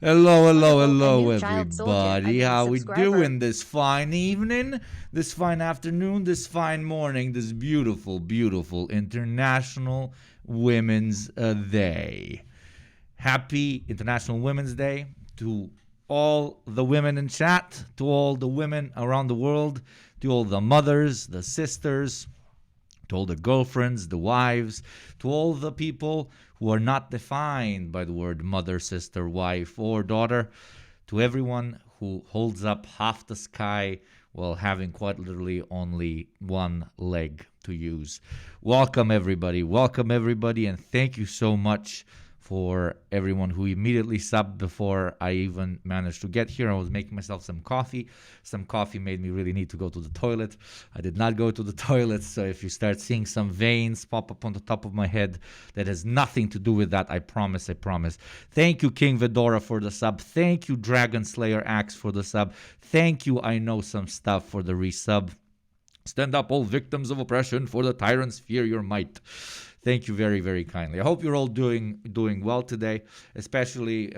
Hello, hello, Wonderful, a hello, new child soldier, a everybody. new How we subscriber. doing this fine evening, this fine afternoon, this fine morning, this beautiful, beautiful International Women's Day? Happy International Women's Day to all the women in chat, to all the women around the world, to all the mothers, the sisters, to all the girlfriends, the wives, to all the people who are not defined by the word mother, sister, wife, or daughter, to everyone who holds up half the sky while having quite literally only one leg to use. Welcome, everybody, and thank you so much for everyone who immediately subbed before I even managed to get here. I was making myself some coffee. Some coffee made me really need to go to the toilet. I did not go to the toilet, so if you start seeing some veins pop up on the top of my head, that has nothing to do with that. I promise. Thank you, King Vedora, for the sub. Thank you, Dragon Slayer Axe, for the sub. Thank you, I Know Some Stuff, for the resub. Stand up, all victims of oppression, for the tyrants fear your might. Thank you very, very kindly. I hope you're all doing well today, especially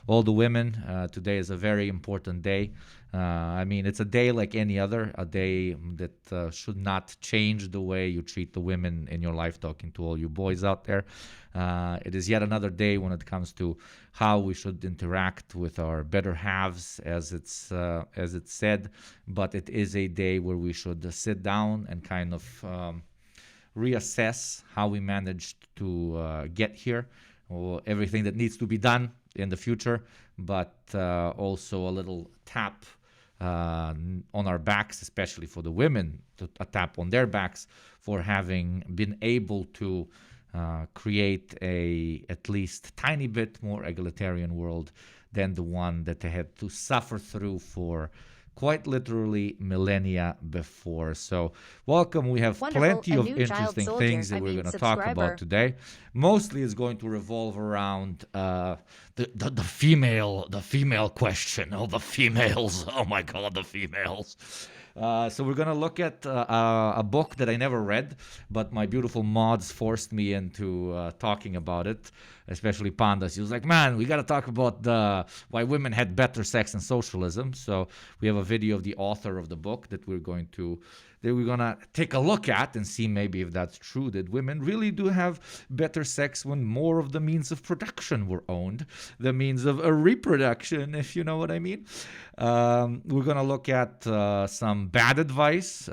all the women. Today is a very important day. I mean, it's a day like any other, a day that should not change the way you treat the women in your life, talking to all you boys out there. It is yet another day when it comes to how we should interact with our better halves, as it's said, but it is a day where we should sit down and kind of reassess how we managed to get here, or everything that needs to be done in the future, but also a little tap on our backs, especially for the women, a tap on their backs for having been able to create a at least tiny bit more egalitarian world than the one that they had to suffer through for quite literally millennia before. So welcome. We have Wonderful, plenty a of new child interesting soldier, things that we're going to talk about subscriber. today. Mostly it's going to revolve around the female question. Oh, the females. Oh my God, the females. So we're gonna look at a book that I never read, but my beautiful mods forced me into talking about it. Especially Pandas. He was like, "Man, we gotta talk about why women had better sex in socialism." So we have a video of the author of the book that we're gonna take a look at and see maybe if that's true, that women really do have better sex when more of the means of production were owned, the means of a reproduction, if you know what I mean. We're gonna look at some bad advice.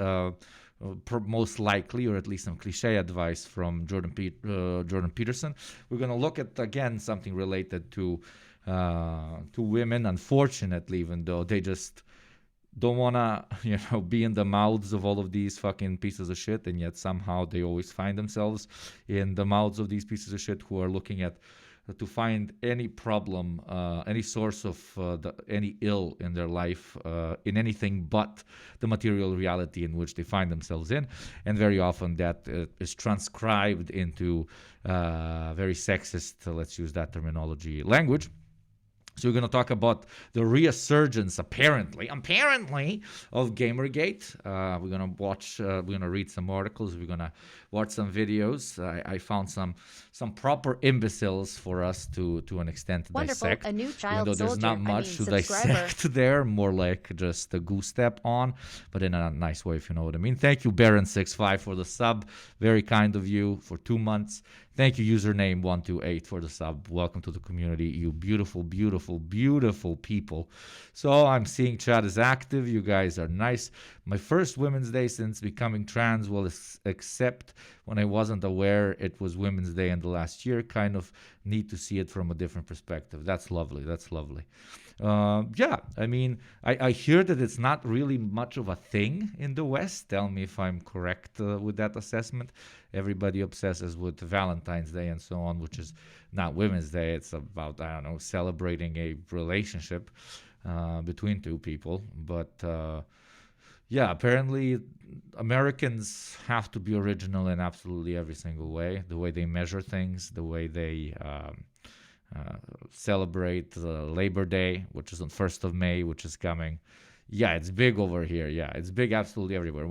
Most likely, or at least some cliche advice from Jordan Peterson. We're going to look at again something related to women. Unfortunately, even though they just don't want to be in the mouths of all of these fucking pieces of shit, and yet somehow they always find themselves in the mouths of these pieces of shit who are looking at to find any problem, any source of any ill in their life, in anything but the material reality in which they find themselves in. And very often that is transcribed into very sexist, let's use that terminology, language. So we're going to talk about the resurgence, apparently, of Gamergate. We're going to read some articles. We're going to watch some videos. I found some proper imbeciles for us to an extent Wonderful, dissect. a new Even child though there's not soldier, much to subscriber. dissect there, more like just a goose step on, but in a nice way, if you know what I mean. Thank you, Baron65, for the sub. Very kind of you for 2 months. Thank you, username128, for the sub. Welcome to the community, you beautiful, beautiful, beautiful people. So I'm seeing chat is active. You guys are nice. My first Women's Day since becoming trans, well, except when I wasn't aware it was Women's Day in the last year. Kind of need to see it from a different perspective. That's lovely. Yeah, I mean, I hear that it's not really much of a thing in the West. Tell me if I'm correct with that assessment. Everybody obsesses with Valentine's Day and so on, which is not Women's Day. It's about, I don't know, celebrating a relationship between two people. But yeah, apparently Americans have to be original in absolutely every single way. The way they measure things, the way they celebrate Labor Day, which is on 1st of May, which is coming. Yeah, it's big over here. Yeah, it's big absolutely everywhere.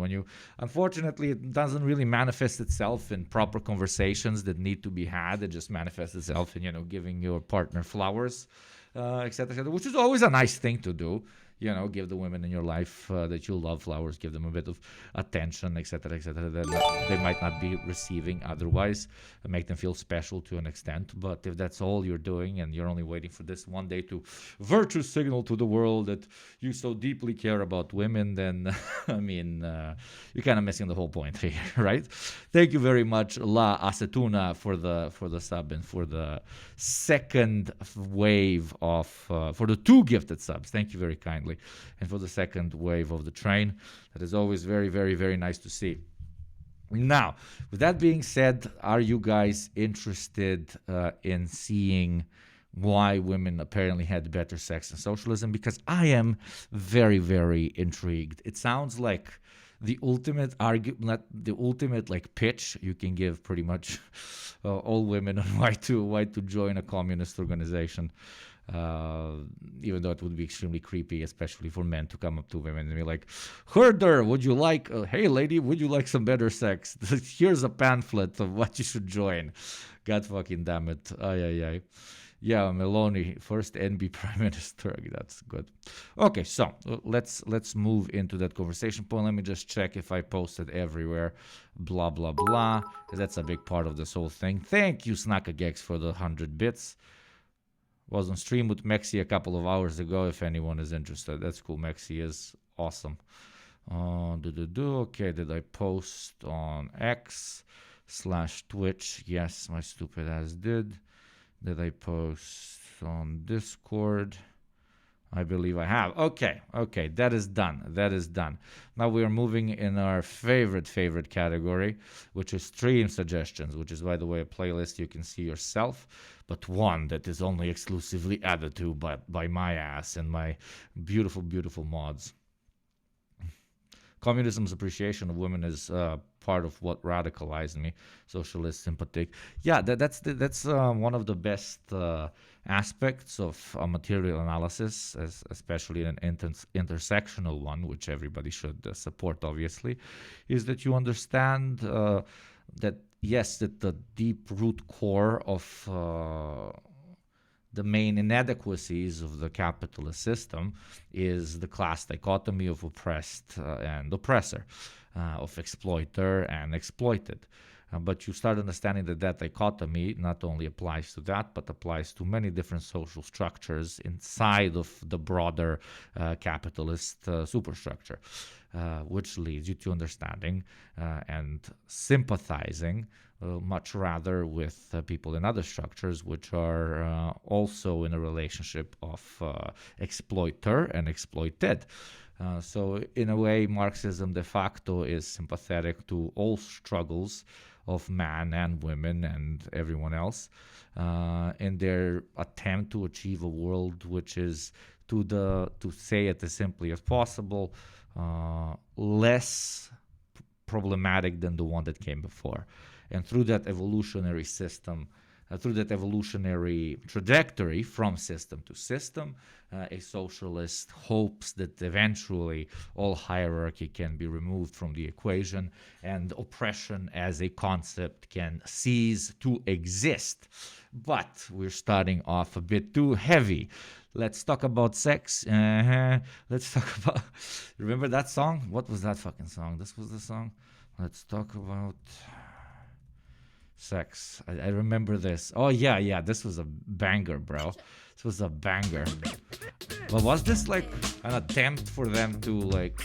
Unfortunately, it doesn't really manifest itself in proper conversations that need to be had. It just manifests itself in, giving your partner flowers, etc., etc., which is always a nice thing to do. Give the women in your life that you love flowers, give them a bit of attention, etc., etc., that they might not be receiving otherwise, make them feel special to an extent. But if that's all you're doing and you're only waiting for this one day to virtue signal to the world that you so deeply care about women, then, you're kind of missing the whole point here, right? Thank you very much, La Acetuna, for the sub and for the second wave of, for the 2 gifted subs. Thank you very kindly. And for the second wave of the train. That is always very, very, very nice to see. Now, with that being said, are you guys interested in seeing why women apparently had better sex in socialism? Because I am very, very intrigued. It sounds like the ultimate argument, the ultimate like pitch you can give pretty much all women on why to join a communist organization. Even though it would be extremely creepy, especially for men to come up to women and be like, "Herder, would you like? Hey, lady, would you like some better sex? Here's a pamphlet of what you should join." God fucking damn it! Ay. Yeah, Meloni, first NB Prime Minister. That's good. Okay, so let's move into that conversation point. Let me just check if I posted everywhere. Blah blah blah. Because that's a big part of this whole thing. Thank you, Snackagex, for the 100 bits. Was on stream with Mexi a couple of hours ago, if anyone is interested. That's cool. Mexi is awesome. Okay, did I post on X/Twitch? Yes, my stupid ass did. Did I post on Discord? I believe I have. Okay, that is done. Now we are moving in our favorite category, which is stream suggestions, which is, by the way, a playlist you can see yourself, but one that is only exclusively added to by my ass and my beautiful, beautiful mods. Communism's appreciation of women is part of what radicalized me, socialists in particular. Yeah, that's one of the best aspects of a material analysis, especially an intersectional one, which everybody should support, obviously, is that you understand that, yes, that the deep root core of the main inadequacies of the capitalist system is the class dichotomy of oppressed and oppressor, of exploiter and exploited. But you start understanding that dichotomy not only applies to that, but applies to many different social structures inside of the broader capitalist superstructure, which leads you to understanding and sympathizing much rather with people in other structures, which are also in a relationship of exploiter and exploited. So in a way, Marxism de facto is sympathetic to all struggles of man and women and everyone else in their attempt to achieve a world which is, to say it as simply as possible, less problematic than the one that came before. And through that evolutionary system, through that evolutionary trajectory from system to system, a socialist hopes that eventually all hierarchy can be removed from the equation and oppression as a concept can cease to exist. But we're starting off a bit too heavy. Let's talk about sex. Let's talk about... Remember that song? What was that fucking song? This was the song? Let's talk about... sex. I remember this. Oh, yeah. This was a banger, bro. This was a banger. But was this like an attempt for them to like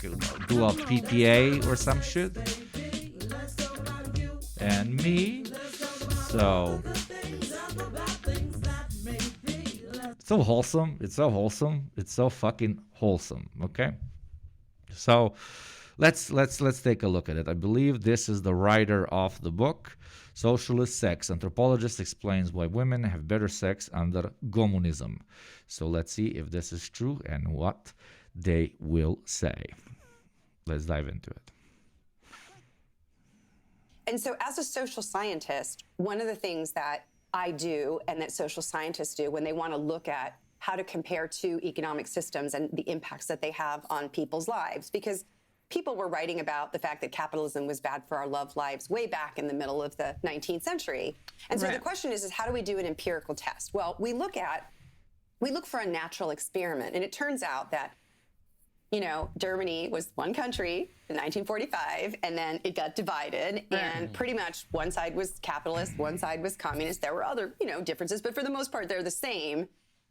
do a PTA or some shit? And me? So... so wholesome. It's so wholesome. It's so fucking wholesome. Okay? So... Let's take a look at it. I believe this is the writer of the book, Socialist Sex. Anthropologist explains why women have better sex under communism. So let's see if this is true and what they will say. Let's dive into it. And so as a social scientist, one of the things that I do and that social scientists do when they want to look at how to compare two economic systems and the impacts that they have on people's lives. Because people were writing about the fact that capitalism was bad for our love lives way back in the middle of the 19th century. And so the question is how do we do an empirical test? Well, we look for a natural experiment. And it turns out that, Germany was one country in 1945, and then it got divided. And pretty much one side was capitalist, one side was communist. There were other, differences, but for the most part, they're the same.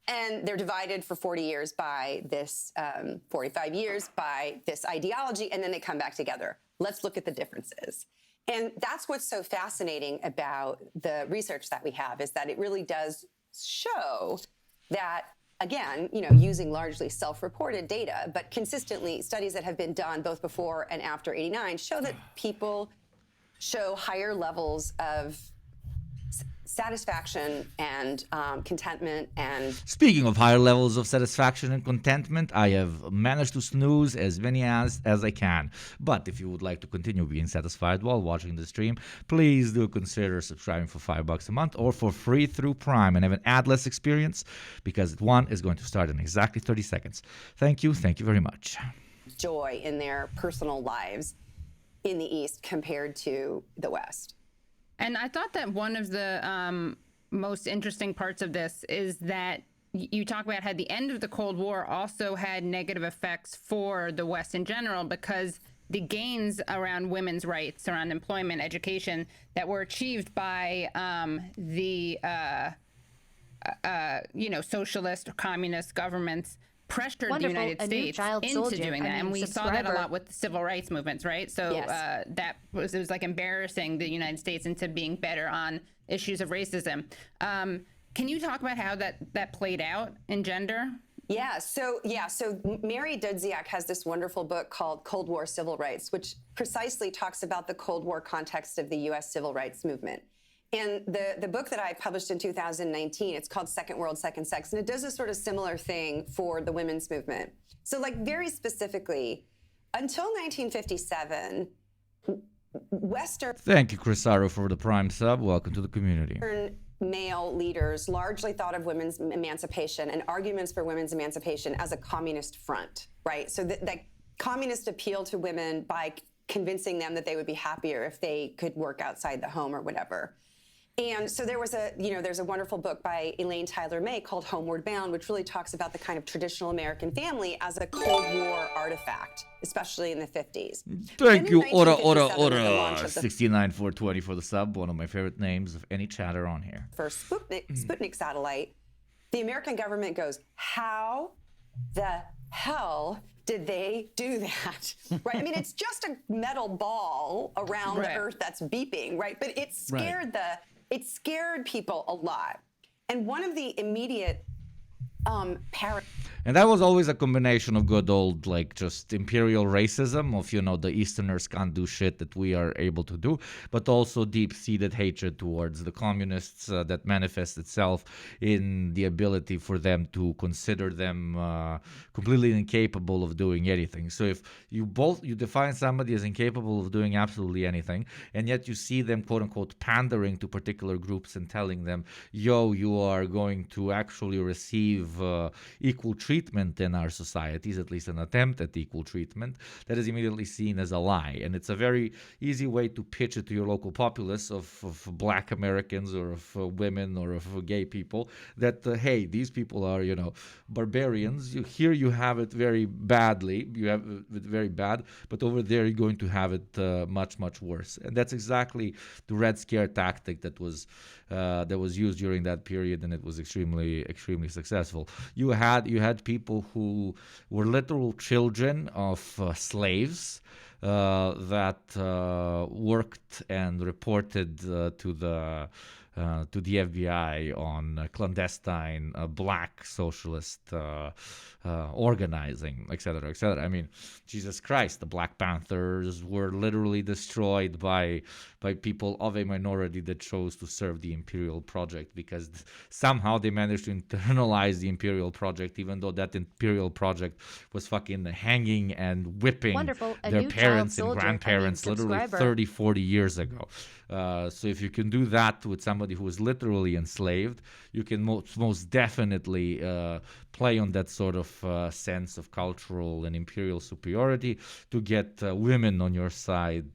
And they're divided for 40 years by this, 45 years by this ideology, and then they come back together. Let's look at the differences. And that's what's so fascinating about the research that we have, is that it really does show that, again, using largely self-reported data, but consistently studies that have been done both before and after 89 show that people show higher levels of satisfaction and contentment. And speaking of higher levels of satisfaction and contentment, I have managed to snooze as many as I can. But if you would like to continue being satisfied while watching the stream, please do consider subscribing for $5 a month or for free through Prime and have an ad-less experience, because one is going to start in exactly 30 seconds. Thank you very much. Joy in their personal lives in the East compared to the West. And I thought that one of the most interesting parts of this is that you talk about how the end of the Cold War also had negative effects for the West in general, because the gains around women's rights, around employment, education, that were achieved by the socialist or communist governments pressured the United States into doing that. And we saw that a lot with the civil rights movements, right? So it was like embarrassing the United States into being better on issues of racism. Can you talk about how that played out in gender? So Mary Dudziak has this wonderful book called Cold War Civil Rights, which precisely talks about the Cold War context of the U.S. civil rights movement. And the book that I published in 2019, it's called Second World, Second Sex, and it does a sort of similar thing for the women's movement. So very specifically, until 1957, Western... Thank you, Crisaro, for the Prime sub. Welcome to the community. Male leaders largely thought of women's emancipation and arguments for women's emancipation as a communist front, right? So that communist appeal to women by convincing them that they would be happier if they could work outside the home or whatever. And so there's a wonderful book by Elaine Tyler May called Homeward Bound, which really talks about the kind of traditional American family as a Cold War artifact, especially in the 50s. Thank you, Ora, 69420 for the sub, one of my favorite names of any chatter on here. For Sputnik satellite, the American government goes, how the hell did they do that? Right? I mean, it's just a metal ball around the Earth that's beeping, right? But it scared people a lot. And one of the immediate and that was always a combination of good old, just imperial racism of, the Easterners can't do shit that we are able to do, but also deep-seated hatred towards the communists that manifests itself in the ability for them to consider them completely incapable of doing anything. So if you define somebody as incapable of doing absolutely anything, and yet you see them, quote-unquote, pandering to particular groups and telling them, you are going to actually receive equal treatment in our societies, at least an attempt at equal treatment, that is immediately seen as a lie. And it's a very easy way to pitch it to your local populace of black Americans or of women or of gay people that, hey, these people are, barbarians. Here you have it very badly. You have it very bad, but over there you're going to have it much, much worse. And that's exactly the Red Scare tactic that was used during that period, and it was extremely, extremely successful. You had people who were literal children of slaves that worked and reported to the FBI on clandestine black socialist organizing, etc., etc. I mean, Jesus Christ, the Black Panthers were literally destroyed by people of a minority that chose to serve the Imperial Project, because somehow they managed to internalize the Imperial Project, even though that Imperial Project was fucking hanging and whipping their parents and grandparents literally 30, 40 years ago. So if you can do that with somebody somebody who is literally enslaved, you can most definitely play on that sort of sense of cultural and imperial superiority to get women on your side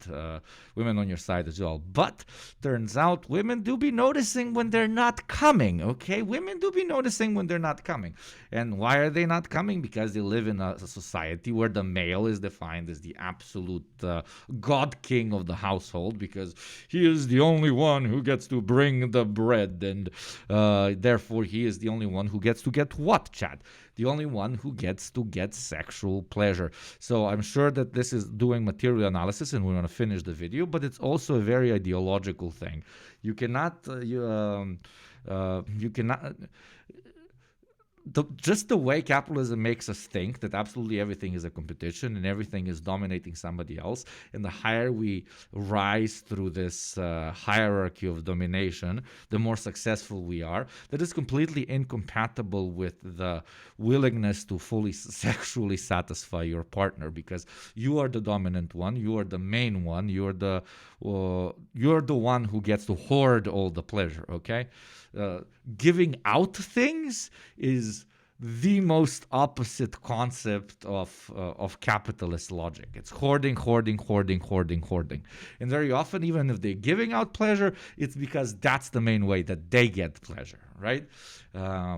as well. But turns out women do be noticing when they're not coming, okay? Women do be noticing when they're not coming. And why are they not coming? Because they live in a society where the male is defined as the absolute god king of the household, because he is the only one who gets to bring the bread, and therefore he is the only one who gets to get what, Chad? The only one who gets to get sexual pleasure. So I'm sure that this is doing material analysis, and we're going to finish the video, but it's also a very ideological thing. You cannot just the way capitalism makes us think that absolutely everything is a competition and everything is dominating somebody else, and the higher we rise through this hierarchy of domination, the more successful we are. That is completely incompatible with the willingness to fully sexually satisfy your partner, because you are the dominant one, you are the main one, you're the one who gets to hoard all the pleasure, okay? Giving out things is the most opposite concept of capitalist logic. It's hoarding. And very often, even if they're giving out pleasure, it's because that's the main way that they get pleasure, right?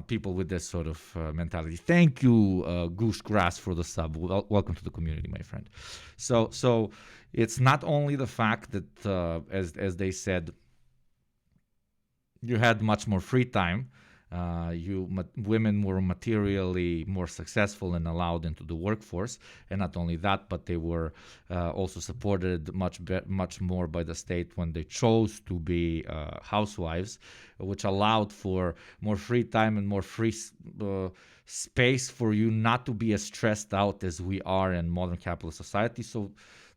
People with this sort of mentality. Thank you, Goose Grass, for the sub. Welcome to the community, my friend. So it's not only the fact that, as they said, you had much more free time. Women were materially more successful and allowed into the workforce, and not only that, but they were also supported much more by the state when they chose to be housewives, which allowed for more free time and more free space for you not to be as stressed out as we are in modern capitalist society. So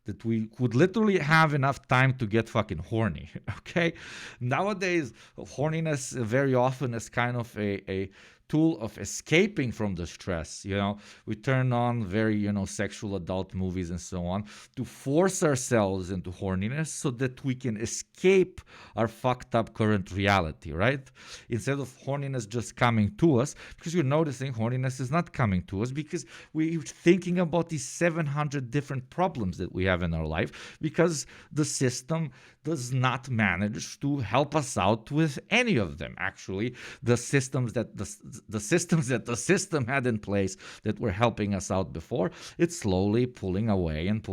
that we could literally have enough time to get fucking horny, okay? Nowadays, horniness very often is kind of a tool of escaping from the stress, you know? We turn on very, sexual adult movies and so on to force ourselves into horniness so that we can escape our fucked up current reality, right? Instead of horniness just coming to us, because you're noticing horniness is not coming to us because we're thinking about these 700 different problems that we have in our life, because the system does not manage to help us out with any of them. Actually, the systems that the system had in place that were helping us out before, it's slowly pulling away, and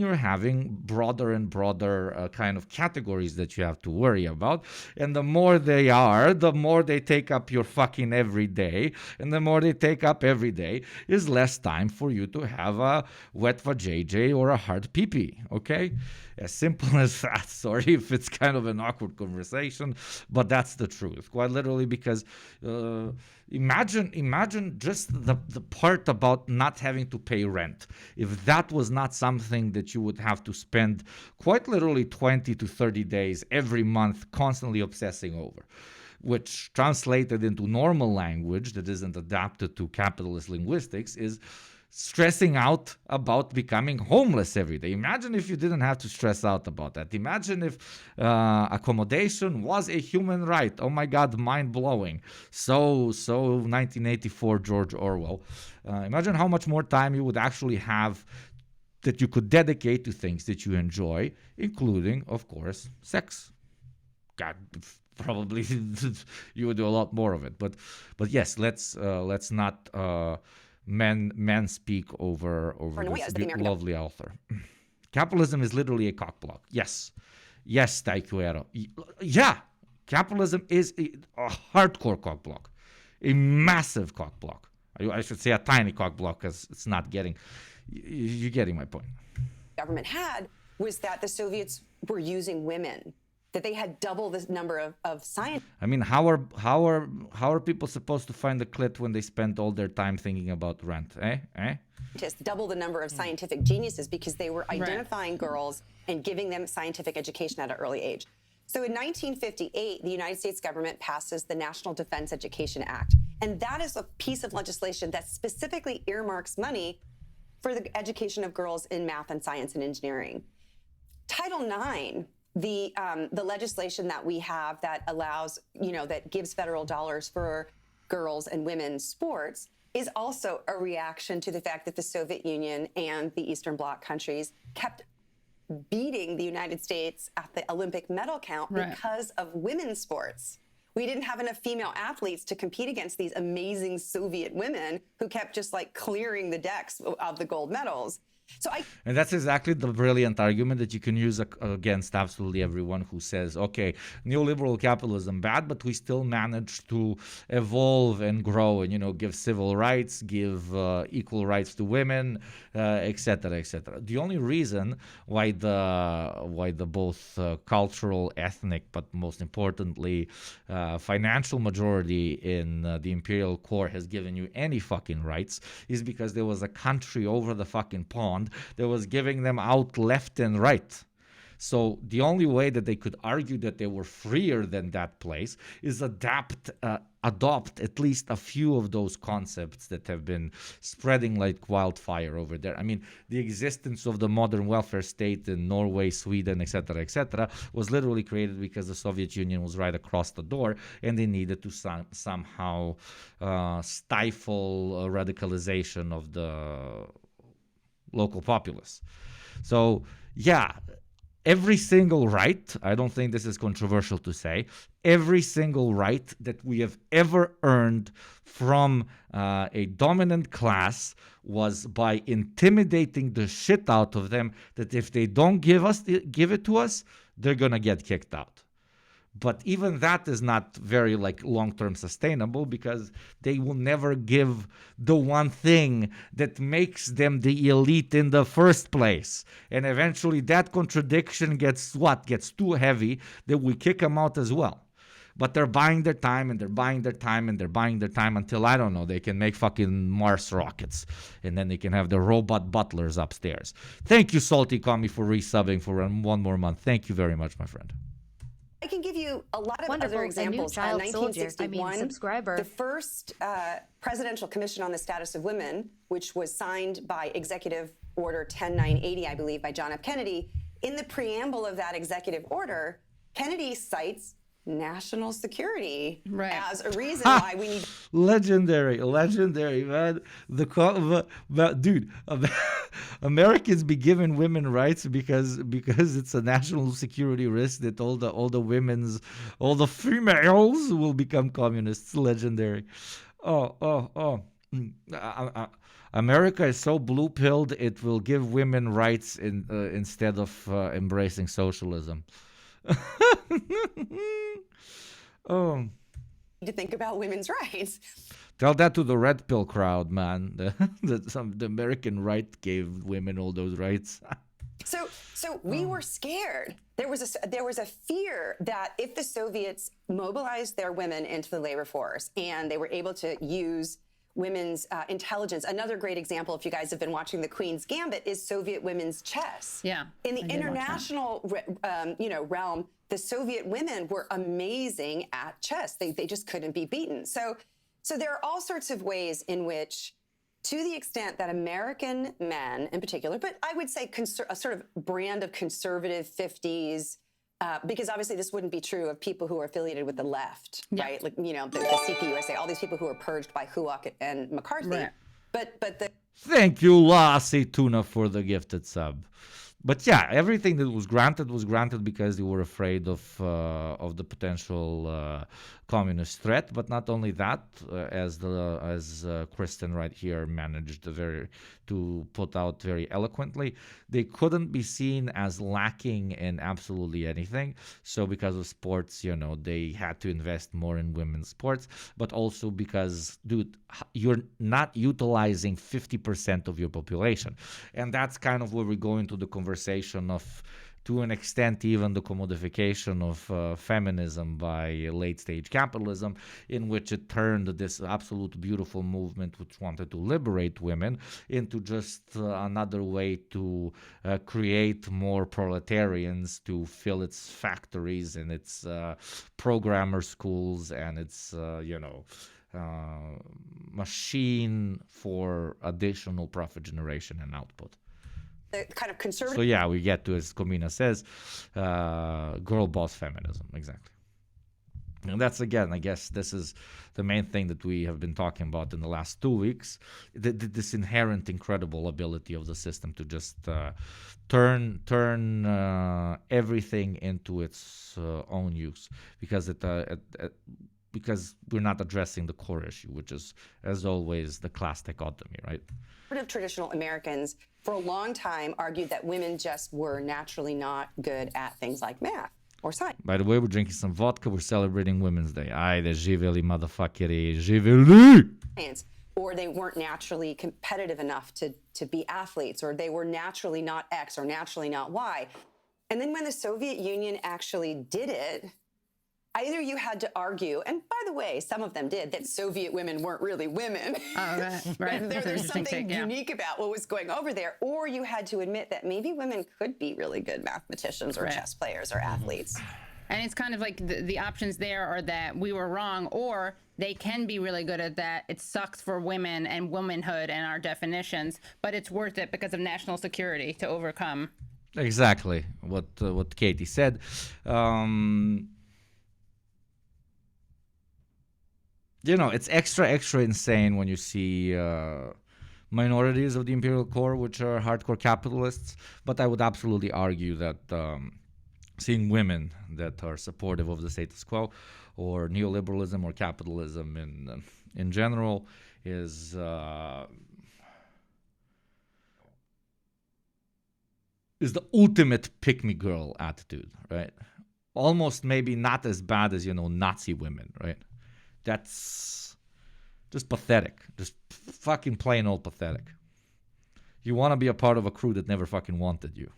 you're having broader and broader kind of categories that you have to worry about. And the more they are, the more they take up your fucking every day, and the more they take up every day is less time for you to have a wet vajayjay or a hard pee-pee, okay? As simple as that. Sorry if it's kind of an awkward conversation, but that's the truth. Quite literally, because imagine just the part about not having to pay rent. If that was not something that you would have to spend quite literally 20 to 30 days every month constantly obsessing over, which translated into normal language that isn't adapted to capitalist linguistics is stressing out about becoming homeless every day. Imagine if you didn't have to stress out about that. Imagine if accommodation was a human right. Oh my God, mind-blowing. So 1984 George Orwell. Imagine how much more time you would actually have that you could dedicate to things that you enjoy, including, of course, sex. God, probably you would do a lot more of it. But yes, let's not men speak over this lovely author. Capitalism is literally a cockblock. Yes, Taikuero. Yeah, capitalism is a hardcore cockblock, a massive cockblock. I should say a tiny cockblock, because it's not getting. You're getting my point. Government had was that the Soviets were using women, that they had double the number of scientists. I mean, how are people supposed to find the clit when they spend all their time thinking about rent? Double the number of scientific geniuses, because they were identifying girls and giving them scientific education at an early age. So in 1958, the United States government passes the National Defense Education Act. And that is a piece of legislation that specifically earmarks money for the education of girls in math and science and engineering. Title IX the legislation that we have that allows, that gives federal dollars for girls and women's sports is also a reaction to the fact that the Soviet Union and the Eastern Bloc countries kept beating the United States at the Olympic medal count because of women's sports. We didn't have enough female athletes to compete against these amazing Soviet women who kept just like clearing the decks of the gold medals. And that's exactly the brilliant argument that you can use against absolutely everyone who says, okay, neoliberal capitalism bad, but we still manage to evolve and grow and, give civil rights, give equal rights to women, et cetera, et cetera. The only reason why the both cultural, ethnic, but most importantly, financial majority in the imperial core has given you any fucking rights is because there was a country over the fucking pond that was giving them out left and right. So the only way that they could argue that they were freer than that place is adopt at least a few of those concepts that have been spreading like wildfire over there. I mean, the existence of the modern welfare state in Norway, Sweden, etc., was literally created because the Soviet Union was right across the door, and they needed to somehow stifle radicalization of the local populace. So, yeah, every single right, I don't think this is controversial to say, every single right that we have ever earned from a dominant class was by intimidating the shit out of them, that if they don't give it to us, they're going to get kicked out. But even that is not very long-term sustainable, because they will never give the one thing that makes them the elite in the first place. And eventually that contradiction gets too heavy that we kick them out as well. But they're buying their time, and they're buying their time, and they're buying their time until, I don't know, they can make fucking Mars rockets. And then they can have the robot butlers upstairs. Thank you, Salty Commie, for resubbing for one more month. Thank you very much, my friend. I can give you a lot of other examples. 1961, the first presidential commission on the status of women, which was signed by Executive Order 10980, I believe, by John F. Kennedy. In the preamble of that executive order, Kennedy cites national security as a reason why we need. Legendary, man. Dude, Americans be giving women rights because it's a national security risk that all the females will become communists. Legendary. America is so blue-pilled it will give women rights instead of embracing socialism. To think about women's rights. Tell that to the red pill crowd, man. The American right gave women all those rights. So we were scared. There was a fear that if the Soviets mobilized their women into the labor force and they were able to use women's intelligence. Another great example, if you guys have been watching The Queen's Gambit, is Soviet women's chess. Yeah. In the international realm, the Soviet women were amazing at chess. They just couldn't be beaten. So there are all sorts of ways in which, to the extent that American men in particular, but I would say a sort of brand of conservative 50s, because obviously this wouldn't be true of people who are affiliated with the left, right? Like, the CPUSA, all these people who are purged by Huok and McCarthy. Right. But Thank you, Lassie Tuna, for the gifted sub. But yeah, everything that was granted because they were afraid of the potential communist threat. But not only that, as Kristen right here managed to put out very eloquently, they couldn't be seen as lacking in absolutely anything. So because of sports, they had to invest more in women's sports, but also because, dude, you're not utilizing 50% of your population. And that's kind of where we go into the conversation of, to an extent, even the commodification of feminism by late-stage capitalism, in which it turned this absolute beautiful movement which wanted to liberate women into just another way to create more proletarians to fill its factories and its programmer schools and its, machine for additional profit generation and output. the kind of conservative. So yeah, we get to, as Comina says, girl boss feminism. Exactly. And that's, again, I guess this is the main thing that we have been talking about in the last 2 weeks, this inherent incredible ability of the system to just turn everything into its own use, because because we're not addressing the core issue, which is, as always, the class dichotomy, right? Traditional Americans for a long time argued that women just were naturally not good at things like math or science. By the way, we're drinking some vodka. We're celebrating Women's Day. Ajde, živeli, motherfuckeri, živeli! Or they weren't naturally competitive enough to be athletes, or they were naturally not X or naturally not Y. And then when the Soviet Union actually did it, either you had to argue, and by the way, some of them did, that Soviet women weren't really women. Oh, right. There's something unique about what was going over there. Or you had to admit that maybe women could be really good mathematicians or chess players or athletes. And it's kind of like the options there are that we were wrong, or they can be really good at that. It sucks for women and womanhood and our definitions, but it's worth it because of national security to overcome. Exactly what Katie said. It's extra insane when you see minorities of the imperial core, which are hardcore capitalists. But I would absolutely argue that seeing women that are supportive of the status quo, or neoliberalism, or capitalism in general, is the ultimate pick-me-girl attitude, right? Almost maybe not as bad as, Nazi women, right? That's just pathetic. Just fucking plain old pathetic. You want to be a part of a crew that never fucking wanted you.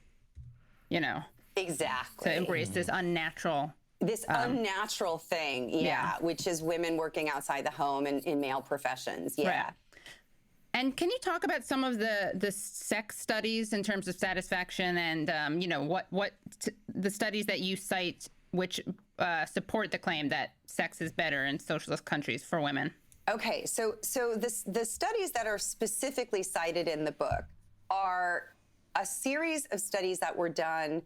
Exactly. To embrace this unnatural. This unnatural thing, which is women working outside the home and in male professions, Right. And can you talk about some of the sex studies in terms of satisfaction and, what the studies that you cite which support the claim that sex is better in socialist countries for women? Okay, so the studies that are specifically cited in the book are a series of studies that were done,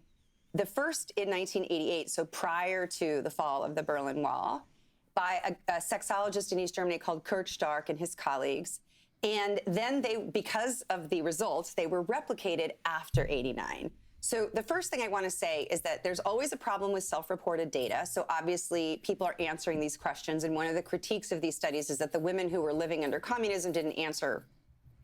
the first in 1988, so prior to the fall of the Berlin Wall, by a sexologist in East Germany called Kurt Stark and his colleagues. And then because of the results, they were replicated after 89. So the first thing I want to say is that there's always a problem with self-reported data. So obviously people are answering these questions. And one of the critiques of these studies is that the women who were living under communism didn't answer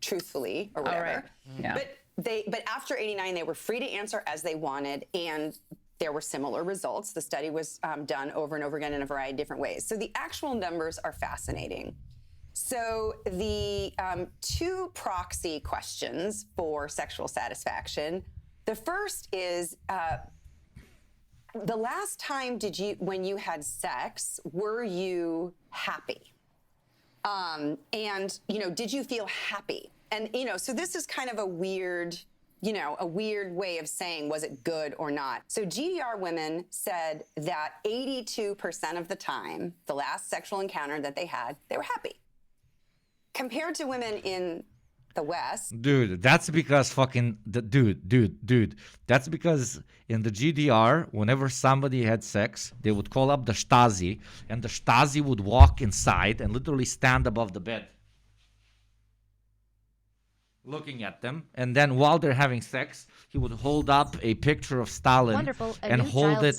truthfully or whatever. Right. Yeah. But after 89, they were free to answer as they wanted. And there were similar results. The study was done over and over again in a variety of different ways. So the actual numbers are fascinating. So the two proxy questions for sexual satisfaction. The first is, the last time when you had sex, were you happy? And, did you feel happy? And, so this is kind of a weird way of saying, was it good or not? So GDR women said that 82% of the time, the last sexual encounter that they had, they were happy. Compared to women in the West. Dude, that's because that's because in the GDR, whenever somebody had sex, they would call up the Stasi, and the Stasi would walk inside and literally stand above the bed, looking at them. And then while they're having sex, he would hold up a picture of Stalin and hold it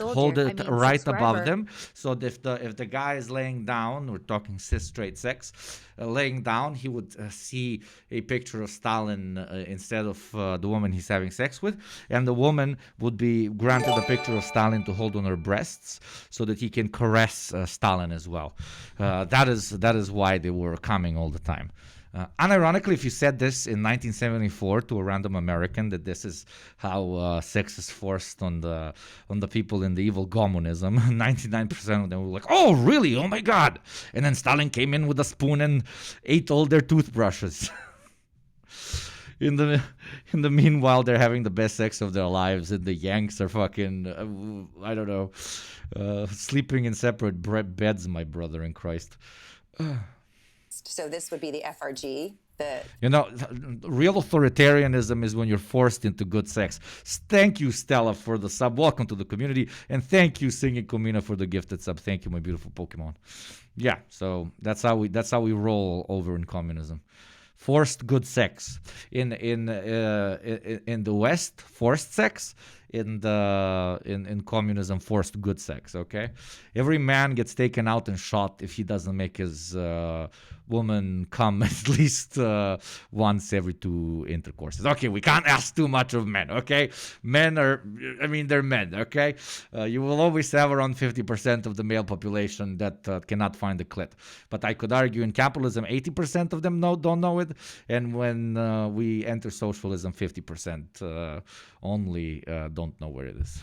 right above them. So if the guy is laying down, we're talking cis straight sex, laying down, he would see a picture of Stalin instead of the woman he's having sex with, and the woman would be granted a picture of Stalin to hold on her breasts so that he can caress Stalin as well. That is why they were coming all the time. Unironically, if you said this in 1974 to a random American, that this is how sex is forced on the people in the evil communism, 99% of them were like, "Oh, really? Oh my God!" And then Stalin came in with a spoon and ate all their toothbrushes. In the meanwhile, they're having the best sex of their lives, and the Yanks are fucking, I don't know, sleeping in separate beds. My brother in Christ. So this would be the FRG Real authoritarianism is when you're forced into good sex. Thank you, Stella, for the sub. Welcome to the community. And thank you, Singing Comina, for the gifted sub. Thank you, my beautiful Pokemon. Yeah, so that's how we roll over in communism. Forced good sex. In the West, forced sex. In communism, forced good sex. Okay, every man gets taken out and shot if he doesn't make his woman come at least once every 2 intercourses. Okay, we can't ask too much of men. Okay, they're men. Okay, you will always have around 50% of the male population that cannot find the clit. But I could argue in capitalism, 80% of them don't know it, and when we enter socialism, 50% only don't know where it is.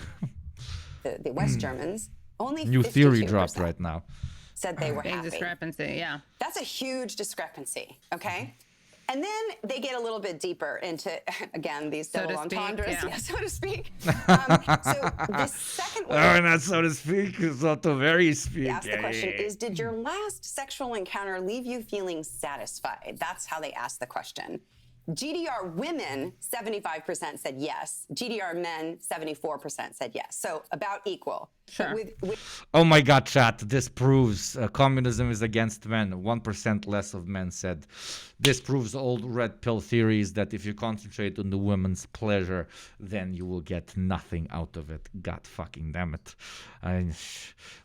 The West Germans, only new theory dropped right now. Said they were Big happy. discrepancy, yeah. That's a huge discrepancy, okay? And then they get a little bit deeper into, again, these double entendres, so to speak. So the second one... Oh, not so to speak, so to very speak. Ask the question is, did your last sexual encounter leave you feeling satisfied? That's how they ask the question. GDR women, 75% said yes. GDR men, 74% said yes. So about equal. Sure. Oh my God, chat. This proves communism is against men. 1% less of men said. This proves old red pill theories that if you concentrate on the women's pleasure, then you will get nothing out of it. God fucking damn it.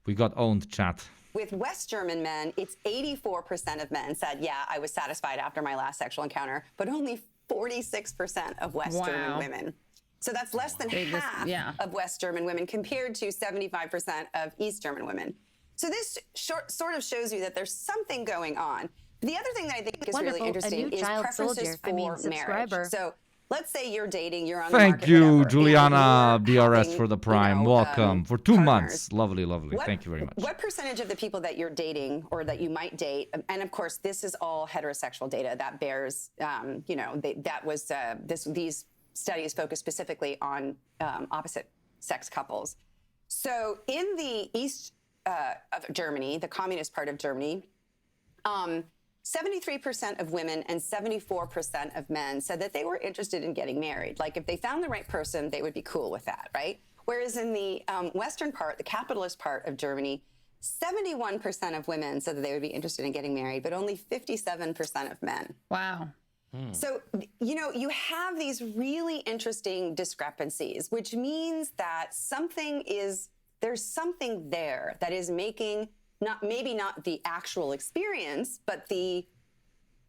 We got owned, chat. With West German men, it's 84% of men said, yeah, I was satisfied after my last sexual encounter, but only 46% of West German women. So that's less than half of West German women compared to 75% of East German women. So this sort of shows you that there's something going on. The other thing that I think is really interesting is preferences for marriage. So let's say you're dating, you're on the market. Thank you, Juliana BRS, for the Prime. Welcome for 2 months. Lovely, lovely. Thank you very much. What percentage of the people that you're dating or that you might date, and of course, this is all heterosexual data that bears, these studies focus specifically on opposite sex couples. So in the east of Germany, the communist part of Germany, 73% of women and 74% of men said that they were interested in getting married. Like if they found the right person, they would be cool with that, right? Whereas in the western part, the capitalist part of Germany, 71% of women said that they would be interested in getting married, but only 57% of men. Wow. So, you have these really interesting discrepancies, which means that there's something there that is making maybe not the actual experience, but the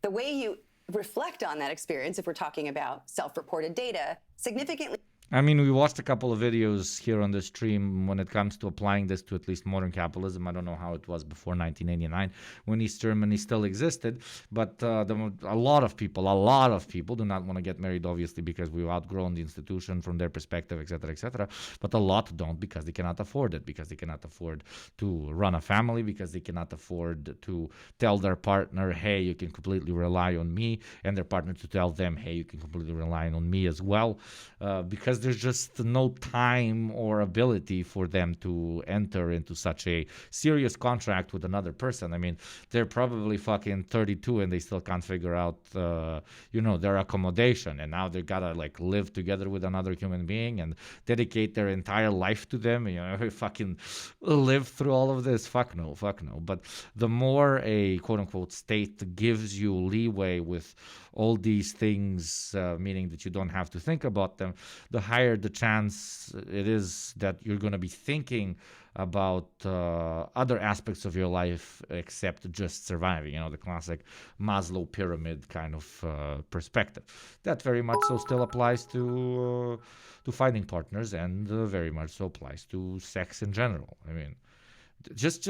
way you reflect on that experience, if we're talking about self-reported data, significantly. I mean, we watched a couple of videos here on the stream when it comes to applying this to at least modern capitalism. I don't know how it was before 1989 when East Germany still existed, but a lot of people do not want to get married, obviously, because we've outgrown the institution from their perspective, etc., but a lot don't because they cannot afford it, because they cannot afford to run a family, because they cannot afford to tell their partner, hey, you can completely rely on me, and their partner to tell them, hey, you can completely rely on me as well, because there's just no time or ability for them to enter into such a serious contract with another person. I mean, they're probably fucking 32 and they still can't figure out, their accommodation. And now they gotta live together with another human being and dedicate their entire life to them. Fucking live through all of this. Fuck no. But the more a quote unquote state gives you leeway with all these things, meaning that you don't have to think about them, the higher the chance it is that you're going to be thinking about other aspects of your life except just surviving, the classic Maslow pyramid kind of perspective. That very much so still applies to finding partners, and very much so applies to sex in general. I mean, just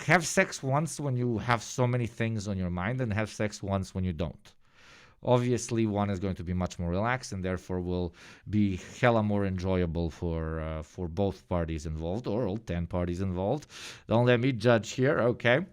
have sex once when you have so many things on your mind, and have sex once when you don't. Obviously, one is going to be much more relaxed and therefore will be hella more enjoyable for both parties involved, or all 10 parties involved. Don't let me judge here, okay?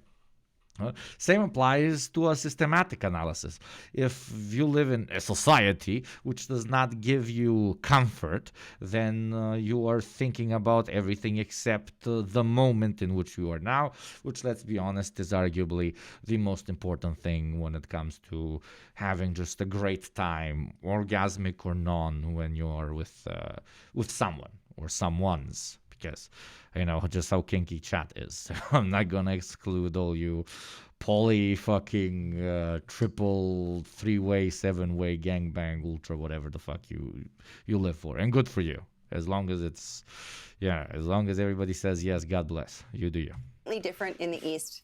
Same applies to a systematic analysis. If you live in a society which does not give you comfort, then you are thinking about everything except the moment in which you are now, which, let's be honest, is arguably the most important thing when it comes to having just a great time, orgasmic or non, when you are with someone or someones. Because just how kinky chat is. So I'm not gonna exclude all you poly fucking triple 3-way 7-way gangbang ultra whatever the fuck you live for, and good for you, as long as everybody says yes, God bless you, do you. Different in the East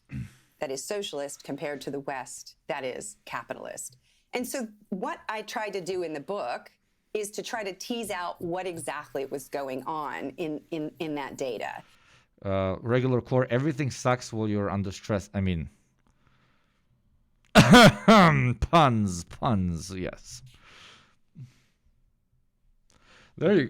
that is socialist compared to the West that is capitalist. And so what I tried to do in the book is to try to tease out what exactly was going on in that data. Regular core, everything sucks while you're under stress. I mean, puns, yes. That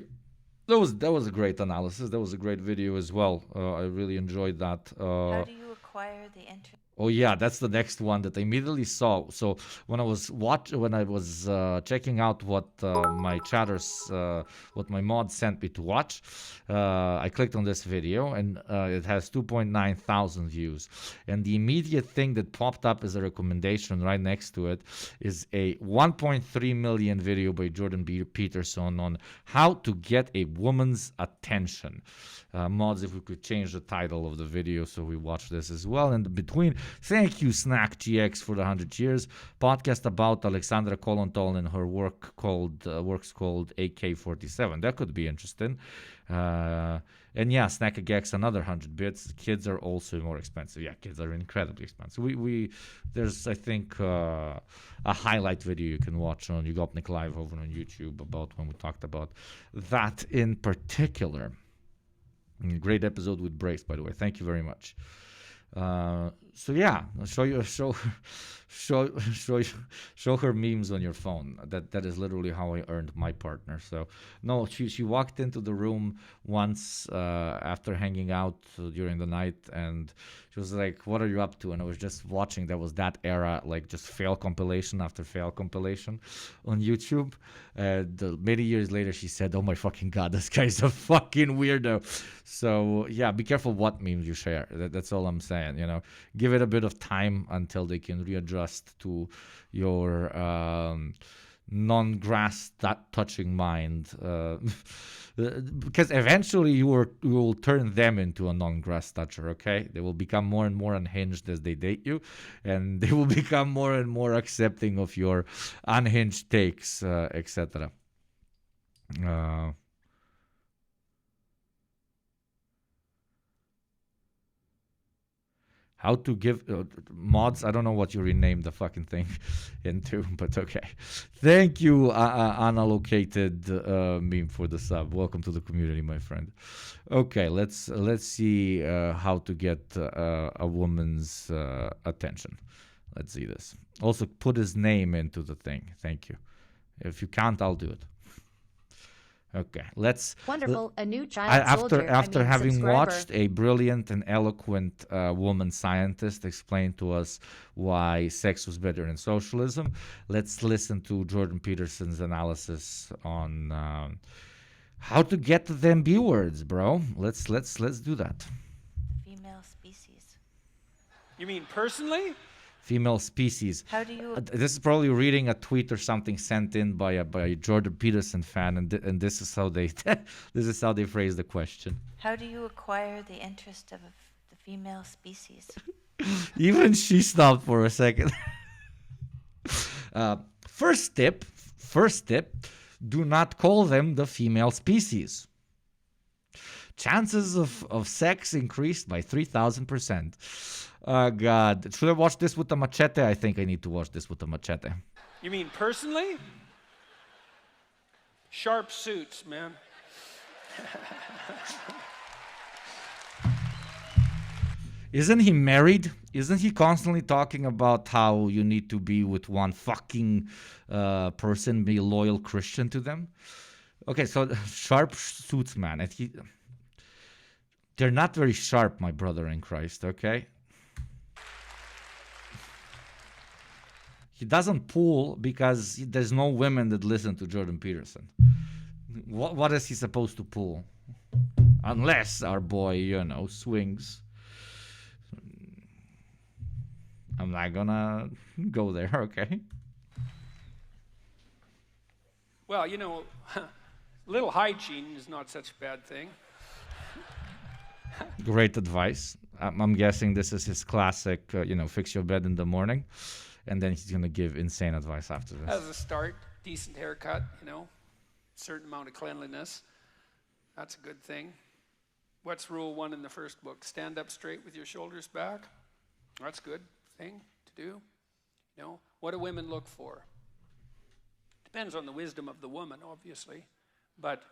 was a great analysis. That was a great video as well. I really enjoyed that. How do you acquire the internet? Oh yeah, that's the next one that I immediately saw. So when I was checking out what my chatters, what my mod sent me to watch, I clicked on this video, and it has 2.9 thousand views. And the immediate thing that popped up as a recommendation right next to it is a 1.3 million video by Jordan Peterson on how to get a woman's attention. Mods, if we could change the title of the video so we watch this as well. In between, thank you, Snack GX, for the 100 years. Podcast about Alexandra Kolontal and her works called AK-47. That could be interesting. And yeah, Snack GX, another 100 bits. Kids are also more expensive. Yeah, kids are incredibly expensive. There's, I think, a highlight video you can watch on Ugopnik Live over on YouTube about when we talked about that in particular. Great episode with Brace, by the way. Thank you very much. So yeah, show her memes on your phone. That is literally how I earned my partner. So no, she walked into the room once after hanging out during the night, and she was like, "What are you up to?" And I was just watching. That was that era, like just fail compilation after fail compilation on YouTube. Many years later, she said, "Oh my fucking god, this guy's a fucking weirdo." So yeah, be careful what memes you share. That's all I'm saying. Give it a bit of time until they can readjust to your non-grass touching mind, because eventually you will turn them into a non-grass toucher. Okay, they will become more and more unhinged as they date you, and they will become more and more accepting of your unhinged takes, etc. How to give mods? I don't know what you renamed the fucking thing into, but okay. Thank you, unallocated meme, for the sub. Welcome to the community, my friend. Okay, let's see how to get a woman's attention. Let's see this. Also, put his name into the thing. Thank you. If you can't, I'll do it. Okay, let's. Wonderful, a new child soldier. After having subscriber. watched a brilliant and eloquent woman scientist explain to us why sex was better in socialism, let's listen to Jordan Peterson's analysis on how to get to them B words, bro. Let's do that. Female species. You mean personally? Female species. How do you? This is probably reading a tweet or something sent in by a Jordan Peterson fan, and this is how they phrase the question. How do you acquire the interest of the female species? Even she stopped for a second. First tip: do not call them the female species. Chances of sex increased by 3,000%. God. Should I watch this with a machete? I think I need to watch this with a machete. You mean personally? Sharp suits, man. Isn't he married? Isn't he constantly talking about how you need to be with one fucking person, be a loyal Christian to them? Okay, so sharp suits, man. They're not very sharp, my brother in Christ, okay? He doesn't pull because there's no women that listen to Jordan Peterson. What is he supposed to pull? Unless our boy, swings. I'm not gonna go there, okay? Well, little hygiene is not such a bad thing. Great advice. I'm guessing this is his classic, fix your bed in the morning. And then he's going to give insane advice after this. As a start, decent haircut, certain amount of cleanliness. That's a good thing. What's rule 1 in the first book? Stand up straight with your shoulders back. That's a good thing to do. What do women look for? Depends on the wisdom of the woman, obviously. But,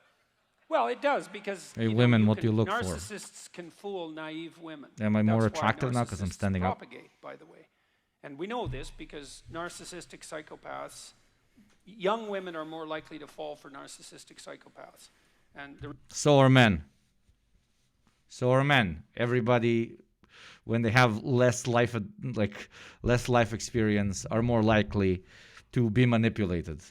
well, it does because hey, women, what do you look for? Narcissists can fool naive women. Am I more attractive now because I'm standing up? Propagate, by the way. And we know this because narcissistic psychopaths, young women are more likely to fall for narcissistic psychopaths. And so are men. Everybody, when they have less life experience, are more likely to be manipulated.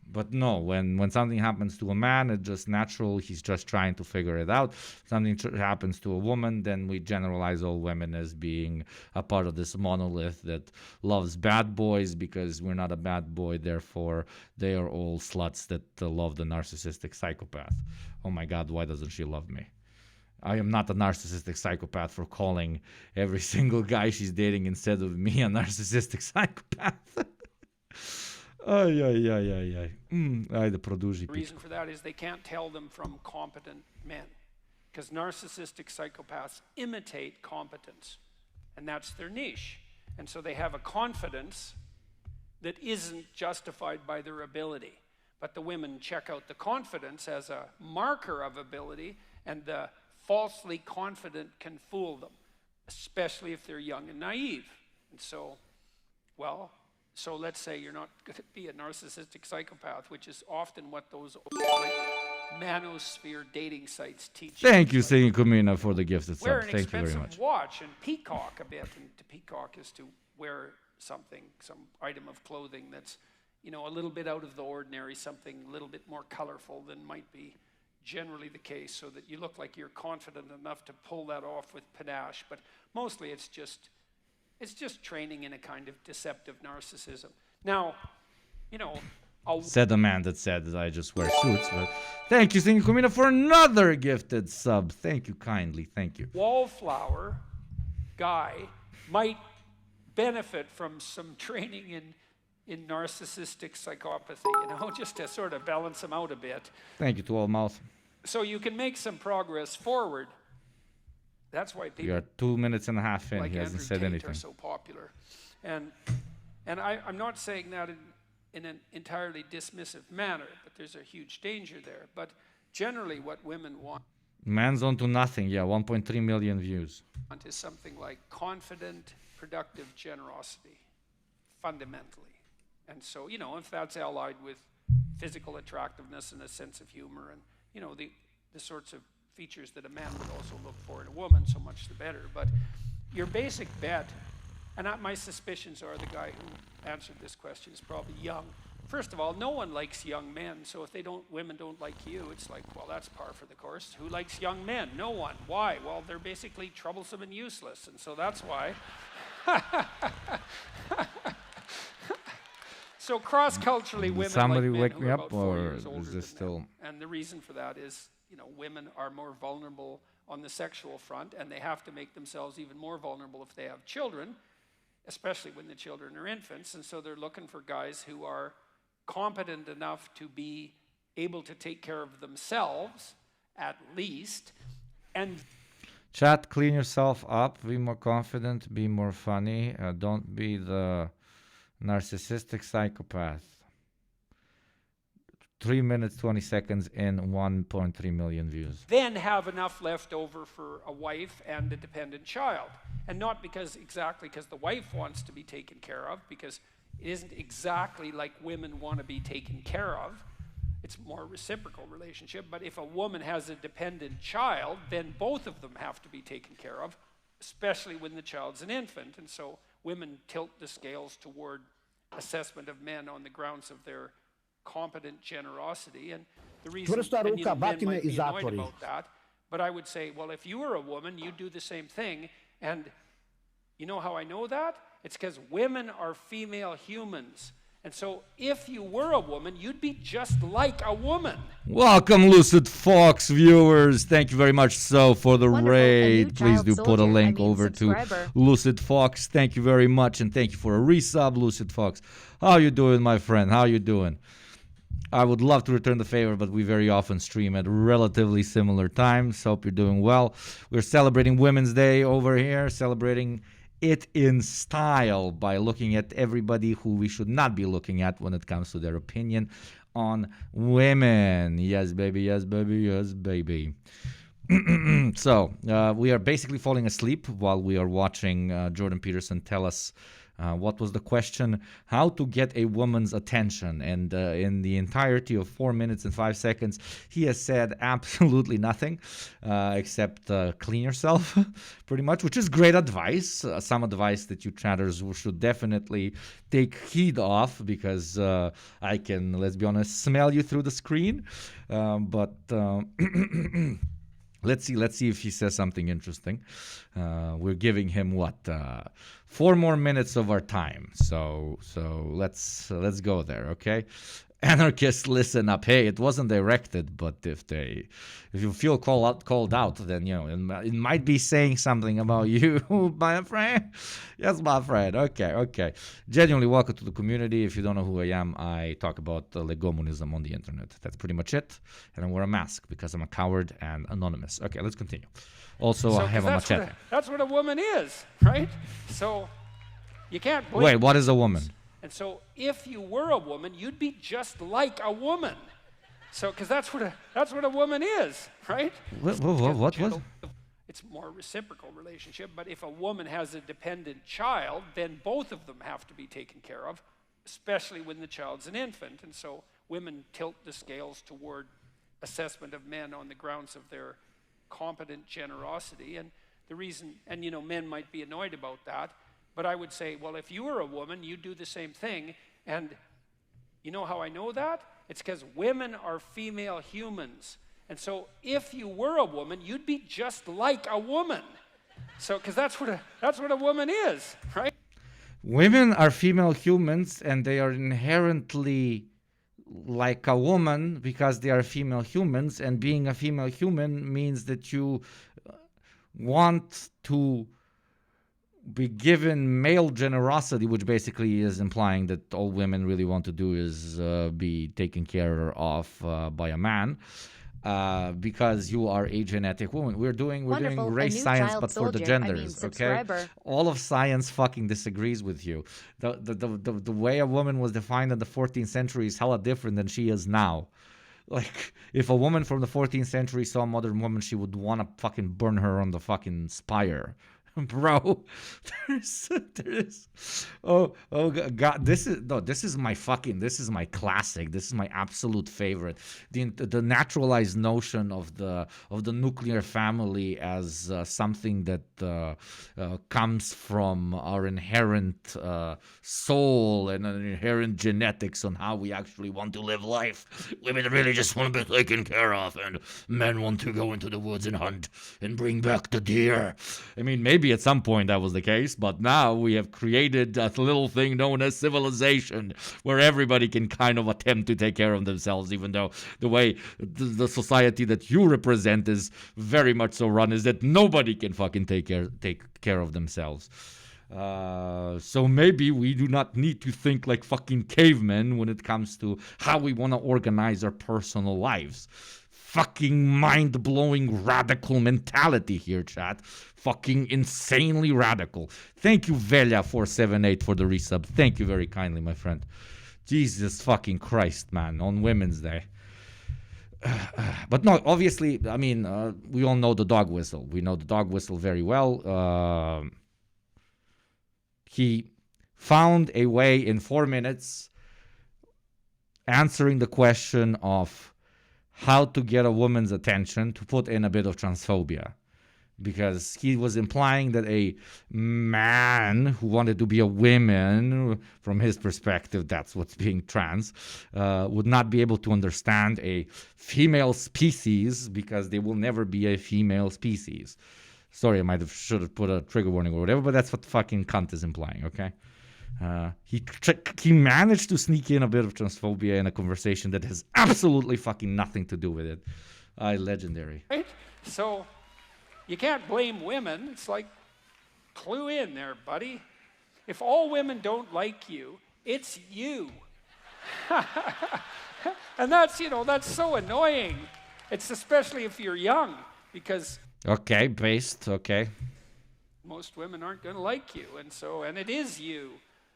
But no, when something happens to a man, it's just natural. He's just trying to figure it out. Something happens to a woman, then we generalize all women as being a part of this monolith that loves bad boys because we're not a bad boy. Therefore, they are all sluts that love the narcissistic psychopath. Oh my God, why doesn't she love me? I am not a narcissistic psychopath for calling every single guy she's dating instead of me a narcissistic psychopath. The reason for that is they can't tell them from competent men. Because narcissistic psychopaths imitate competence. And that's their niche. And so they have a confidence that isn't justified by their ability. But the women check out the confidence as a marker of ability, and the falsely confident can fool them, especially if they're young and naive. And so, so let's say you're not going to be a narcissistic psychopath, which is often what those manosphere dating sites teach. Thank you, Singing Kumina, for the gifted sub. Wear an Thank you very expensive much. watch and peacock a bit. And to peacock is to wear something, some item of clothing that's, a little bit out of the ordinary, something a little bit more colorful than might be generally the case, so that you look like you're confident enough to pull that off with panache. But mostly it's just training in a kind of deceptive narcissism. Now, said the man that said that I just wear suits. But thank you, Singing Kumina, for another gifted sub. Thank you kindly. Thank you. Wallflower guy might benefit from some training in narcissistic psychopathy, just to sort of balance him out a bit. Thank you to all mouth. So you can make some progress forward. That's why people We are 2 minutes and a half in. like He hasn't Andrew said Tate anything. are so popular. And I'm not saying that in an entirely dismissive manner, but there's a huge danger there. But generally what women want Man's on to nothing. Yeah, 1.3 million views. is something like confident, productive generosity, fundamentally. And so, if that's allied with physical attractiveness and a sense of humor and, the sorts of features that a man would also look for in a woman, so much the better. But your basic bet, and my suspicions are the guy who answered this question is probably young. First of all, no one likes young men, so if women don't like you, it's like, well, that's par for the course. Who likes young men? No one. Why? Well, they're basically troublesome and useless, and so that's why. So cross-culturally, women somebody like men wake who me are up, about 4 or years older is this than them. still? And the reason for that is, women are more vulnerable on the sexual front, and they have to make themselves even more vulnerable if they have children, especially when the children are infants. And so they're looking for guys who are competent enough to be able to take care of themselves, at least, and Chat, clean yourself up. Be more confident. Be more funny. Don't be the narcissistic psychopath. 3 minutes, 20 seconds in 1.3 million views. then have enough left over for a wife and a dependent child. And not because the wife wants to be taken care of, because it isn't exactly like women want to be taken care of. It's more a reciprocal relationship. But if a woman has a dependent child, then both of them have to be taken care of, especially when the child's an infant. And so women tilt the scales toward assessment of men on the grounds of their competent generosity. And the reason, and, men might be annoyed about that, but I would say, well, if you were a woman, you'd do the same thing. And you know how I know that? It's because women are female humans. And so if you were a woman, you'd be just like a woman. Welcome, Lucid Fox viewers. Thank you very much for the raid. Please do put a link over to Lucid Fox. Thank you very much, and thank you for a resub, Lucid Fox. How you doing, my friend? How you doing? I would love to return the favor, but we very often stream at relatively similar times. Hope you're doing well. We're celebrating Women's Day over here, celebrating it in style by looking at everybody who we should not be looking at when it comes to their opinion on women. Yes, baby, yes, baby, yes, baby. So we are basically falling asleep while we are watching Jordan Peterson tell us what was the question? How to get a woman's attention. And in the entirety of 4 minutes and 5 seconds, he has said absolutely nothing except clean yourself, pretty much, which is great advice. Some advice that you chatters should definitely take heed of, because I can, let's be honest, smell you through the screen. Let's see if he says something interesting. We're giving him 4 more minutes of our time. So let's go there, okay? Anarchists, listen up. Hey, it wasn't directed, but if you feel called out, then it might be saying something about you, my friend. Yes, my friend. Okay. Genuinely welcome to the community. If you don't know who I am, I talk about legomonism on the internet. That's pretty much it. And I wear a mask because I'm a coward and anonymous. Okay, let's continue. Also, I have a machete. That's what a woman is, right? So you can't blame. Wait, what is a woman? And so if you were a woman, you'd be just like a woman. So, because that's what a woman is, right? What? It's more a reciprocal relationship, but if a woman has a dependent child, then both of them have to be taken care of, especially when the child's an infant. And so women tilt the scales toward assessment of men on the grounds of their competent generosity. And the reason, and men might be annoyed about that, but I would say, well, if you were a woman, you'd do the same thing. And you know how I know that? It's because women are female humans. And so if you were a woman, you'd be just like a woman. So, because that's what a woman is, right? Women are female humans, and they are inherently like a woman because they are female humans. And being a female human means that you want to be given male generosity, which basically is implying that all women really want to do is be taken care of by a man, because you are a genetic woman. We're doing race science, but for the genders. Okay, all of science fucking disagrees with you. The way a woman was defined in the 14th century is hella different than she is now. Like, if a woman from the 14th century saw a modern woman, she would want to fucking burn her on the fucking spire. Bro, there's oh god, this is my classic. This is my absolute favorite. The naturalized notion of the nuclear family as something that comes from our inherent soul and an inherent genetics on how we actually want to live life. Women really just want to be taken care of, and men want to go into the woods and hunt and bring back the deer. I mean, maybe at some point that was the case, but now we have created a little thing known as civilization, where everybody can kind of attempt to take care of themselves, even though the way the society that you represent is very much so run is that nobody can fucking take care of themselves. So maybe we do not need to think like fucking cavemen when it comes to how we want to organize our personal lives. Fucking mind-blowing radical mentality here, chat. Fucking insanely radical. Thank you, Velya478, for the resub. Thank you very kindly, my friend. Jesus fucking Christ, man, on Women's Day. But no, obviously, I mean, we all know the dog whistle. We know the dog whistle very well. He found a way in 4 minutes answering the question of how to get a woman's attention to put in a bit of transphobia. because he was implying that a man who wanted to be a woman, from his perspective, that's what's being trans, would not be able to understand a female species because they will never be a female species. Sorry, I should have put a trigger warning or whatever, but that's what fucking cunt is implying, okay? He managed to sneak in a bit of transphobia in a conversation that has absolutely fucking nothing to do with it. Legendary. Right? So you can't blame women. It's like, clue in there, buddy. If all women don't like you, it's you. And that's, that's so annoying. It's especially if you're young, because Okay, based, okay. most women aren't going to like you, and it is you.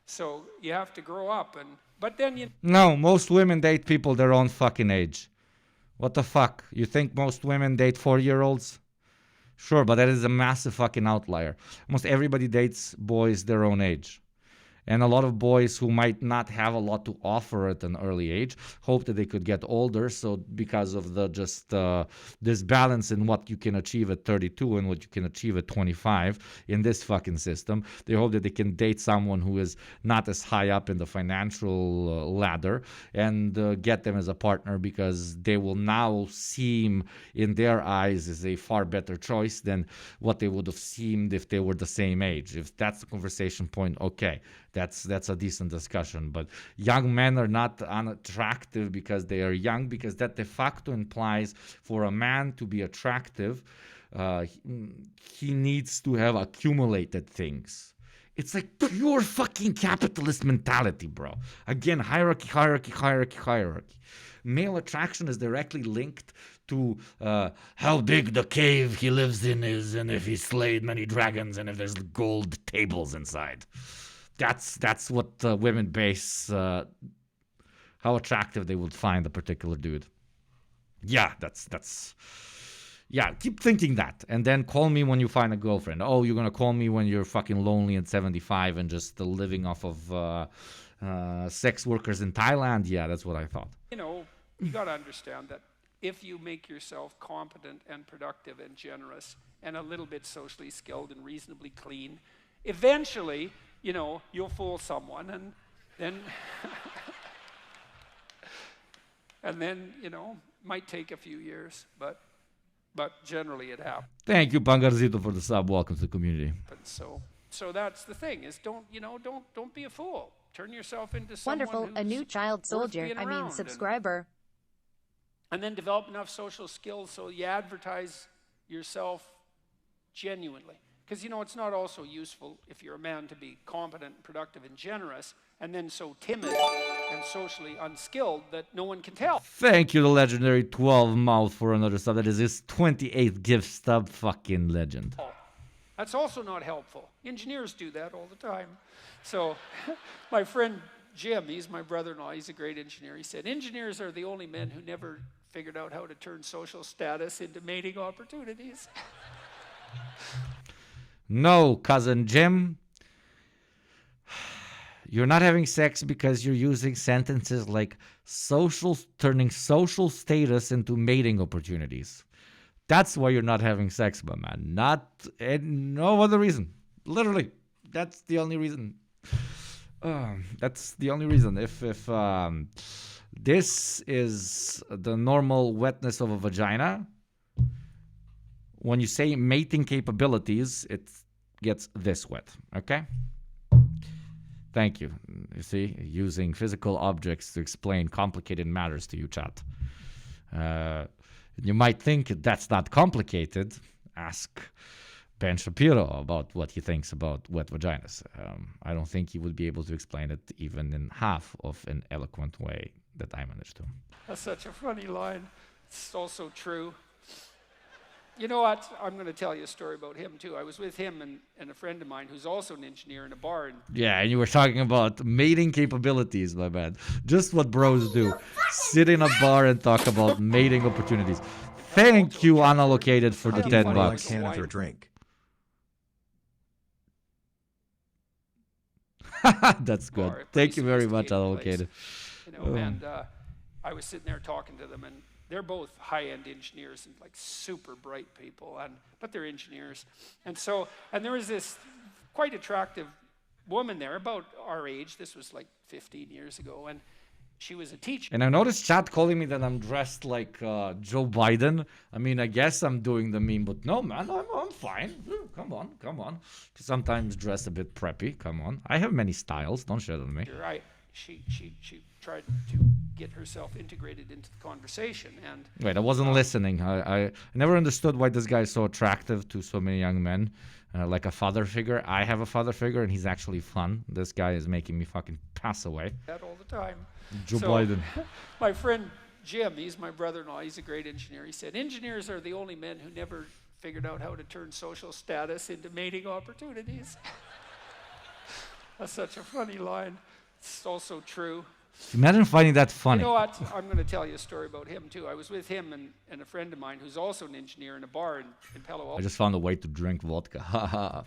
So you have to grow up, but then No, most women date people their own fucking age. What the fuck? You think most women date 4-year-olds? Sure, but that is a massive fucking outlier. Almost everybody dates boys their own age. And a lot of boys who might not have a lot to offer at an early age hope that they could get older. So because of the this balance in what you can achieve at 32 and what you can achieve at 25 in this fucking system, they hope that they can date someone who is not as high up in the financial ladder and get them as a partner, because they will now seem in their eyes as a far better choice than what they would have seemed if they were the same age. If that's the conversation point, okay. That's a decent discussion. But young men are not unattractive because they are young, because that de facto implies for a man to be attractive, he needs to have accumulated things. It's like pure fucking capitalist mentality, bro. Again, hierarchy. Male attraction is directly linked to how big the cave he lives in is, and if he slayed many dragons, and if there's gold tables inside. That's what women base how attractive they would find a particular dude. Yeah, yeah, keep thinking that. And then call me when you find a girlfriend. Oh, you're going to call me when you're fucking lonely and 75 and just living off of sex workers in Thailand? Yeah, that's what I thought. You got to understand that if you make yourself competent and productive and generous and a little bit socially skilled and reasonably clean, eventually, you'll fool someone, and then, might take a few years, but generally it happens. Thank you, Pangarzito, for the sub. Welcome to the community. So that's the thing, is don't be a fool. Turn yourself into someone Wonderful, a new child soldier, subscriber. And then develop enough social skills so you advertise yourself genuinely. Because, it's not also useful if you're a man to be competent, productive, and generous, and then so timid and socially unskilled that no one can tell. Thank you, the legendary 12 mouth, for another sub. That is his 28th gift stub. Fucking legend. That's also not helpful. Engineers do that all the time. So my friend Jim, he's my brother-in-law, he's a great engineer. He said, engineers are the only men who never figured out how to turn social status into mating opportunities. No, cousin Jim. You're not having sex because you're using sentences like turning social status into mating opportunities. That's why you're not having sex, my man. No other reason. Literally, that's the only reason. That's the only reason. If this is the normal wetness of a vagina, when you say mating capabilities, it gets this wet, okay? Thank you. You see, using physical objects to explain complicated matters to you, chat. You might think that's not complicated. Ask Ben Shapiro about what he thinks about wet vaginas. I don't think he would be able to explain it even in half of an eloquent way that I managed to. That's such a funny line. It's also true. You know what? I'm going to tell you a story about him, too. I was with him and a friend of mine who's also an engineer in a bar. And you were talking about mating capabilities, my man. Just what bros do. Sit in a bar and talk about mating opportunities. Thank you, Unallocated, for the $10. I can after a drink. That's good. Thank you very much, Unallocated. And I was sitting there talking to them, and they're both high-end engineers and like super bright people, but they're engineers. And there was this quite attractive woman there about our age. This was like 15 years ago, and she was a teacher. And I noticed chat calling me that I'm dressed like Joe Biden. I mean, I guess I'm doing the meme, but no, man, I'm fine. Come on. Sometimes dress a bit preppy. Come on. I have many styles. Don't shit on me. She tried to get herself integrated into the conversation. And wait, I wasn't listening. I never understood why this guy is so attractive to so many young men. Like a father figure. I have a father figure, and he's actually fun. This guy is making me fucking pass away. That all the time. Joe Biden. My friend Jim, he's my brother-in-law. He's a great engineer. He said, engineers are the only men who never figured out how to turn social status into mating opportunities. That's such a funny line. It's also true. Imagine finding that funny. You know what? I'm going to tell you a story about him, too. I was with him and a friend of mine who's also an engineer in a bar in Palo Alto. I just found a way to drink vodka.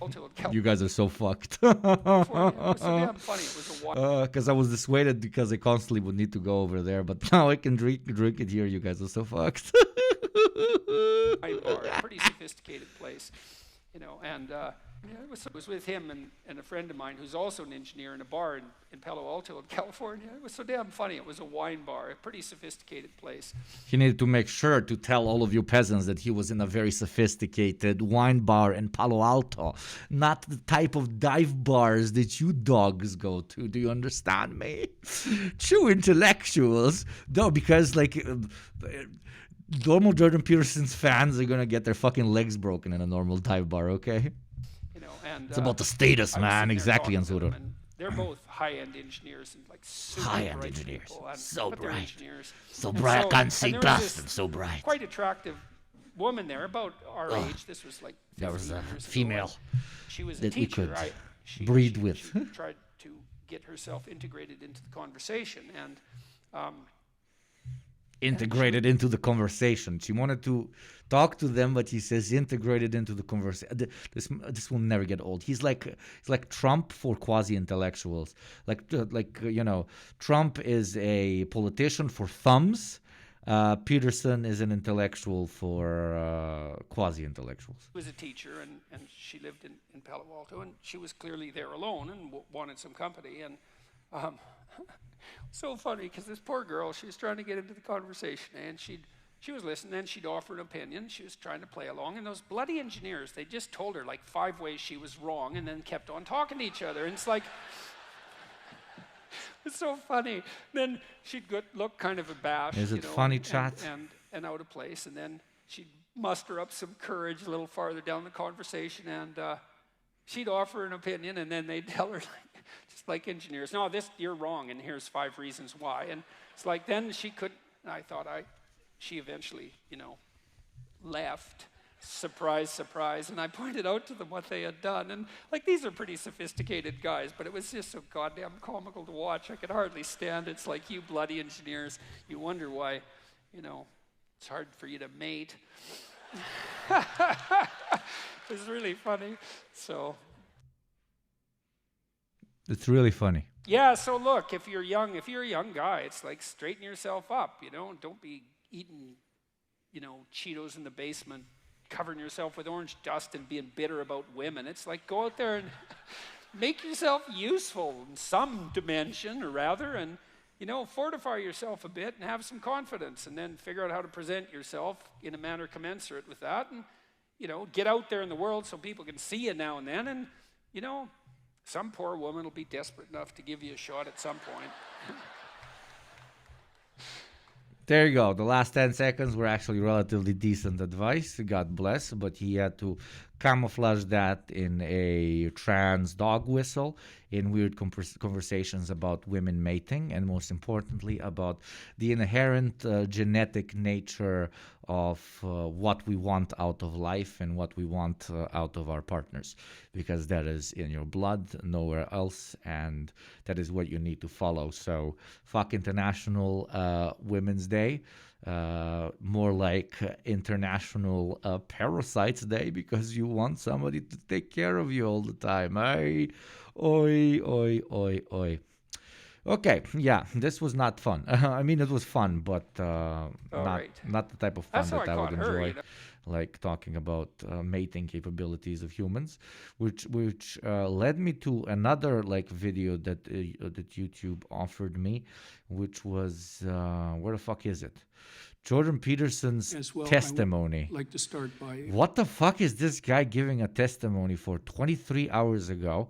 You guys are so fucked. It was so damn funny. It was a while. Because I was dissuaded because I constantly would need to go over there. But now I can drink it here. You guys are so fucked. Bar, a pretty sophisticated place, and I was with him and a friend of mine who's also an engineer in a bar in Palo Alto, California. It was so damn funny. It was a wine bar, a pretty sophisticated place. He needed to make sure to tell all of you peasants that he was in a very sophisticated wine bar in Palo Alto, not the type of dive bars that you dogs go to. Do you understand me? True intellectuals. No, because normal Jordan Peterson's fans are gonna get their fucking legs broken in a normal dive bar, okay? It's about the status, man. Exactly, Anzuro. They're both high-end engineers and like super high-end bright engineers. people, So but they're bright. engineers. So And bright, I can't and see there was past this them. So bright. Quite attractive woman there, about our age. This was like 15 There was a years ago, female and she was a that we teacher. could She breed with. She tried to get herself integrated into the conversation, and integrated into the conversation. She wanted to talk to them, but he says integrated into the conversation. This will never get old. He's like Trump for quasi-intellectuals. Trump is a politician for thumbs. Peterson is an intellectual for quasi-intellectuals. She was a teacher, and she lived in Palo Alto, and she was clearly there alone and wanted some company. And so funny, because this poor girl, she was trying to get into the conversation, and she was listening, and she'd offer an opinion. She was trying to play along, and those bloody engineers, they just told her like 5 ways she was wrong, and then kept on talking to each other. And it's like, it's so funny. Then she'd look kind of abashed. Is it funny, chat? And out of place, and then she'd muster up some courage a little farther down the conversation, and she'd offer an opinion, and then they'd tell her, just like engineers, no, you're wrong, and here's 5 reasons why. And it's like, then she could, I thought she eventually, left. Surprise, surprise. And I pointed out to them what they had done. And these are pretty sophisticated guys, but it was just so goddamn comical to watch. I could hardly stand it. It's like, you bloody engineers, you wonder why, it's hard for you to mate. It was really funny. So. It's really funny. Yeah, so look, if you're a young guy, it's like straighten yourself up, Don't be eating, Cheetos in the basement, covering yourself with orange dust and being bitter about women. It's like, go out there and make yourself useful in some dimension, or rather, and, fortify yourself a bit and have some confidence, and then figure out how to present yourself in a manner commensurate with that, and, get out there in the world so people can see you now and then, and, some poor woman will be desperate enough to give you a shot at some point. There you go. The last 10 seconds were actually relatively decent advice. God bless. But he had to camouflage that in a trans dog whistle, in weird conversations about women mating, and most importantly about the inherent genetic nature of what we want out of life and what we want out of our partners, because that is in your blood, nowhere else, and that is what you need to follow. So fuck International Women's Day. More like International Parasites Day, because you want somebody to take care of you all the time. Oi. Okay, yeah, this was not fun. I mean, it was fun, but right. not the type of fun That's how that I I would caught her, enjoy. you know. Like talking about mating capabilities of humans, which led me to another like video that that YouTube offered me, which was where the fuck is it? Jordan Peterson's As well, I would testimony. like to start by What the fuck is this guy giving a testimony for 23 hours ago?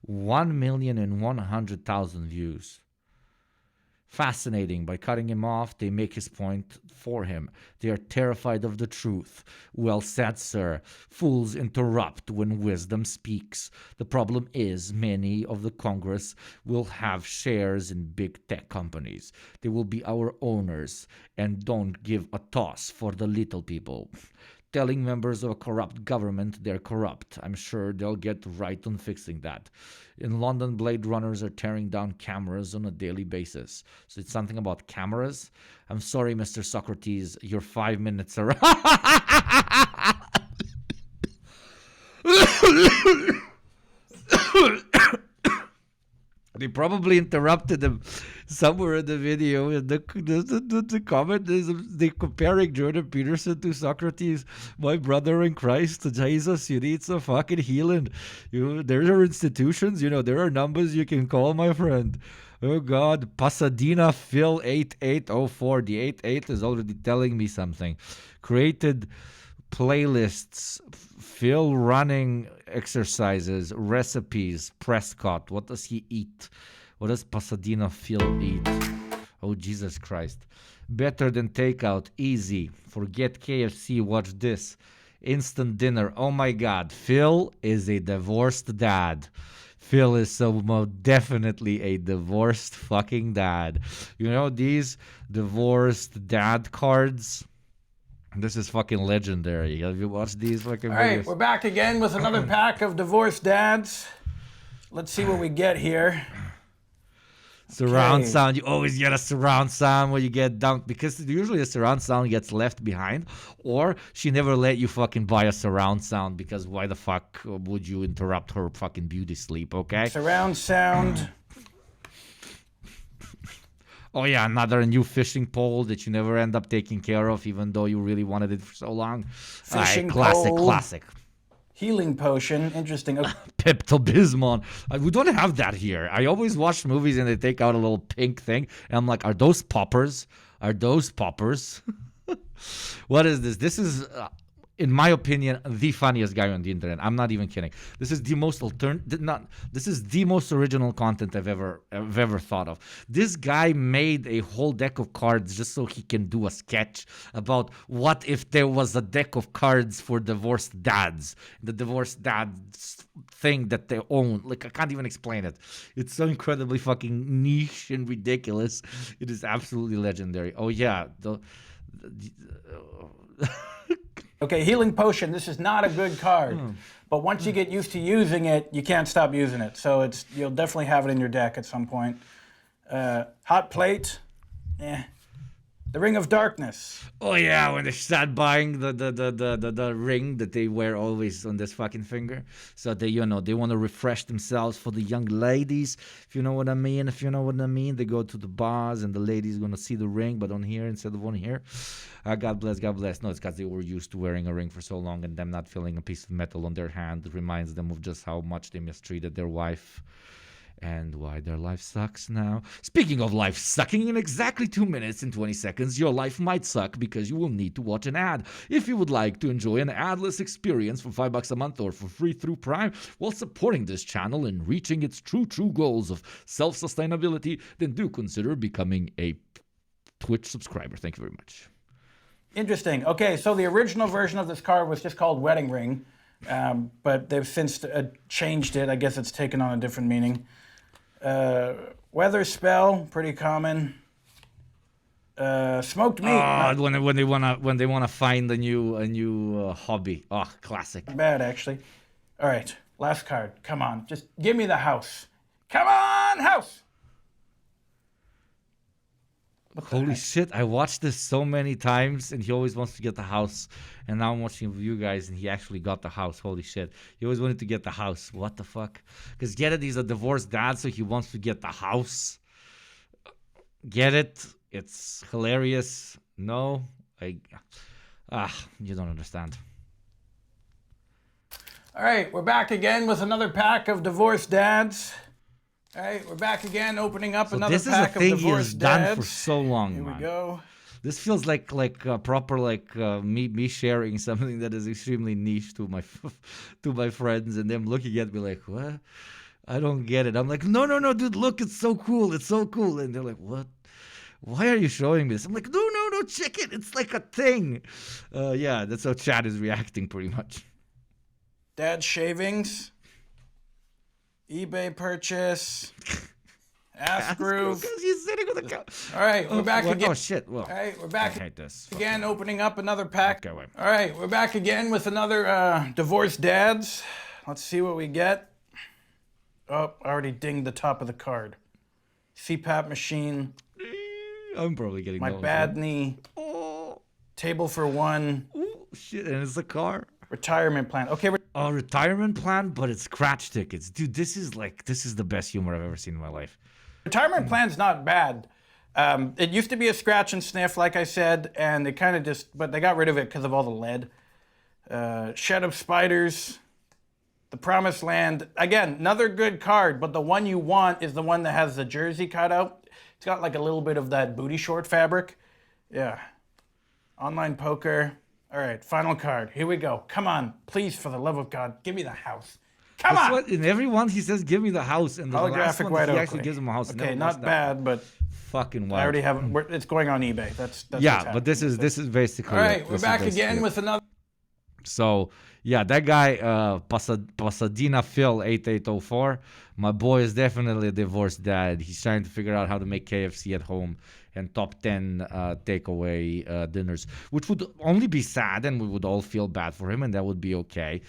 1,100,000 views. Fascinating. By cutting him off, they make his point for him. They are terrified of the truth. Well said, sir. Fools interrupt when wisdom speaks. The problem is many of the Congress will have shares in big tech companies. They will be our owners and don't give a toss for the little people. Telling members of a corrupt government they're corrupt. I'm sure they'll get right on fixing that. In London, Blade Runners are tearing down cameras on a daily basis. So it's something about cameras. I'm sorry, Mr. Socrates, your 5 minutes are... They probably interrupted him somewhere in the video. And the comment is they comparing Jordan Peterson to Socrates, my brother in Christ, Jesus. You need some fucking healing. There are institutions, there are numbers you can call, my friend. Oh God, Pasadena Phil 8804. The 88 is already telling me something. Created playlists, Phil running exercises, recipes, Prescott. What does he eat? What does Pasadena Phil eat? Oh, Jesus Christ. Better than takeout, easy. Forget KFC, watch this. Instant dinner. Oh my God. Phil is a divorced dad. Phil is so definitely a divorced fucking dad. These divorced dad cards? This is fucking legendary. Have you watched these fucking videos? All right, we're back again with another pack of divorced dads. Let's see what we get here. Surround sound. You always get a surround sound when you get dumped because usually a surround sound gets left behind, or she never let you fucking buy a surround sound because why the fuck would you interrupt her fucking beauty sleep, okay? Surround sound. Oh yeah, another new fishing pole that you never end up taking care of even though you really wanted it for so long. Fishing classic, pole. classic. Healing potion. Interesting. Okay. Pepto-Bismol. We don't have that here. I always watch movies and they take out a little pink thing. And I'm like, are those poppers? Are those poppers? What is this? This is, in my opinion, the funniest guy on the internet. I'm not even kidding. This is the most This is the most original content I've ever thought of. This guy made a whole deck of cards just so he can do a sketch about what if there was a deck of cards for divorced dads. The divorced dads thing that they own. Like, I can't even explain it. It's so incredibly fucking niche and ridiculous. It is absolutely legendary. Oh yeah, Okay, healing potion. This is not a good card, but once you get used to using it, you can't stop using it. So you'll definitely have it in your deck at some point. Hot plate. The Ring of Darkness. Oh yeah, when they start buying the ring that they wear always on this fucking finger, so they they want to refresh themselves for the young ladies. If you know what I mean. They go to the bars and the ladies gonna see the ring, but on here instead of on here. God bless, God bless. No, it's because they were used to wearing a ring for so long, and them not feeling a piece of metal on their hand reminds them of just how much they mistreated their wife. And why their life sucks now. Speaking of life sucking, in exactly 2 minutes and 20 seconds, your life might suck because you will need to watch an ad. If you would like to enjoy an adless experience for $5 a month or for free through Prime while supporting this channel and reaching its true goals of self-sustainability, then do consider becoming a Twitch subscriber. Thank you very much. Interesting. Okay, so the original version of this card was just called Wedding Ring, but they've since changed it. I guess it's taken on a different meaning. Weather spell, pretty common. Smoked meat. When they wanna find a new hobby. Oh, classic. Not bad actually. All right, last card. Come on, just give me the house. Come on, house. Holy shit, I watched this so many times and he always wants to get the house. And now I'm watching you guys and he actually got the house. Holy shit. He always wanted to get the house. What the fuck? Because get it, he's a divorced dad, so he wants to get the house. get it. It's hilarious. No, you don't understand. All right, we're back again with another pack of divorced dads. All right, we're back again, opening up another pack of divorced dads. This is a thing he has done for so long, Here man. we go. This feels like proper me sharing something that is extremely niche to my friends, and them looking at me like, what? I don't get it. I'm like, no, dude, look, it's so cool, and they're like, what? Why are you showing me this? I'm like, no, check it. It's like a thing. Yeah, that's how Chad is reacting pretty much. Dad shavings, eBay purchase, ass groove. Because he's sitting on the couch. All right, we're back again. Oh shit! Well, all right, we're back I hate this. again, opening up another pack. Okay, wait. All right, we're back again with another divorced dads. Let's see what we get. Oh, I already dinged the top of the card. CPAP machine. I'm probably getting My those, bad right? knee. Oh, Table for one. shit! And it's a car. Retirement plan. Okay, A retirement plan, but it's scratch tickets, dude. This is the best humor I've ever seen in my life. retirement plan's not bad. It used to be a scratch and sniff, like I said, and they kind of but they got rid of it because of all the lead. Shed of Spiders. The Promised Land. Again, another good card, but the one you want is the one that has the jersey cut out. It's got like a little bit of that booty short fabric. Yeah. Online poker. All right, final card. Here we go. Come on. Please, for the love of God, give me the house. Come on! What, in every one, he says, give me the house. And the last Holographic one, White he Oak. actually gives him a house. Okay, not bad, but fucking wild. I already have it. It's going on eBay. That's yeah, but this is basically all right, it. we're back again with another. So, yeah, that guy, Pasadena Phil 8804, my boy is definitely a divorced dad. He's trying to figure out how to make KFC at home and top 10 takeaway dinners, which would only be sad, and we would all feel bad for him, and that would be okay.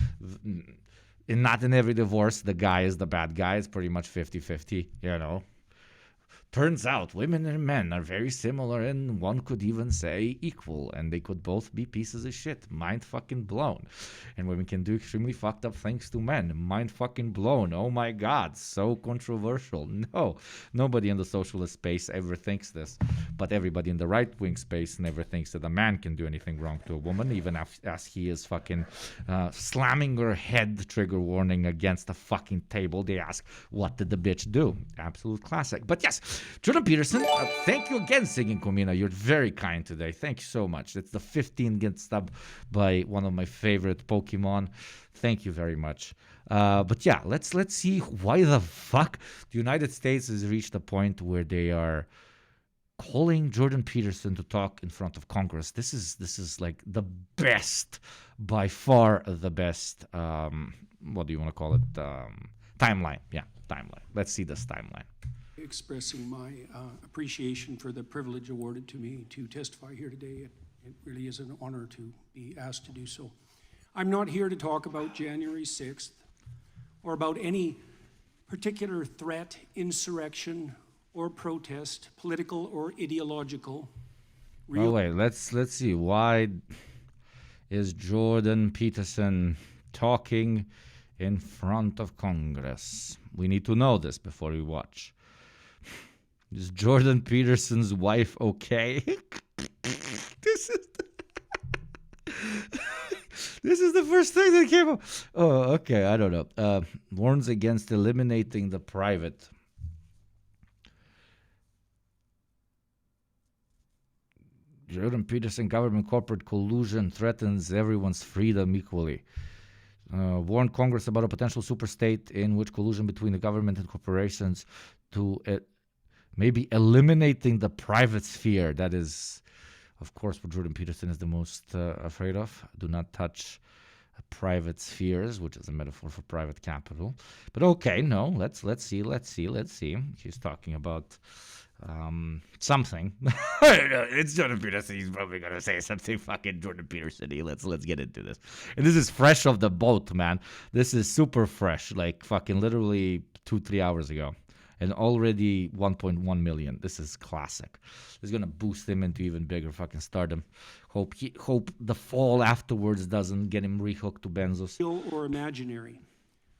And not in every divorce, the guy is the bad guy. It's pretty much 50-50, you know. Turns out women and men are very similar, and one could even say equal, and they could both be pieces of shit. Mind fucking blown. And women can do extremely fucked up things to men. Mind fucking blown. Oh my God, so controversial. No, nobody in the socialist space ever thinks this, but everybody in the right-wing space never thinks that a man can do anything wrong to a woman, even as he is fucking slamming her head, trigger warning, against the fucking table. They ask, what did the bitch do? Absolute classic. But yes, Jordan Peterson, thank you again, Singing Comina. You're very kind today. Thank you so much. It's the 15 get stub by one of my favorite Pokemon. Thank you very much. But yeah, let's see why the fuck the United States has reached a point where they are calling Jordan Peterson to talk in front of Congress. This is like the best, by far the best. What do you want to call it? Timeline. Yeah, timeline. Let's see this timeline. Expressing my appreciation for the privilege awarded to me to testify here today. It really is an honor to be asked to do so. I'm not here to talk about January 6th or about any particular threat, insurrection, or protest, political or ideological. Oh wait, let's see. Why is Jordan Peterson talking in front of Congress? We need to know this before we watch. Is Jordan Peterson's wife okay? This is the first thing that came up. Oh, okay, I don't know. Warns against eliminating the private. Jordan Peterson government corporate collusion threatens everyone's freedom equally. Warned Congress about a potential superstate in which collusion between the government and corporations to maybe eliminating the private sphere. That is, of course, what Jordan Peterson is the most afraid of. Do not touch private spheres, which is a metaphor for private capital. But okay, no, let's see. He's talking about something. I don't know. It's Jordan Peterson. He's probably gonna say something fucking Jordan Peterson-y. Let's get into this. And this is fresh off the boat, man. This is super fresh, like fucking literally 2-3 hours ago. And already 1.1 million. This is classic. This is gonna boost him into even bigger fucking stardom. Hope the fall afterwards doesn't get him rehooked to Benzos. Real or imaginary.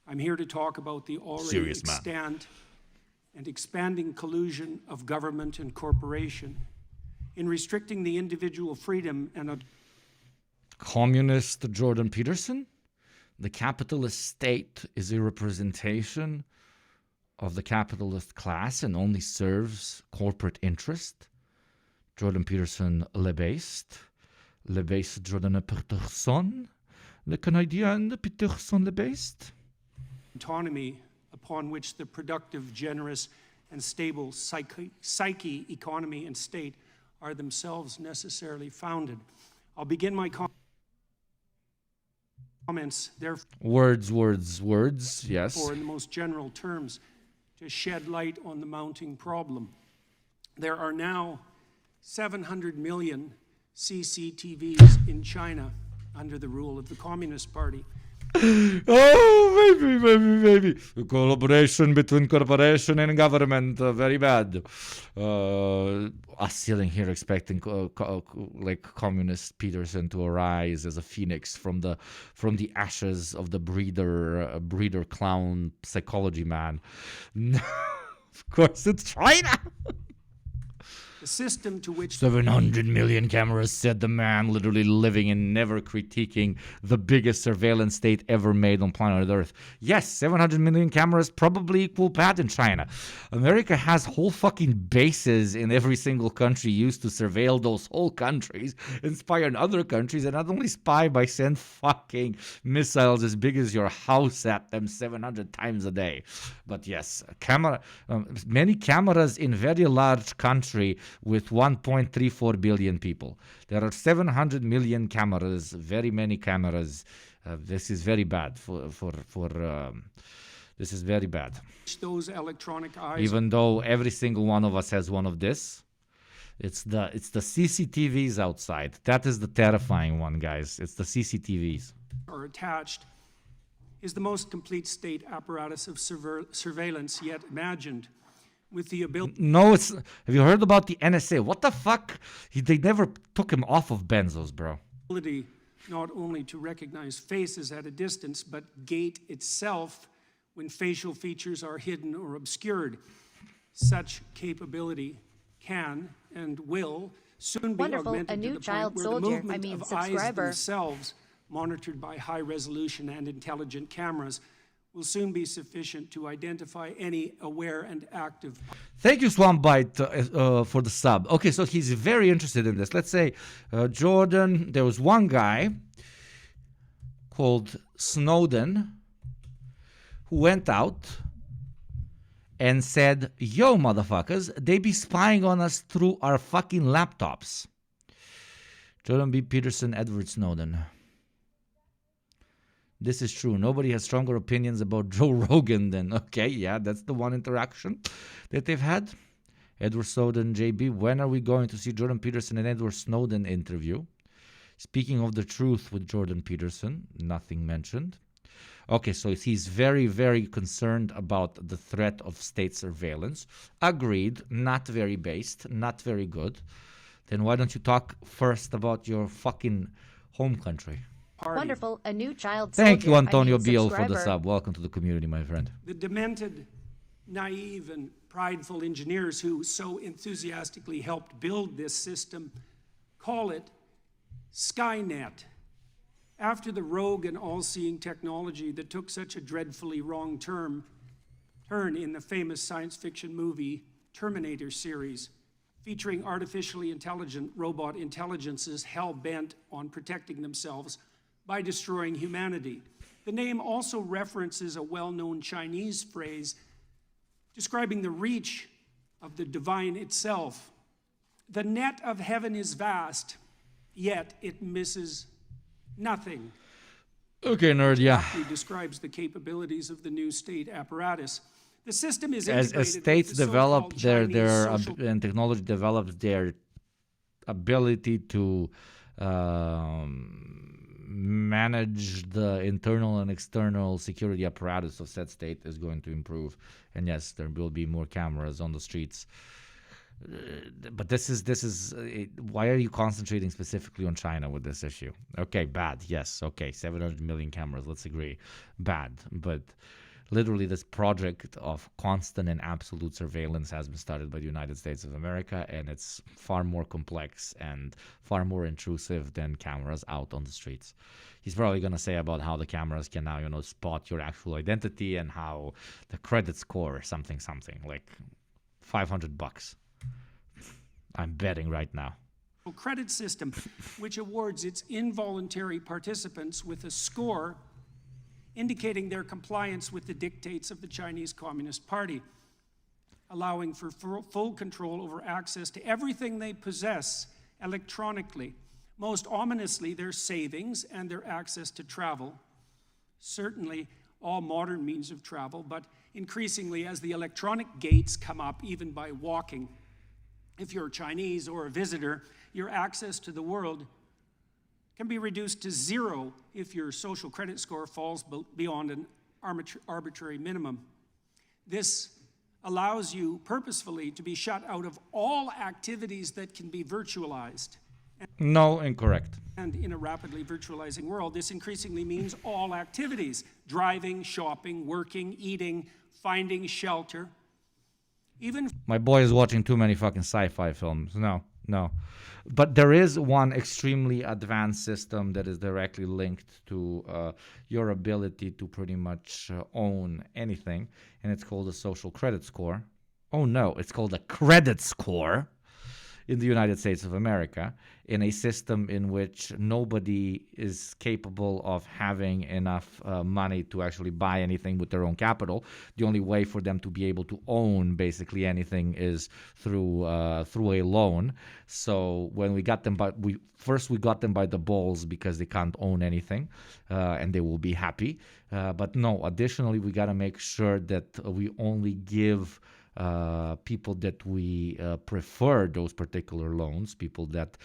I'm here to talk about the already extant and expanding collusion of government and corporation, in restricting the individual freedom and Communist Jordan Peterson? The capitalist state is a representation of the capitalist class and only serves corporate interest. Jordan Peterson, le based Jordan Peterson, le Canadien Peterson, le based. autonomy upon which the productive, generous, and stable psyche, economy, and state are themselves necessarily founded. I'll begin my comments, therefore, yes. in the most general terms, to shed light on the mounting problem. There are now 700 million CCTVs in China under the rule of the Communist Party. Oh, maybe. The collaboration between corporation and government, very bad. Us sitting here expecting like communist Peterson to arise as a phoenix from the ashes of the breeder clown psychology man. No, of course it's China. The system to which 700 million cameras, said the man, literally living and never critiquing the biggest surveillance state ever made on planet Earth. Yes, 700 million cameras probably equal bad in China. America has whole fucking bases in every single country used to surveil those whole countries, and spy on other countries, and not only spy by send fucking missiles as big as your house at them 700 times a day. But yes, many cameras in very large country with 1.34 billion people. There are 700 million cameras, very many cameras. This is very bad this is very bad. those electronic eyes Even though every single one of us has one of this, it's the CCTVs outside. That is the terrifying one, guys. It's the CCTVs. are attached, is the most complete state apparatus of surveillance yet imagined, with the ability No, it's. Have you heard about the NSA? What the fuck? They never took him off of benzos, bro. not only to recognize faces at a distance, but gait itself when facial features are hidden or obscured. Such capability can and will soon be Wonderful. augmented A new to the child point where soldier. the movement I mean, of eyes subscriber. themselves, monitored by high-resolution and intelligent cameras, will soon be sufficient to identify any aware and active. Thank you, Swampbite, for the sub. Okay, so he's very interested in this. Let's say Jordan, there was one guy called Snowden who went out and said, yo, motherfuckers, they be spying on us through our fucking laptops. Jordan B. Peterson, Edward Snowden. This is true. Nobody has stronger opinions about Joe Rogan than, okay, yeah, that's the one interaction that they've had. Edward Snowden, JB, when are we going to see Jordan Peterson and Edward Snowden interview? Speaking of the truth with Jordan Peterson, nothing mentioned. Okay, so he's very, very concerned about the threat of state surveillance. Agreed, not very based, not very good. Then why don't you talk first about your fucking home country? Party. Wonderful. A new child Thank you, soldier. Antonio I mean, Biel, for the subscriber. sub. Welcome to the community, my friend. The demented, naive, and prideful engineers who so enthusiastically helped build this system call it Skynet, after the rogue and all-seeing technology that took such a dreadfully wrong turn in the famous science fiction movie Terminator series, featuring artificially intelligent robot intelligences hell-bent on protecting themselves by destroying humanity. The name also references a well-known Chinese phrase describing the reach of the divine itself. The net of heaven is vast, yet it misses nothing. Okay, nerd, yeah. He describes the capabilities of the new state apparatus. The system is As integrated with states the develop so-called their Chinese social and technology develops their ability to manage the internal and external security apparatus of said state is going to improve. And yes, there will be more cameras on the streets. But this is why are you concentrating specifically on China with this issue? Okay, bad. Yes, okay, 700 million cameras. Let's agree, bad. But literally this project of constant and absolute surveillance has been started by the United States of America, and it's far more complex and far more intrusive than cameras out on the streets. He's probably going to say about how the cameras can now, spot your actual identity, and how the credit score or something, like $500. I'm betting right now. Credit system, which awards its involuntary participants with a score indicating their compliance with the dictates of the Chinese Communist Party, allowing for full control over access to everything they possess electronically. Most ominously, their savings and their access to travel. Certainly all modern means of travel, but increasingly as the electronic gates come up, even by walking. If you're Chinese or a visitor, your access to the world can be reduced to 0 if your social credit score falls beyond an arbitrary minimum. This allows you purposefully to be shut out of all activities that can be virtualized. No, incorrect. And in a rapidly virtualizing world, this increasingly means all activities: driving, shopping, working, eating, finding shelter. Even my boy is watching too many fucking sci-fi films. No. But there is one extremely advanced system that is directly linked to your ability to pretty much own anything, and it's called a social credit score. Oh no, it's called a credit score in the United States of America, in a system in which nobody is capable of having enough money to actually buy anything with their own capital. The only way for them to be able to own basically anything is through a loan. So when we got them we got them by the balls because they can't own anything, and they will be happy. But no, additionally, we got to make sure that we only give people that we prefer those particular loans, people that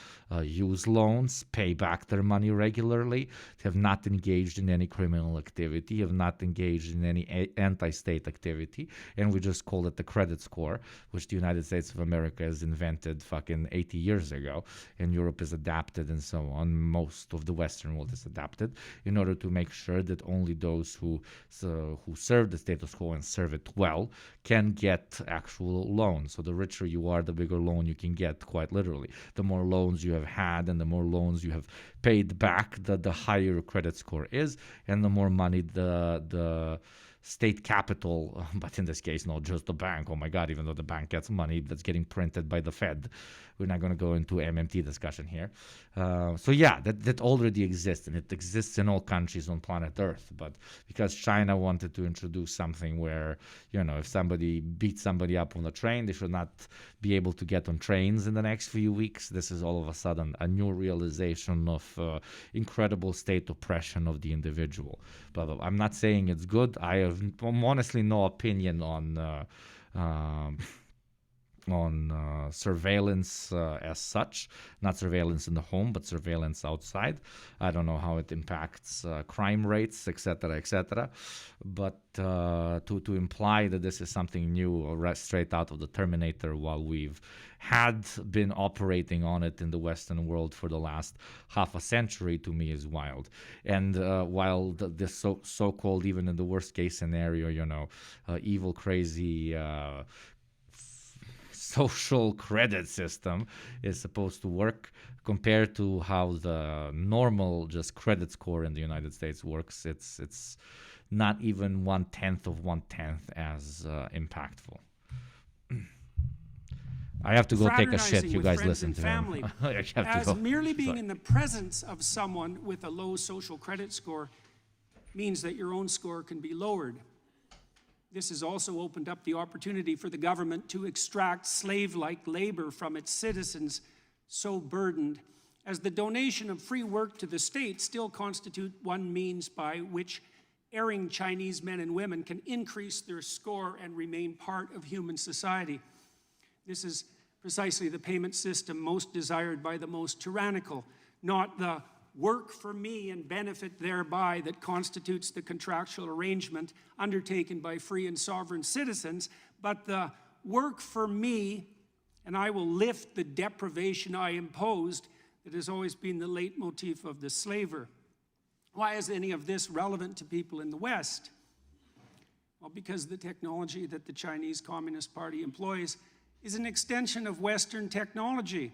use loans, pay back their money regularly, have not engaged in any criminal activity, have not engaged in any anti-state activity, and we just call it the credit score, which the United States of America has invented fucking 80 years ago, and Europe is adapted and so on. Most of the Western world is adapted in order to make sure that only those who serve the status quo and serve it well can get actual loans. So the richer you are, the bigger loan you can get, quite literally. The more loans you have had and the more loans you have paid back, the higher your credit score is, and the more money the state capital, but in this case, not just the bank. Oh my God, even though the bank gets money that's getting printed by the Fed. We're not going to go into MMT discussion here. So yeah, that already exists, and it exists in all countries on planet Earth. But because China wanted to introduce something where, if somebody beats somebody up on the train, they should not be able to get on trains in the next few weeks. This is all of a sudden a new realization of incredible state oppression of the individual. But I'm not saying it's good. I have honestly no opinion on surveillance as such, not surveillance in the home, but surveillance outside. I don't know how it impacts crime rates, etc. But to imply that this is something new or straight out of the Terminator, while we've had been operating on it in the Western world for the last half a century, to me is wild. And while this so-called, even in the worst case scenario, evil, crazy social credit system is supposed to work, compared to how the normal just credit score in the United States works, it's not even 1/10 as impactful. I have to go take a shit. You guys listen to family, him. I have to as go. merely being Sorry. in the presence of someone with a low social credit score means that your own score can be lowered. This has also opened up the opportunity for the government to extract slave-like labor from its citizens, so burdened, as the donation of free work to the state still constitute one means by which erring Chinese men and women can increase their score and remain part of human society. This is precisely the payment system most desired by the most tyrannical, not the work for me and benefit thereby that constitutes the contractual arrangement undertaken by free and sovereign citizens, but the work for me and I will lift the deprivation I imposed that has always been the leitmotif of the slaver. Why is any of this relevant to people in the West? Well, because the technology that the Chinese Communist Party employs is an extension of Western technology.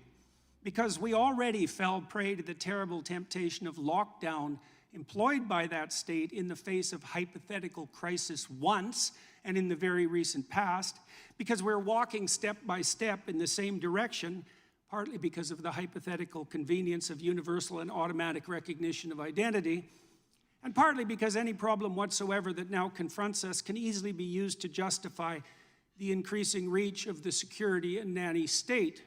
Because we already fell prey to the terrible temptation of lockdown employed by that state in the face of hypothetical crisis once and in the very recent past, because we're walking step by step in the same direction, partly because of the hypothetical convenience of universal and automatic recognition of identity, and partly because any problem whatsoever that now confronts us can easily be used to justify the increasing reach of the security and nanny state.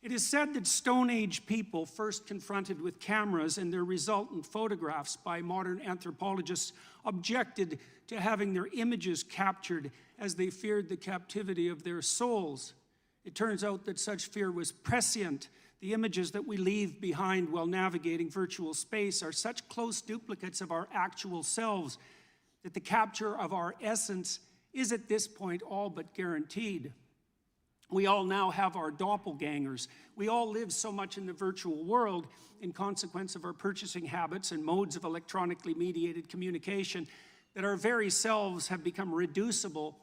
It is said that Stone Age people, first confronted with cameras and their resultant photographs by modern anthropologists, objected to having their images captured as they feared the captivity of their souls. It turns out that such fear was prescient. The images that we leave behind while navigating virtual space are such close duplicates of our actual selves that the capture of our essence is at this point all but guaranteed. We all now have our doppelgangers. We all live so much in the virtual world in consequence of our purchasing habits and modes of electronically mediated communication that our very selves have become reducible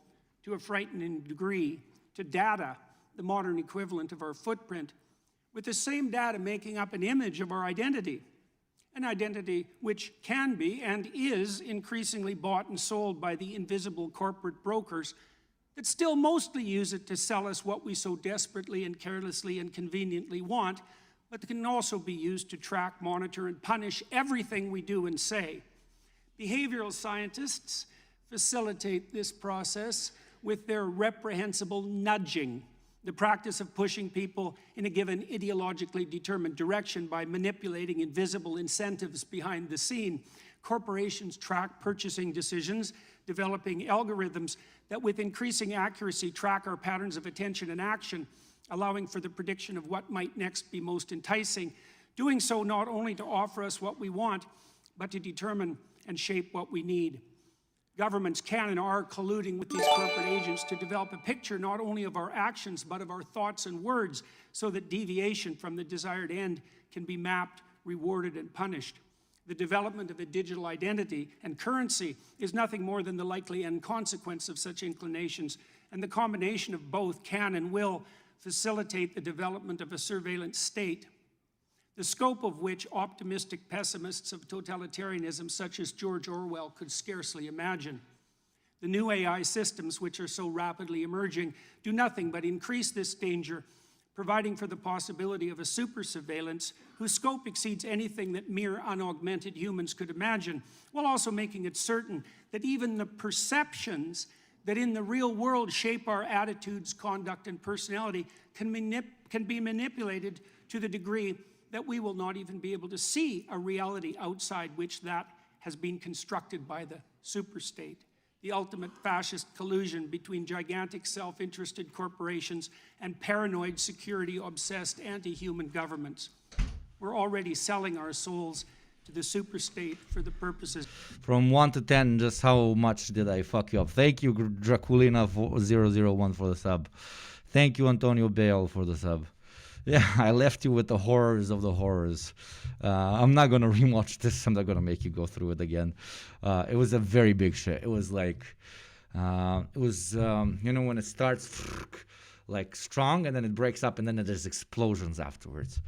to a frightening degree to data, the modern equivalent of our footprint, with the same data making up an image of our identity, an identity which can be and is increasingly bought and sold by the invisible corporate brokers that still mostly use it to sell us what we so desperately and carelessly and conveniently want, but that can also be used to track, monitor, and punish everything we do and say. Behavioral scientists facilitate this process with their reprehensible nudging, the practice of pushing people in a given ideologically determined direction by manipulating invisible incentives behind the scene. Corporations track purchasing decisions, developing algorithms that with increasing accuracy track our patterns of attention and action, allowing for the prediction of what might next be most enticing, doing so not only to offer us what we want, but to determine and shape what we need. Governments can and are colluding with these corporate agents to develop a picture not only of our actions, but of our thoughts and words, so that deviation from the desired end can be mapped, rewarded, and punished. The development of a digital identity and currency is nothing more than the likely end consequence of such inclinations, and the combination of both can and will facilitate the development of a surveillance state, the scope of which optimistic pessimists of totalitarianism such as George Orwell could scarcely imagine. The new AI systems, which are so rapidly emerging, do nothing but increase this danger, providing for the possibility of a super surveillance whose scope exceeds anything that mere unaugmented humans could imagine, while also making it certain that even the perceptions that in the real world shape our attitudes, conduct, and personality can be manipulated to the degree that we will not even be able to see a reality outside which that has been constructed by the superstate. The ultimate fascist collusion between gigantic self-interested corporations and paranoid security-obsessed anti-human governments. We're already selling our souls to the superstate for the purposes. From 1 to 10, just how much did I fuck you up? Thank you, Draculina 001 for the sub. Thank you, Antonio Bale, for the sub. Yeah, I left you with the horrors of the horrors. I'm not going to rewatch this. I'm not going to make you go through it again. It was a very big shit. It was like, you know, when it starts like strong and then it breaks up and then there's explosions afterwards.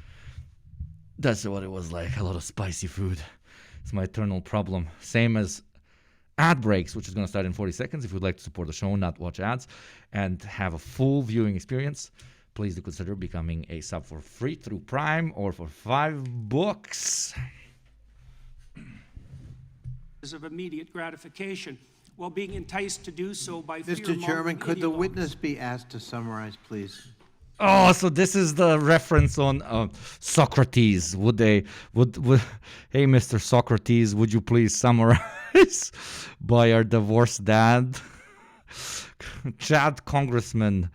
That's what it was like. A lot of spicy food. It's my eternal problem. Same as ad breaks, which is going to start in 40 seconds. If you'd like to support the show, not watch ads, and have a full viewing experience, please do consider becoming a sub for free through Prime or for $5. Of immediate gratification, while being enticed to do so by fear. Mr. Chairman, could the witness be asked to summarize, please? Oh, so this is the reference on Socrates. Hey, Mr. Socrates, would you please summarize by our divorced dad, Chad Congressman?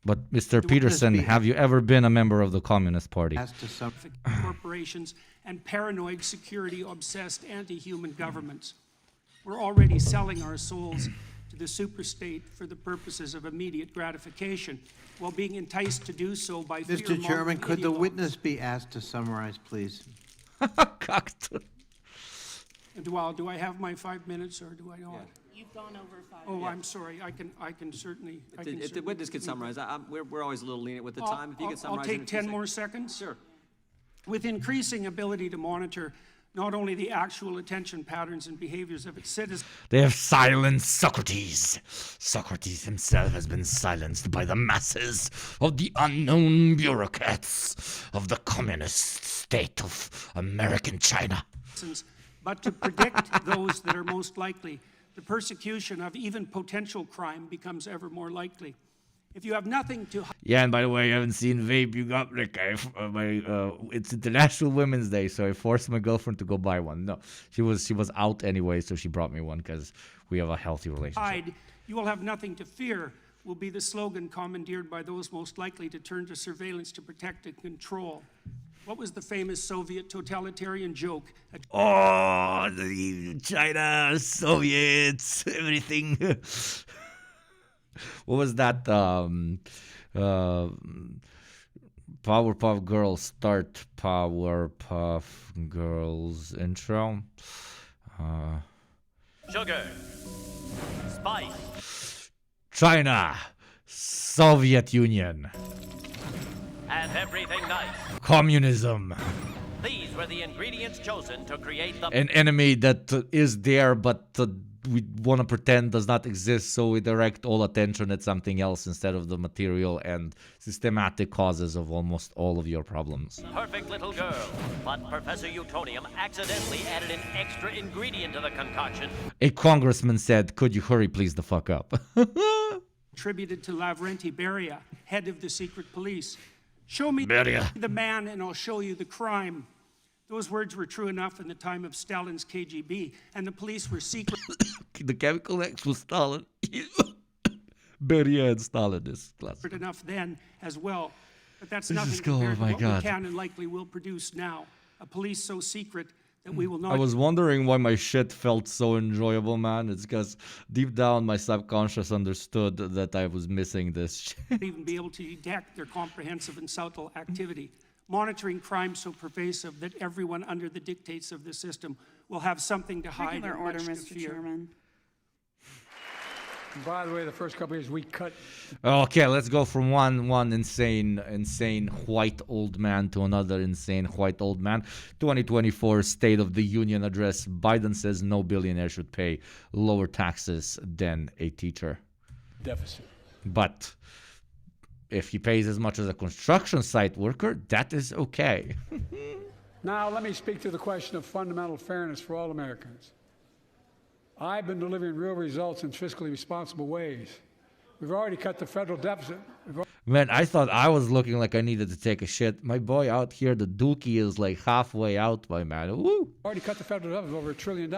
But Mr. Peterson, have you ever been a member of the Communist Party? Corporations and paranoid security-obsessed anti-human governments. We're already selling our souls to the superstate for the purposes of immediate gratification, while being enticed to do so by fear. Mr. Chairman, could the witness be asked to summarize, please? Do I have my 5 minutes or do I not? You've gone over 5 Oh, I'm sorry. I can certainly. If the witness could summarize, we're always a little lenient with the time. If you could summarize. I'll take 10 more seconds. Sure. With increasing ability to monitor not only the actual attention patterns and behaviors of its citizens. They have silenced Socrates. Socrates himself has been silenced by the masses of the unknown bureaucrats of the communist state of American China. But to predict those that are most likely, the persecution of even potential crime becomes ever more likely. If you have nothing to... Yeah, and by the way, you haven't seen Vape, you got like it's International Women's Day, so I forced my girlfriend to go buy one. No, she was out anyway, so she brought me one because we have a healthy relationship. You will have nothing to fear will be the slogan commandeered by those most likely to turn to surveillance to protect and control. What was the famous Soviet totalitarian joke? Oh, China, Soviets, everything. What was that? Powerpuff Girls start Powerpuff Girls intro. Sugar. Spice. China. Soviet Union. And everything nice. Communism. These were the ingredients chosen to create the... An enemy that is there, but we want to pretend does not exist, so we direct all attention at something else instead of the material and systematic causes of almost all of your problems. Perfect little girl. But Professor Utonium accidentally added an extra ingredient to the concoction. A congressman said, "Could you hurry please the fuck up?" Attributed to Lavrenti Beria, head of the secret police. Show me Beria. the man and I'll show you the crime. Those words were true enough in the time of Stalin's KGB, and the police were secret. The chemical X was Stalin. Beria and Stalin is classic. Enough then as well, but that's This nothing is cool, compared oh my to what God. we can and likely will produce now. A police so secret that we will not... I was wondering why my shit felt so enjoyable, man. It's because deep down my subconscious understood that I was missing this shit. even be able to detect their comprehensive and subtle activity. Monitoring crime so pervasive that everyone under the dictates of the system will have something to hide Regular and order, much to Mr. fear. Chairman. And by the way, the first couple of years we cut. Okay, let's go from one insane white old man to another insane white old man. 2024 State of the Union address. Biden says no billionaire should pay lower taxes than a teacher. Deficit. But if he pays as much as a construction site worker, that is okay. Now let me speak to the question of fundamental fairness for all Americans. I've been delivering real results in fiscally responsible ways. We've already cut the federal deficit. Man, I thought I was looking like I needed to take a shit. My boy out here, the dookie is like halfway out, my man. Woo! Already cut the federal deficit over $1 trillion.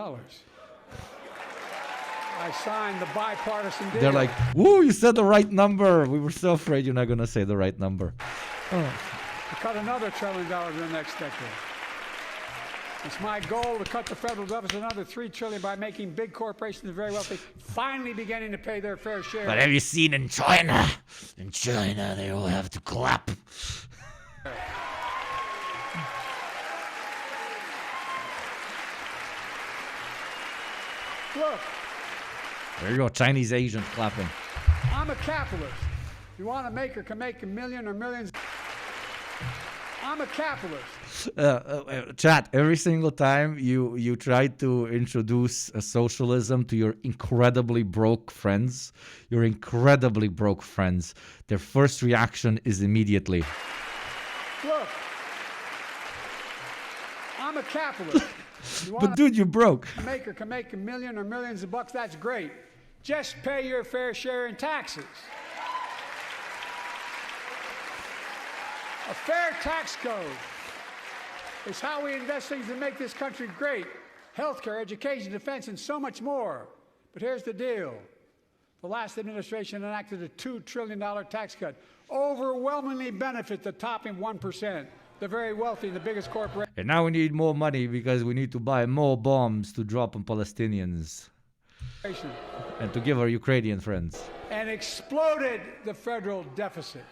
I signed the bipartisan deal. They're like, woo, you said the right number. We were so afraid you're not going to say the right number. To cut another $1 trillion in the next decade. It's my goal to cut the federal deficit another $3 trillion by making big corporations and very wealthy finally beginning to pay their fair share. But have you seen in China? In China, they all have to clap. Look, There you go, Chinese agent clapping. I'm a capitalist. If you want a maker can make a million or millions. I'm a capitalist. Chat, every single time you try to introduce a socialism to your incredibly broke friends, their first reaction is immediately, Look, I'm a capitalist. but dude, you broke. A maker can make a million or millions of bucks, that's great. Just pay your fair share in taxes. A fair tax code is how we invest things that make this country great. Healthcare, education, defense, and so much more. But here's the deal. The last administration enacted a $2 trillion tax cut. Overwhelmingly benefit the top 1%, the very wealthy and the biggest corporations. And now we need more money because we need to buy more bombs to drop on Palestinians and to give our Ukrainian friends. And exploded the federal deficit.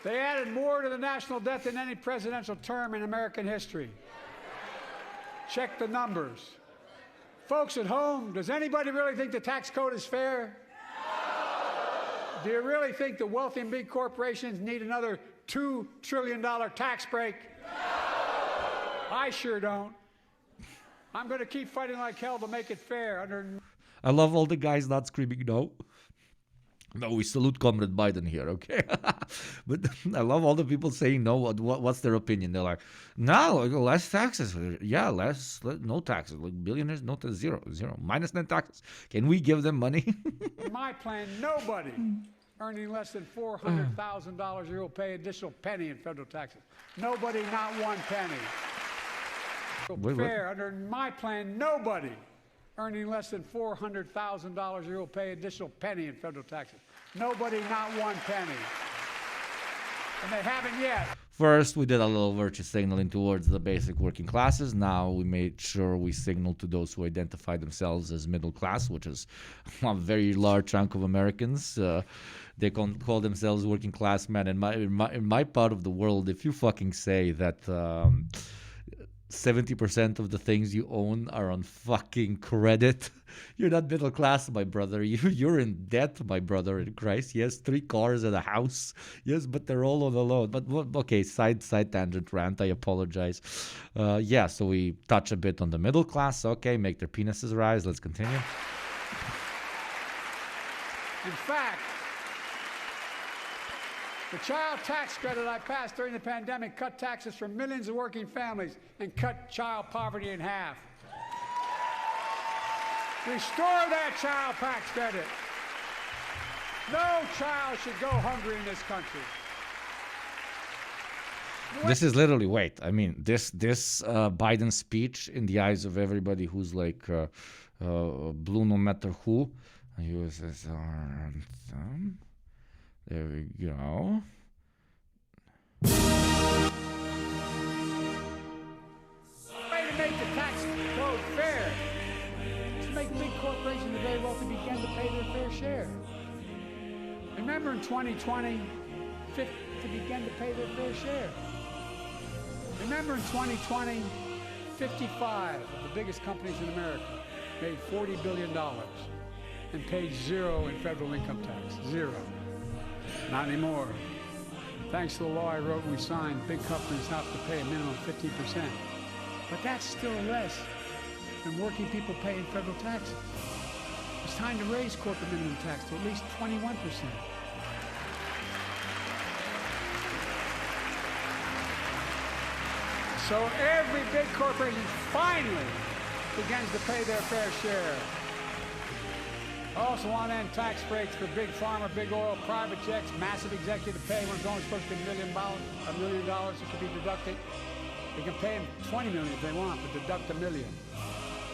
They added more to the national debt than any presidential term in American history. check the numbers. Folks at home, does anybody really think the tax code is fair? Do you really think the wealthy and big corporations need another $2 trillion tax break? I sure don't. I'm going to keep fighting like hell to make it fair. I love all the guys not screaming no. No, we salute Comrade Biden here, okay? But I love all the people saying no. What's their opinion? They're like, no, less taxes. Yeah, no taxes. Like billionaires, no taxes, zero, minus net taxes. Can we give them money? In my plan, nobody earning less than $400,000 a year will pay additional penny in federal taxes. Nobody, not one penny. Fair. Under my plan, nobody earning less than $400,000 a year will pay additional penny in federal taxes. Nobody, not one penny. And they haven't yet. First, we did a little virtue signaling towards the basic working classes. Now we made sure we signal to those who identify themselves as middle class, which is a very large chunk of Americans. They call themselves working class men. In my part of the world, if you fucking say that 70% of the things you own are on fucking credit, you're not middle class, my brother. You're in debt, my brother in Christ. Yes, 3 cars and a house. Yes, but they're all on a loan. But okay, side tangent rant. I apologize. Yeah, so we touch a bit on the middle class. Okay, make their penises rise. Let's continue. In fact, the child tax credit I passed during the pandemic cut taxes for millions of working families and cut child poverty in half. Restore that child tax credit. No child should go hungry in this country. This is literally, wait, I mean, this Biden speech in the eyes of everybody who's like blue no matter who, USSR anthem. There we go. Way to make the tax code fair. To make big corporations and very wealthy begin to pay their fair share. Remember in 2020, to begin to pay their fair share. Remember in 2020, 55 of the biggest companies in America made $40 billion and paid zero in federal income tax. Zero. Not anymore. Thanks to the law I wrote and we signed, big companies have to pay a minimum 15%. But that's still less than working people pay in federal taxes. It's time to raise corporate minimum tax to at least 21%. So every big corporation finally begins to pay their fair share. I also want to end tax breaks for big pharma, big oil, private jets, massive executive pay when it's only supposed to be $1 million that could be deducted. They can pay them $20 million if they want, but deduct $1 million.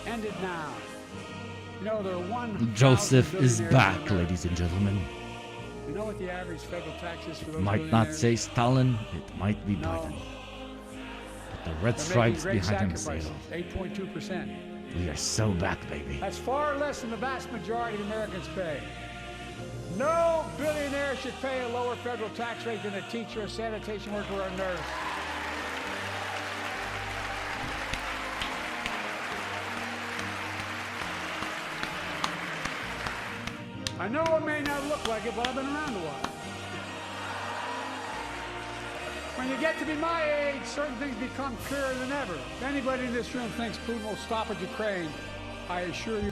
End it now. You know, there are 1,000 Joseph is billionaires back, in ladies and gentlemen. You know what the average federal tax is for those Might not billionaires? say Stalin, it might be Biden. But the red stripes behind him say, 8.2%. we are so back, baby. That's far less than the vast majority of Americans pay. No billionaire should pay a lower federal tax rate than a teacher, a sanitation worker, or a nurse. I know it may not look like it, but I've been around a while. When you get to be my age, certain things become clearer than ever. If anybody in this room thinks Putin will stop at Ukraine, I assure you.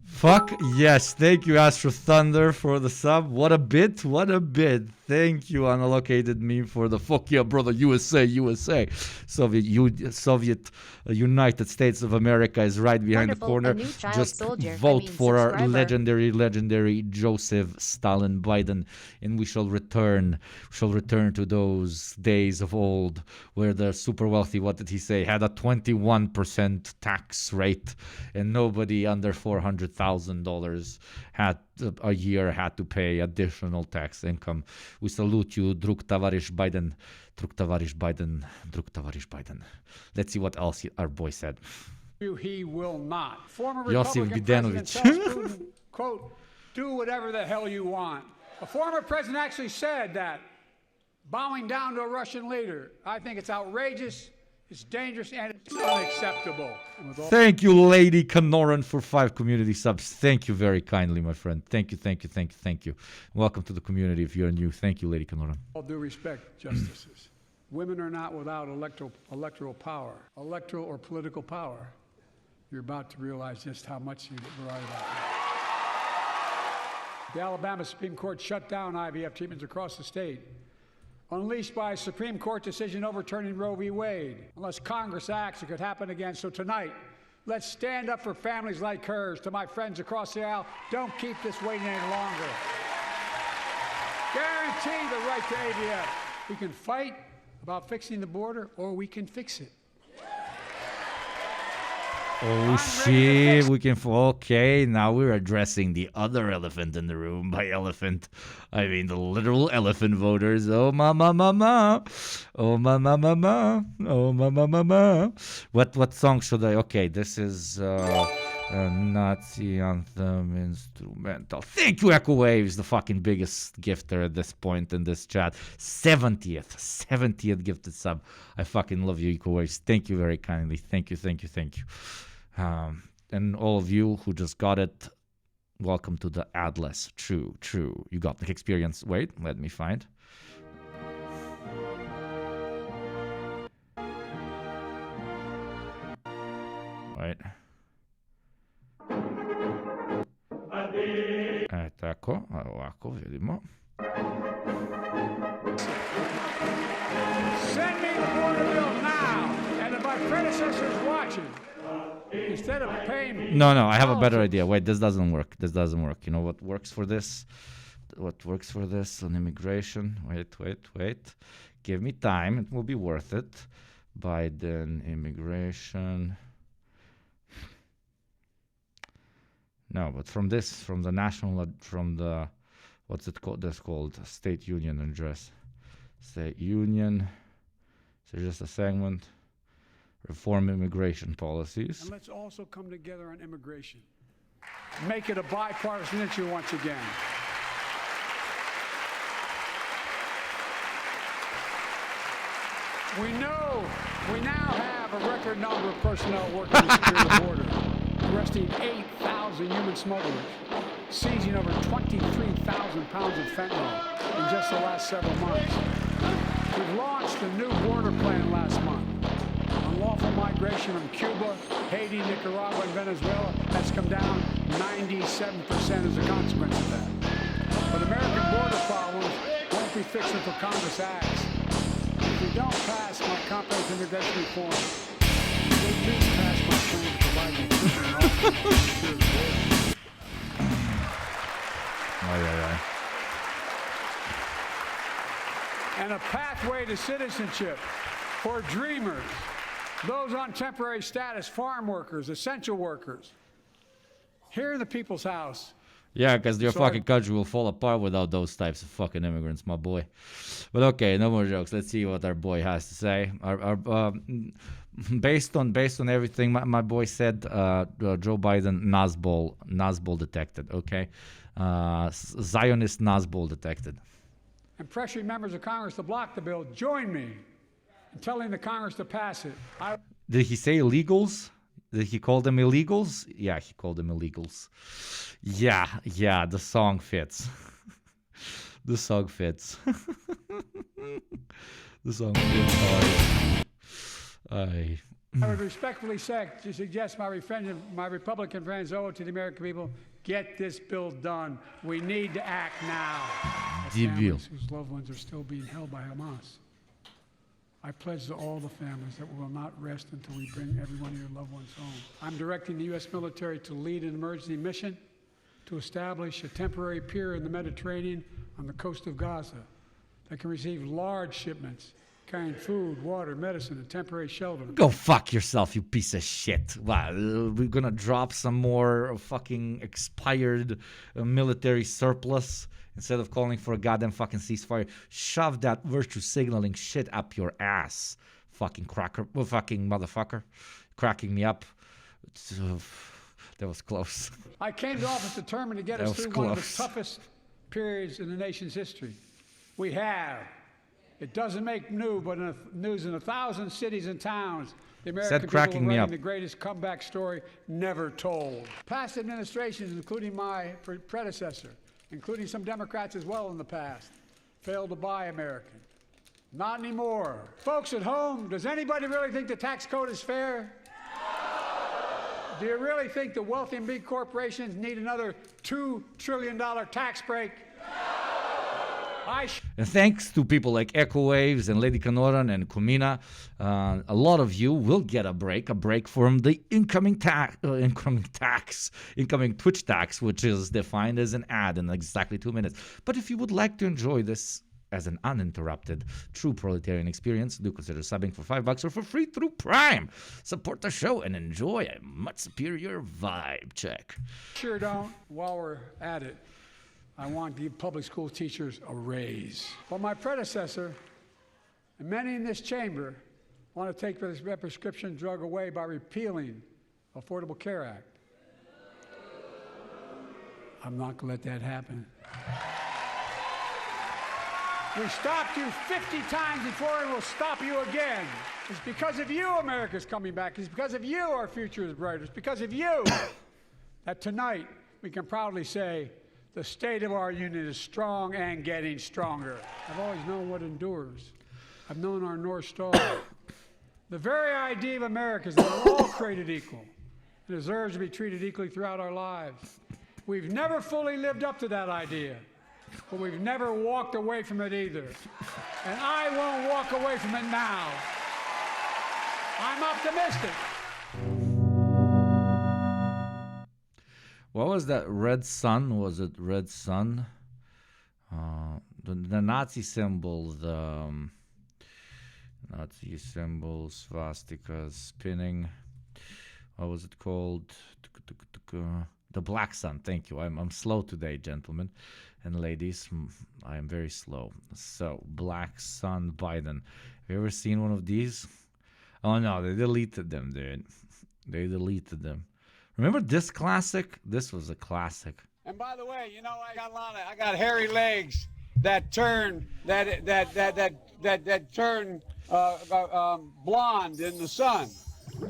Fuck yes. Thank you, Astro Thunder, for the sub. What a bit. What a bit. Thank you, Unallocated Meme, for the fuck yeah, brother. USA, USA. Soviet United States of America is right behind Wonderful, the corner. a new child Just soldier, vote for our subscriber. legendary Joseph Stalin Biden, and we shall return to those days of old where the super wealthy, what did he say, had a 21% tax rate, and nobody under $400,000 a year had to pay additional tax income. We salute you, Druk Tavarish Biden. Druk Tavarish Biden. Druk Tavarish Biden. Let's see what else our boy said. He will not. Former Josip Republican Bidenovic. president tells Putin, quote, do whatever the hell you want. A former president actually said that, bowing down to a Russian leader. I think it's outrageous, It's dangerous and it's unacceptable. And with all Thank you, Lady Kanoran, for 5 community subs. Thank you very kindly, my friend. Thank you, thank you, thank you, thank you. Welcome to the community if you're new. Thank you, Lady Kanoran. due respect, justices, women are not without electoral power, electoral or political power. You're about to realize just how much you're right about that. The Alabama Supreme Court shut down IVF treatments across the state, unleashed by a Supreme Court decision overturning Roe v. Wade. Unless Congress acts, it could happen again. So tonight, let's stand up for families like hers. To my friends across the aisle, don't keep this waiting any longer. Guarantee the right to AVF. We can fight about fixing the border, or we can fix it. Oh shit, we can, okay, now we're addressing the other elephant in the room. By elephant, I mean the literal elephant voters. Oh mama mama, oh mama mama, oh mama mama. What song should I, okay, this is a Nazi anthem instrumental. Thank you, Echo Waves, the fucking biggest gifter at this point in this chat. 70th gifted sub. I fucking love you, Echo Waves. Thank you very kindly. Thank you, thank you, thank you. And all of you who just got it, welcome to the Adless. True. You got the experience. Wait, let me find. Wait. Ecco, vediamo. Send me the border bill now, and if my predecessor's watching, instead of paying... No, I have a better idea. Wait, this doesn't work. You know what works for this? What works for this on immigration? Wait. Give me time. It will be worth it. Biden immigration. No, but from the what's it called? That's called State Union address. State Union. So just a segment. Reform immigration policies. And let's also come together on immigration. Make it a bipartisan issue once again. We now have a record number of personnel working to secure the border, arresting 8,000 human smugglers, seizing over 23,000 pounds of fentanyl in just the last several months. We've launched a new border plan last month. Unlawful migration from Cuba, Haiti, Nicaragua, and Venezuela has come down 97% as a consequence of that. But American border problems won't be fixed until Congress acts. If we don't pass my comprehensive immigration reform, they please pass my plan to provide the equipment and all secure the border. And a pathway to citizenship for dreamers, those on temporary status, farm workers, essential workers. Here in the people's house. Yeah, because your fucking country will fall apart without those types of fucking immigrants, my boy. But okay, no more jokes. Let's see what our boy has to say. Based on everything, my boy said Joe Biden Nazbol detected. Okay, Zionist Nazbol detected. And pressuring members of Congress to block the bill. Join me in telling the Congress to pass it. Did he say illegals? Did he call them illegals? Yeah, he called them illegals. Yeah, the song fits. The song fits. The song fits hard. I would respectfully suggest my Republican friends owe it to the American people, get this bill done. We need to act now. Families whose loved ones are still being held by Hamas. I pledge to all the families that we will not rest until we bring every one of your loved ones home. I'm directing the U.S. military to lead an emergency mission to establish a temporary pier in the Mediterranean on the coast of Gaza that can receive large shipments carrying food, water, medicine, and temporary shelter. Go fuck yourself, you piece of shit. Wow, we're gonna drop some more fucking expired military surplus instead of calling for a goddamn fucking ceasefire. Shove that virtue signaling shit up your ass, fucking fucking motherfucker, cracking me up. That was close. I came to office determined to get us through one of the toughest periods in the nation's history. We have It doesn't make news in 1,000 cities and towns. The American Said people cracking were me writing up. the greatest comeback story never told. Past administrations, including my predecessor, including some Democrats as well in the past, failed to buy American. Not anymore. Folks at home, does anybody really think the tax code is fair? Do you really think the wealthy and big corporations need another $2 trillion tax break? And thanks to people like Echo Waves and Lady Canoran and Kumina, a lot of you will get a break from the incoming Twitch tax, which is defined as an ad in exactly 2 minutes. But if you would like to enjoy this as an uninterrupted, true proletarian experience, do consider subbing for $5 or for free through Prime. Support the show and enjoy a much superior vibe check. Sure don't. While we're at it, I want to give public school teachers a raise. But my predecessor, and many in this chamber, want to take this prescription drug away by repealing Affordable Care Act. I'm not going to let that happen. We stopped you 50 times before, and we'll stop you again. It's because of you America's coming back. It's because of you our future is brighter. It's because of you that tonight we can proudly say the state of our union is strong and getting stronger. I've always known what endures. I've known our North Star. The very idea of America is that we're all created equal and deserves to be treated equally throughout our lives. We've never fully lived up to that idea, but we've never walked away from it either. And I won't walk away from it now. I'm optimistic. What was that? Red Sun? Was it Red Sun? The Nazi symbol, Nazi symbols, swastikas, spinning. What was it called? The Black Sun. Thank you. I'm slow today, gentlemen and ladies. I am very slow. So, Black Sun Biden. Have you ever seen one of these? Oh no, they deleted them, dude. They deleted them. Remember this classic? This was a classic. And by the way, you know, I got hairy legs that turn turn blonde in the sun.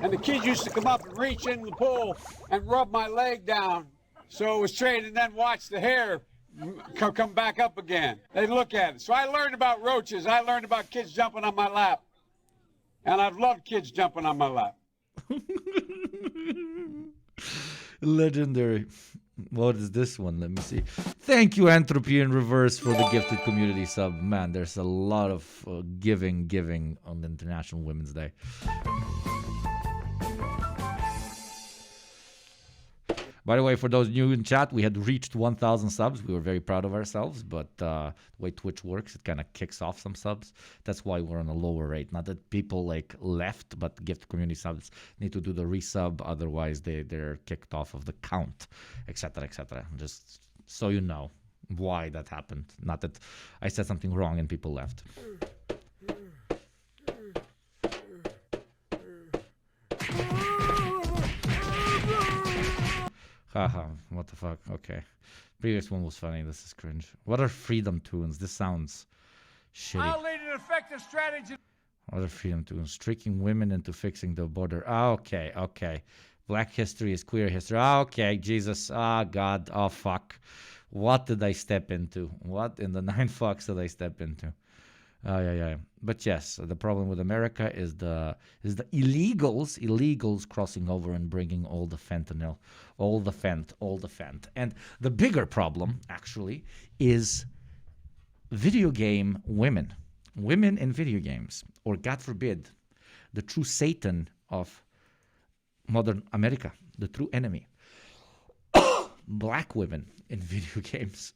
And the kids used to come up and reach in the pool and rub my leg down so it was straight, and then watch the hair come back up again. They look at it. So I learned about roaches. I learned about kids jumping on my lap. And I've loved kids jumping on my lap. Legendary. What is this one? Let me see. Thank you, Entropy in Reverse, for the gifted community sub. Man, there's a lot of giving on International Women's Day. By the way, for those new in chat, we had reached 1,000 subs. We were very proud of ourselves, but the way Twitch works, it kind of kicks off some subs. That's why we're on a lower rate. Not that people like left, but gift community subs need to do the resub, otherwise they're kicked off of the count, etc., etc. Just so you know why that happened. Not that I said something wrong and people left. Haha, what the fuck? Okay. Previous one was funny. This is cringe. What are freedom tunes? This sounds shitty. I'll lead an effective strategy. What are freedom tunes? Tricking women into fixing the border. Okay. Black history is queer history. Okay, Jesus. God. Oh, fuck. What did I step into? What in the 9 fucks did I step into? Yeah. But yes, the problem with America is the illegals crossing over and bringing all the fentanyl, all the fent. And the bigger problem, actually, is video game women in video games, or God forbid, the true Satan of modern America, the true enemy, black women in video games.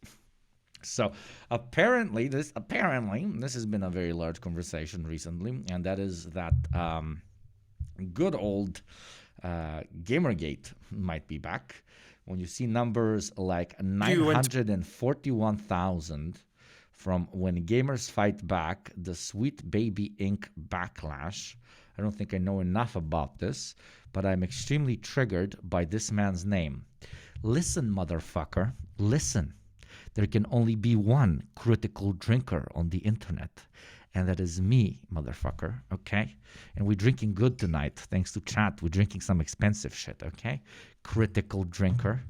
So apparently this has been a very large conversation recently, and that is that good old Gamergate might be back. When you see numbers like 941,000 from When Gamers Fight Back, the Sweet Baby Inc. backlash. I don't think I know enough about this, but I'm extremely triggered by this man's name. Listen, motherfucker, listen. There can only be one critical drinker on the internet, and that is me, motherfucker, okay? And we're drinking good tonight, thanks to chat. We're drinking some expensive shit, okay? Critical drinker.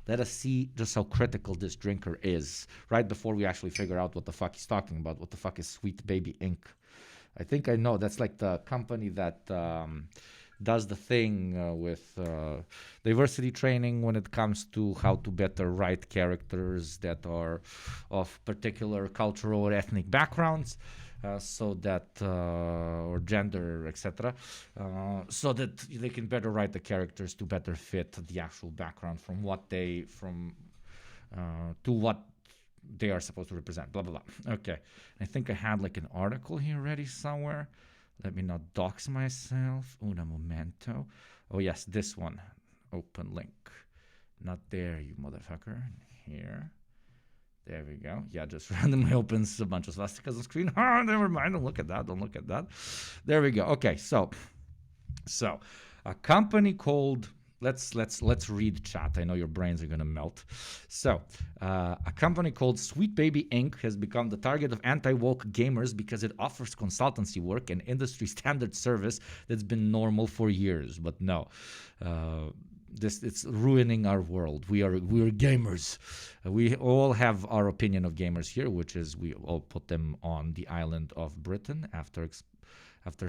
Let us see just how critical this drinker is, right before we actually figure out what the fuck he's talking about. What the fuck is Sweet Baby Inc.? I think I know. That's like the company that does the thing with diversity training when it comes to how to better write characters that are of particular cultural or ethnic backgrounds, so that or gender, etc., so that they can better write the characters to better fit the actual background from what they to what they are supposed to represent, blah, blah, blah. Okay. I think I had like an article here ready somewhere. Let me not dox myself. Una momento. Oh, yes, this one. Open link. Not there, you motherfucker. Here. There we go. Yeah, just randomly opens a bunch of swastikas on screen. Oh, never mind. Don't look at that. Don't look at that. There we go. Okay, so a company called... Let's read chat. I know your brains are gonna melt. So, a company called Sweet Baby Inc. has become the target of anti-woke gamers because it offers consultancy work and industry standard service that's been normal for years. But no, it's ruining our world. We're gamers. We all have our opinion of gamers here, which is we all put them on the island of Britain after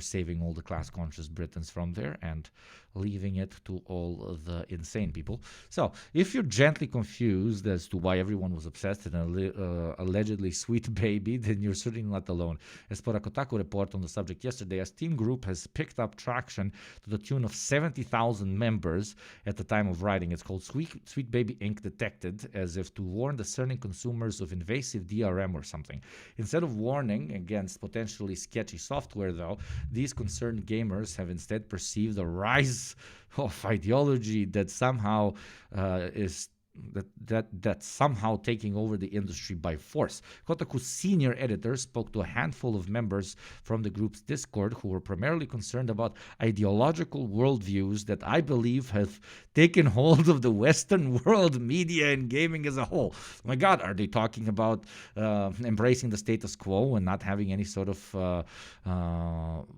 saving all the class-conscious Britons from there and leaving it to all the insane people. So, if you're gently confused as to why everyone was obsessed with an allegedly sweet baby, then you're certainly not alone. As per a Kotaku report on the subject yesterday, a Steam group has picked up traction to the tune of 70,000 members at the time of writing. It's called Sweet Baby Inc. Detected, as if to warn discerning consumers of invasive DRM or something. Instead of warning against potentially sketchy software, though, these concerned gamers have instead perceived a rise of ideology that somehow is that's somehow taking over the industry by force. Kotaku's senior editor spoke to a handful of members from the group's Discord who were primarily concerned about ideological worldviews that I believe have taken hold of the Western world media and gaming as a whole. Oh my God, are they talking about embracing the status quo and not having any sort of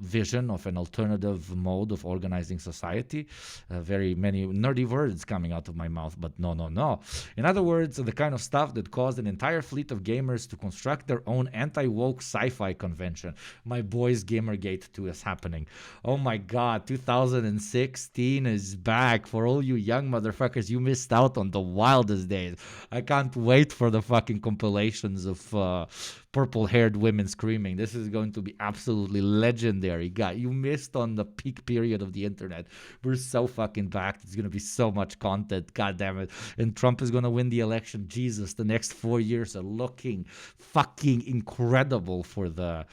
vision of an alternative mode of organizing society? Very many nerdy words coming out of my mouth, but no. In other words, the kind of stuff that caused an entire fleet of gamers to construct their own anti-woke sci-fi convention. My boys, Gamergate 2 is happening. Oh my God, 2016 is back. For all you young motherfuckers, you missed out on the wildest days. I can't wait for the fucking compilations of purple-haired women screaming. This is going to be absolutely legendary. God, you missed on the peak period of the internet. We're so fucking back. There's going to be so much content. God damn it. And Trump is going to win the election. Jesus, the next 4 years are looking fucking incredible for the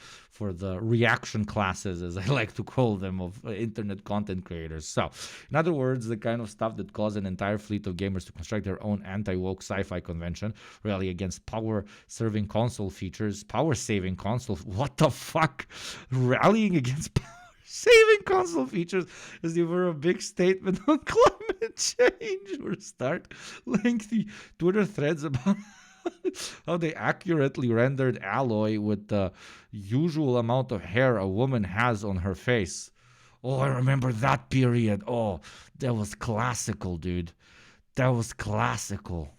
reaction classes, as I like to call them, of internet content creators. So, in other words, the kind of stuff that caused an entire fleet of gamers to construct their own anti-woke sci-fi convention, rally against power-saving console features, power-saving console, what the fuck? Rallying against power-saving console features as they were a big statement on climate change. Or start lengthy Twitter threads about how they accurately rendered alloy with the usual amount of hair a woman has on her face. Oh, I remember that period. Oh, that was classical, dude. That was classical.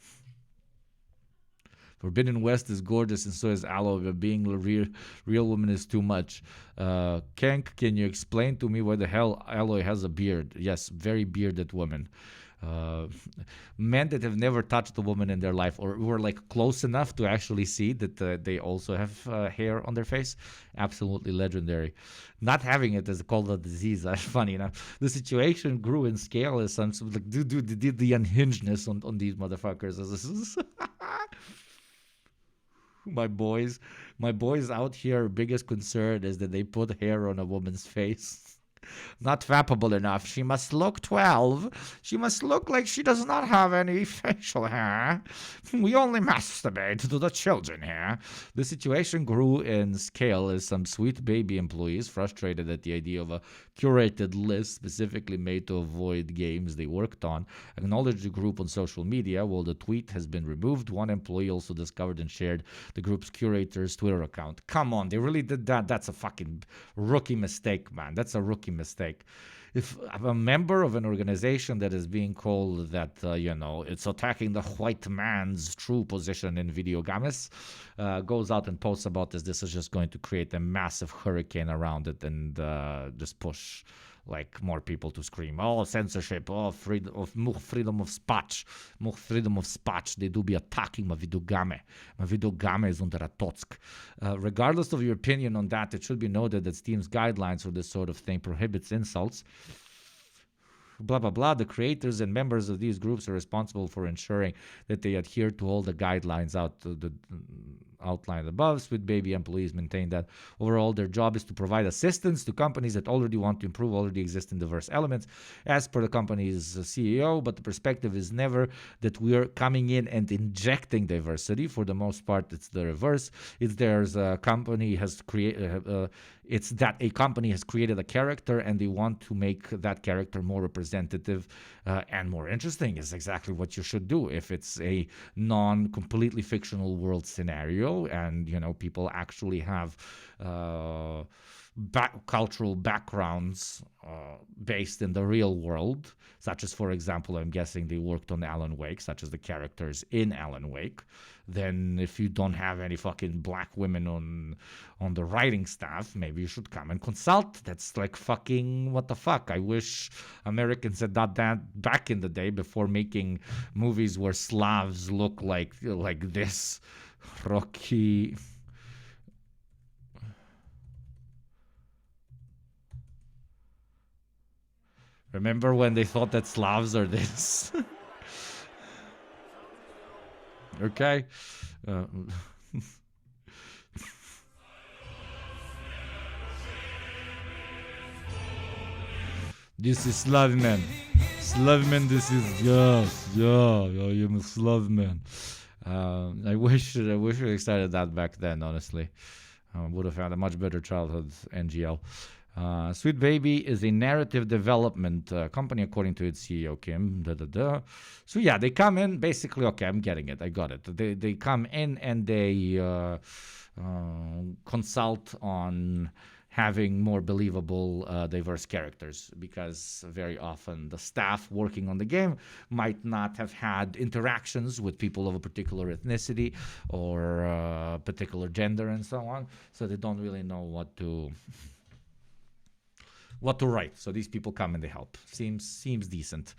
Forbidden West is gorgeous and so is alloy, but being a real woman is too much. Kenk, can you explain to me why the hell alloy has a beard? Yes, very bearded woman. Men that have never touched a woman in their life or were like close enough to actually see that they also have hair on their face, absolutely legendary. Not having it is called a disease. That's funny enough. The situation grew in scale as some like did the unhingedness on these motherfuckers. My boys out here, biggest concern is that they put hair on a woman's face. Not fappable enough. She must look 12. She must look like she does not have any facial hair. We only masturbate to the children here. The situation grew in scale as some sweet baby employees, frustrated at the idea of a curated list specifically made to avoid games they worked on, acknowledged the group on social media. While the tweet has been removed, one employee also discovered and shared the group's curator's Twitter account. Come on, they really did that? That's a fucking rookie mistake, man. That's a rookie mistake. If a member of an organization that is being called that, it's attacking the white man's true position in video games, goes out and posts about this is just going to create a massive hurricane around it and just push like more people to scream, oh, censorship, oh, more freedom of speech, more freedom of speech. They do be attacking my video game. My video game is under attack. Regardless of your opinion on that, it should be noted that Steam's guidelines for this sort of thing prohibits insults. Blah, blah, blah. The creators and members of these groups are responsible for ensuring that they adhere to all the guidelines outlined above. Sweet Baby employees maintain that overall their job is to provide assistance to companies that already want to improve already existing diverse elements, as per the company's CEO, but the perspective is never that we're coming in and injecting diversity. For the most part, it's the reverse. It's that a company has created a character and they want to make that character more representative and more interesting. Is exactly what you should do if it's a non-completely fictional world scenario and people actually have cultural backgrounds based in the real world, such as, for example, I'm guessing they worked on Alan Wake, such as the characters in Alan Wake. Then if you don't have any fucking black women on the writing staff, maybe you should come and consult. That's like fucking what the fuck. I wish Americans had done that back in the day before making movies where Slavs look like this. Rocky. Remember when they thought that Slavs are this? Okay. This is Slavman. Slavman, this is, I am a Slavman. I wish we started that back then, honestly. Would have had a much better childhood, NGL. Sweet Baby is a narrative development company, according to its CEO, Kim. So yeah, they come in, basically, okay, I'm getting it, I got it. They come in and they consult on having more believable, diverse characters, because very often the staff working on the game might not have had interactions with people of a particular ethnicity or particular gender and so on, so they don't really know what to write. So these people come and they help. Seems decent.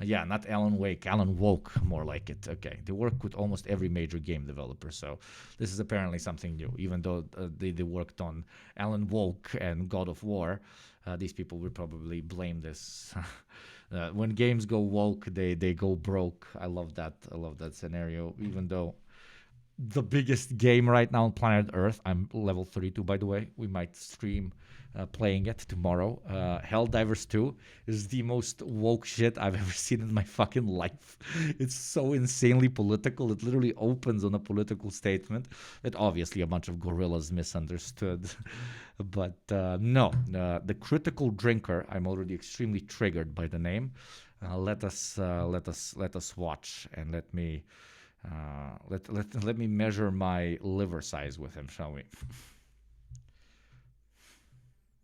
Yeah, not Alan Wake, Alan Woke, more like it. Okay, they work with almost every major game developer, so this is apparently something new. Even though they worked on Alan Woke and God of War, these people will probably blame this. When games go woke, they go broke. I love that scenario. Even though the biggest game right now on planet Earth, I'm level 32 by the way, we might stream playing it tomorrow. Helldivers 2 is the most woke shit I've ever seen in my fucking life. It's so insanely political. It literally opens on a political statement that obviously a bunch of gorillas misunderstood. But no, the Critical Drinker, I'm already extremely triggered by the name. Let us watch and let me measure my liver size with him, shall we?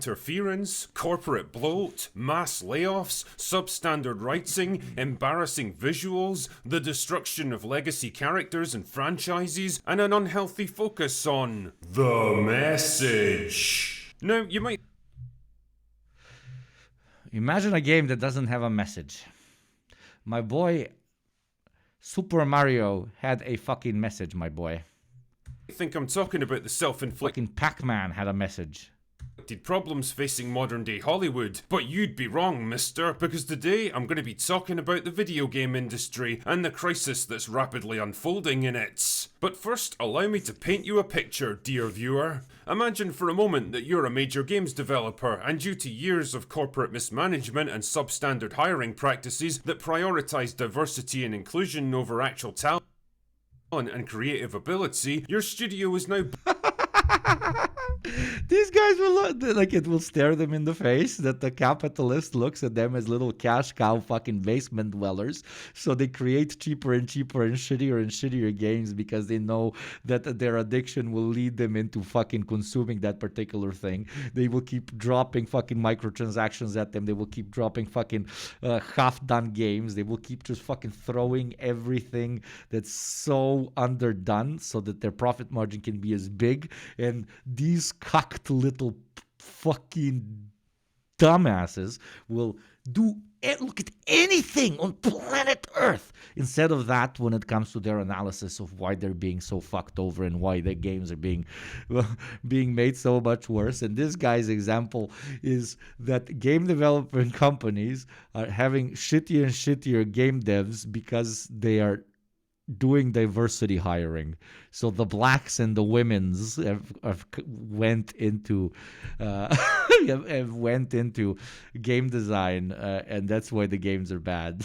Interference, corporate bloat, mass layoffs, substandard writing, embarrassing visuals, the destruction of legacy characters and franchises, and an unhealthy focus on the message. Now, you might imagine a game that doesn't have a message. My boy Super Mario had a fucking message, my boy. I think I'm talking about the self-inflicted. Fucking Pac-Man had a message. Problems facing modern day Hollywood, but you'd be wrong, mister, because today I'm going to be talking about the video game industry and the crisis that's rapidly unfolding in it. But first, allow me to paint you a picture, dear viewer. Imagine for a moment that you're a major games developer, and due to years of corporate mismanagement and substandard hiring practices that prioritize diversity and inclusion over actual talent and creative ability, your studio is now These guys will like, it will stare them in the face that the capitalist looks at them as little cash cow fucking basement dwellers. So they create cheaper and cheaper and shittier games because they know that their addiction will lead them into fucking consuming that particular thing. They will keep dropping fucking microtransactions at them. They will keep dropping fucking half-done games. They will keep just fucking throwing everything that's so underdone so that their profit margin can be as big. And these cocked little fucking dumbasses will look at anything on planet Earth instead of that when it comes to their analysis of why they're being so fucked over and why their games are being made so much worse. And this guy's example is that game development companies are having shittier and shittier game devs because they are doing diversity hiring. So the blacks and the women's have went into have went into game design, and that's why the games are bad.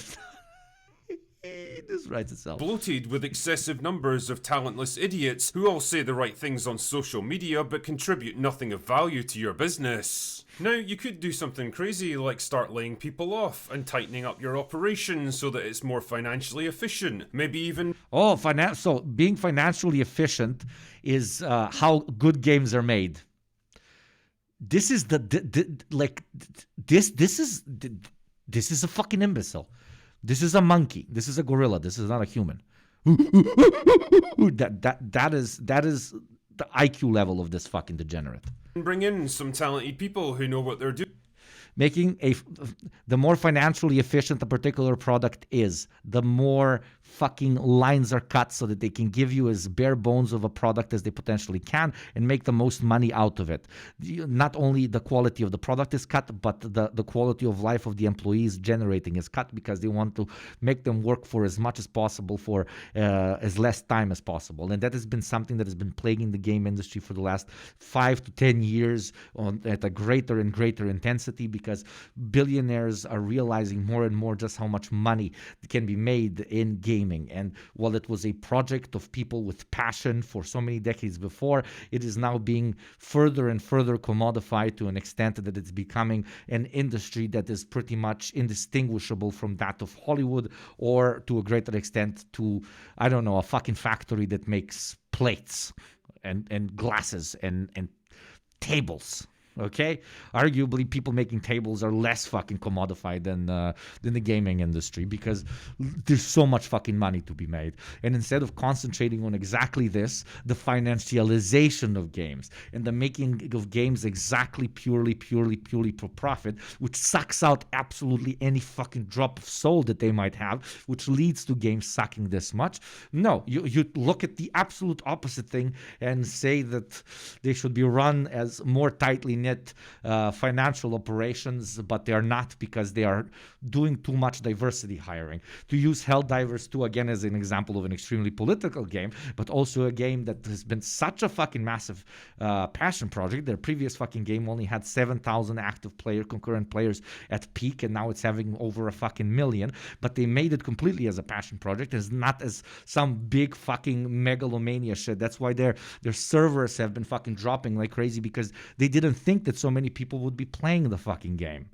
This writes itself. Bloated with excessive numbers of talentless idiots who all say the right things on social media but contribute nothing of value to your business. Now, you could do something crazy like start laying people off and tightening up your operations so that it's more financially efficient. Maybe even... So being financially efficient is how good games are made. This is this is a fucking imbecile. This is a monkey. This is a gorilla. This is not a human. That is the IQ level of this fucking degenerate. Bring in some talented people who know what they're doing. The more financially efficient a particular product is, the more fucking lines are cut so that they can give you as bare bones of a product as they potentially can and make the most money out of it. Not only the quality of the product is cut, but the quality of life of the employees generating is cut because they want to make them work for as much as possible for as less time as possible. And that has been something that has been plaguing the game industry for the last 5 to 10 years at a greater and greater intensity because billionaires are realizing more and more just how much money can be made in gaming. And while it was a project of people with passion for so many decades before, it is now being further and further commodified to an extent that it's becoming an industry that is pretty much indistinguishable from that of Hollywood, or to a greater extent to, I don't know, a fucking factory that makes plates and glasses and tables. Okay, arguably, people making tables are less fucking commodified than the gaming industry because there's so much fucking money to be made. And instead of concentrating on exactly this, the financialization of games and the making of games exactly purely for profit, which sucks out absolutely any fucking drop of soul that they might have, which leads to games sucking this much. No, you look at the absolute opposite thing and say that they should be run as more tightly financial operations, but they are not because they are doing too much diversity hiring. To use Helldivers 2 again as an example of an extremely political game, but also a game that has been such a fucking massive passion project. Their previous fucking game only had 7,000 active concurrent players at peak, and now it's having over a fucking million. But they made it completely as a passion project, as not as some big fucking megalomania shit. That's why their servers have been fucking dropping like crazy because they didn't think that so many people would be playing the fucking game.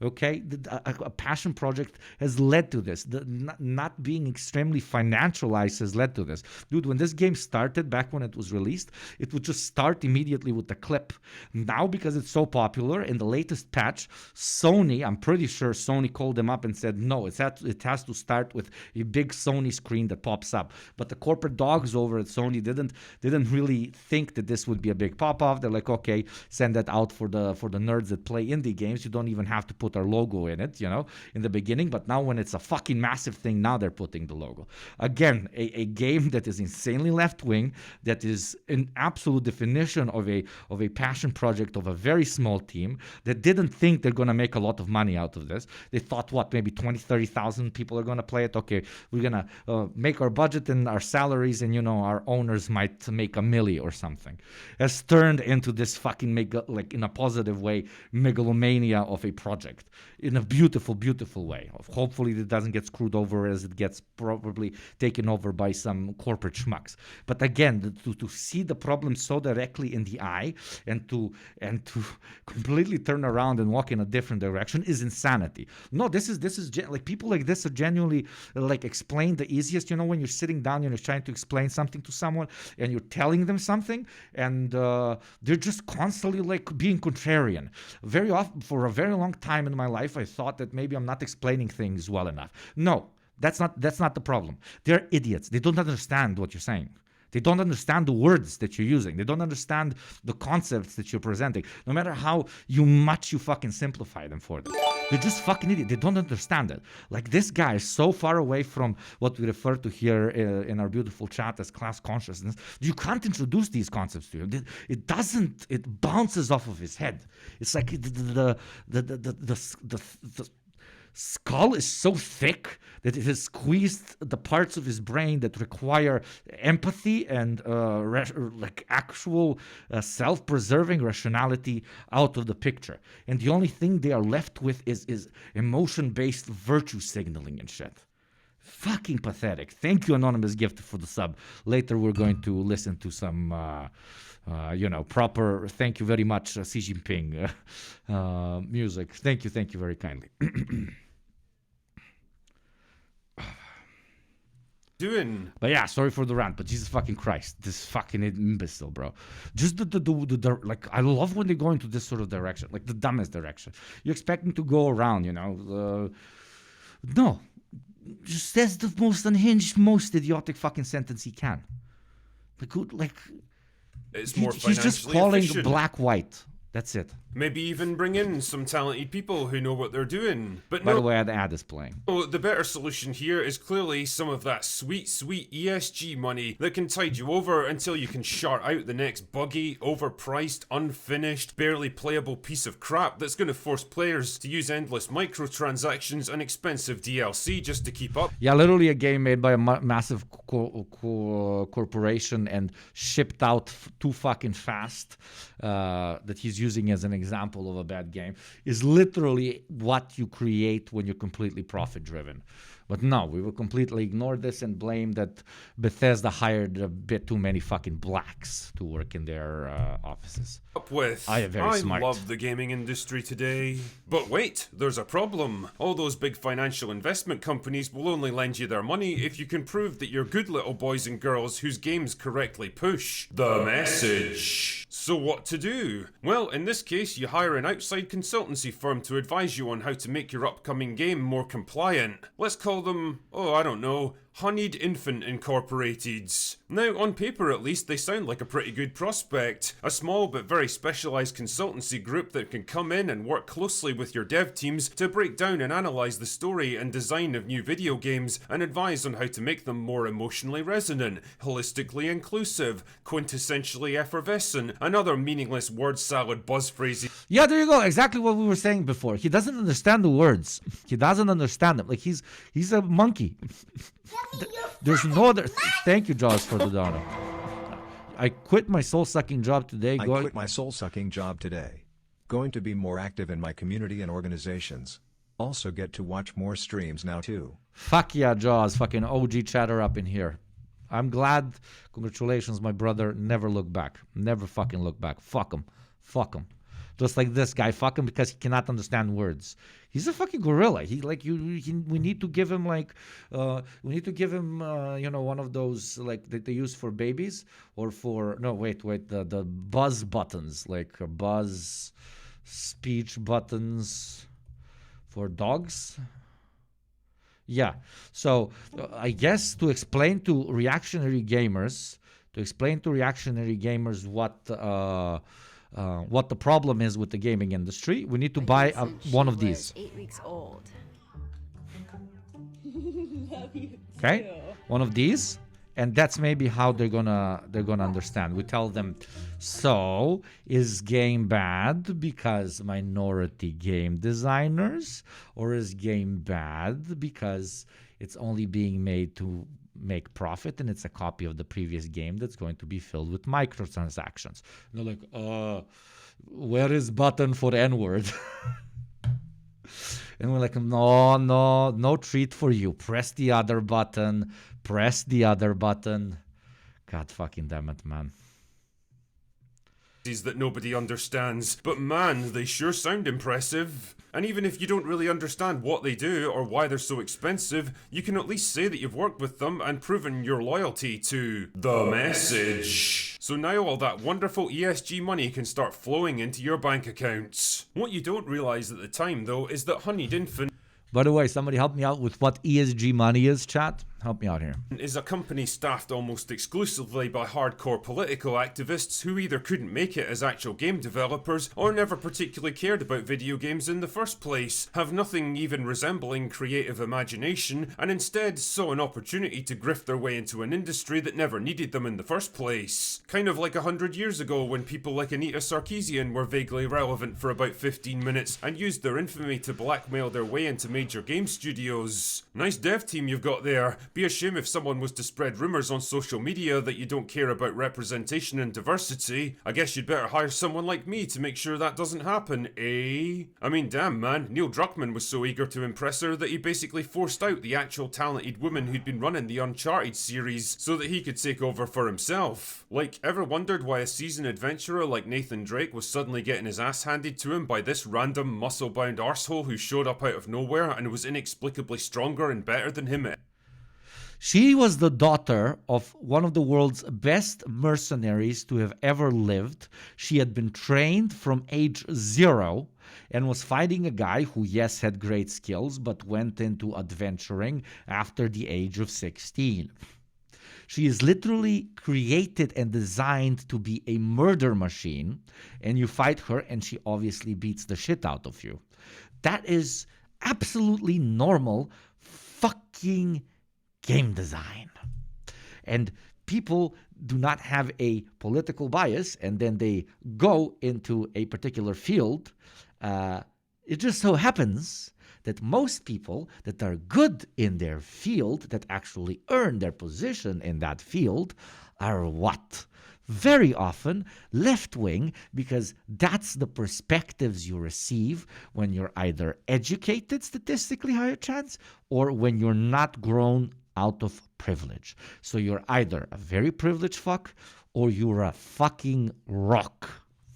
Okay, a passion project has led to this. Not being extremely financialized has led to this. Dude, when this game started back when it was released, it would just start immediately with the clip. Now, because it's so popular, in the latest patch, Sony, I'm pretty sure Sony called them up and said, no, it has to start with a big Sony screen that pops up. But the corporate dogs over at Sony didn't really think that this would be a big pop-off. They're like, okay, send that out for the nerds that play indie games. You don't even have to put put our logo in it, in the beginning. But now when it's a fucking massive thing, now they're putting the logo. Again, a game that is insanely left-wing, that is an absolute definition of a passion project of a very small team that didn't think they're going to make a lot of money out of this. They thought, maybe 20, 30,000 people are going to play it. Okay, we're going to make our budget and our salaries, and, our owners might make $1 million or something. Has turned into this fucking, in a positive way, megalomania of a project in a beautiful, beautiful way. Hopefully it doesn't get screwed over as it gets probably taken over by some corporate schmucks. But again, to see the problem so directly in the eye and to completely turn around and walk in a different direction is insanity. No, this is like people like this are genuinely like explain the easiest. When you're sitting down and you're trying to explain something to someone and you're telling them something and they're just constantly like being contrarian. Very often, for a very long time in my life, I thought that maybe I'm not explaining things well enough. No, that's not the problem. They're idiots. They don't understand what you're saying. They don't understand the words that you're using. They don't understand the concepts that you're presenting. No matter how much you fucking simplify them for them. They're just fucking idiots. They don't understand it. Like this guy is so far away from what we refer to here in our beautiful chat as class consciousness. You can't introduce these concepts to him. It bounces off of his head. It's like the skull is so thick that it has squeezed the parts of his brain that require empathy and actual self-preserving rationality out of the picture. And the only thing they are left with is emotion-based virtue signaling and shit. Fucking pathetic. Thank you, Anonymous Gift, for the sub. Later we're going to listen to some proper, thank you very much, Xi Jinping music. Thank you very kindly. But yeah, sorry for the rant, but Jesus fucking Christ, this fucking imbecile, bro. Just the like, I love when they go into this sort of direction, like the dumbest direction. You expect them to go around, no, just says the most unhinged, most idiotic fucking sentence he can. It's more he's just calling efficient. black white. That's it. Maybe even bring in some talented people who know what they're doing. But By the way, the ad is playing. Oh, the better solution here is clearly some of that sweet, sweet ESG money that can tide you over until you can shart out the next buggy, overpriced, unfinished, barely playable piece of crap that's going to force players to use endless microtransactions and expensive DLC just to keep up. Yeah, literally a game made by a massive corporation and shipped out too fucking fast that he's using as an example of a bad game is literally what you create when you're completely profit driven. But no, we will completely ignore this and blame that Bethesda hired a bit too many fucking blacks to work in their offices. I smart. love the gaming industry today. But wait, there's a problem. All those big financial investment companies will only lend you their money if you can prove that you're good little boys and girls whose games correctly push the message. So what to do? Well, in this case, you hire an outside consultancy firm to advise you on how to make your upcoming game more compliant. Let's call them, Honeyed Infant Incorporated. Now, on paper at least, they sound like a pretty good prospect. A small but very specialised consultancy group that can come in and work closely with your dev teams to break down and analyse the story and design of new video games and advise on how to make them more emotionally resonant, holistically inclusive, quintessentially effervescent, and other meaningless word salad buzz phrases. Yeah, there you go. Exactly what we were saying before. He doesn't understand the words. He doesn't understand them. Like he's a monkey. There's no other. Thank you, Jaws, for the donor. I quit my soul-sucking job today. I quit my soul-sucking job today. Going to be more active in my community and organizations. Also get to watch more streams now too. Fuck yeah, Jaws. Fucking OG chatter up in here. I'm glad. Congratulations, my brother. Never look back. Never fucking look back. Fuck him. Fuck him. Just like this guy, fuck him because he cannot understand words. He's a fucking gorilla. We need to give him one of those like that they use for babies or for the buzz buttons, like buzz speech buttons for dogs. Yeah. So I guess to explain to reactionary gamers what what the problem is with the gaming industry. We need to buy one of these. 8 weeks old. Okay, one of these, and that's maybe how they're gonna understand. We tell them, so is game bad because minority game designers, or is game bad because it's only being made to make profit and it's a copy of the previous game that's going to be filled with microtransactions? And they're like, where is button for N-word? And we're like, no treat for you. Press the other button. Press the other button. God fucking damn it, man. That nobody understands, but man, they sure sound impressive. And even if you don't really understand what they do or why they're so expensive, you can at least say that you've worked with them and proven your loyalty to the message. So now all that wonderful ESG money can start flowing into your bank accounts. What you don't realize at the time, though, is that Honeyed Infant, by the way, somebody help me out with what ESG money is, chat. Help me out here. Is a company staffed almost exclusively by hardcore political activists who either couldn't make it as actual game developers or never particularly cared about video games in the first place, have nothing even resembling creative imagination, and instead saw an opportunity to grift their way into an industry that never needed them in the first place. Kind of like 100 years ago when people like Anita Sarkeesian were vaguely relevant for about 15 minutes and used their infamy to blackmail their way into major game studios. Nice dev team you've got there. Be a shame if someone was to spread rumours on social media that you don't care about representation and diversity. I guess you'd better hire someone like me to make sure that doesn't happen, eh? I mean, damn man, Neil Druckmann was so eager to impress her that he basically forced out the actual talented woman who'd been running the Uncharted series so that he could take over for himself. Like, ever wondered why a seasoned adventurer like Nathan Drake was suddenly getting his ass handed to him by this random muscle-bound arsehole who showed up out of nowhere and was inexplicably stronger and better than him? She was the daughter of one of the world's best mercenaries to have ever lived. She had been trained from age 0 and was fighting a guy who, yes, had great skills, but went into adventuring after the age of 16. She is literally created and designed to be a murder machine, and you fight her and she obviously beats the shit out of you. That is absolutely normal fucking game design. And people do not have a political bias and then they go into a particular field. It just so happens that most people that are good in their field, that actually earn their position in that field, are what? Very often left-wing, because that's the perspectives you receive when you're either educated, statistically higher chance, or when you're not grown out of privilege. So you're either a very privileged fuck or you're a fucking rock.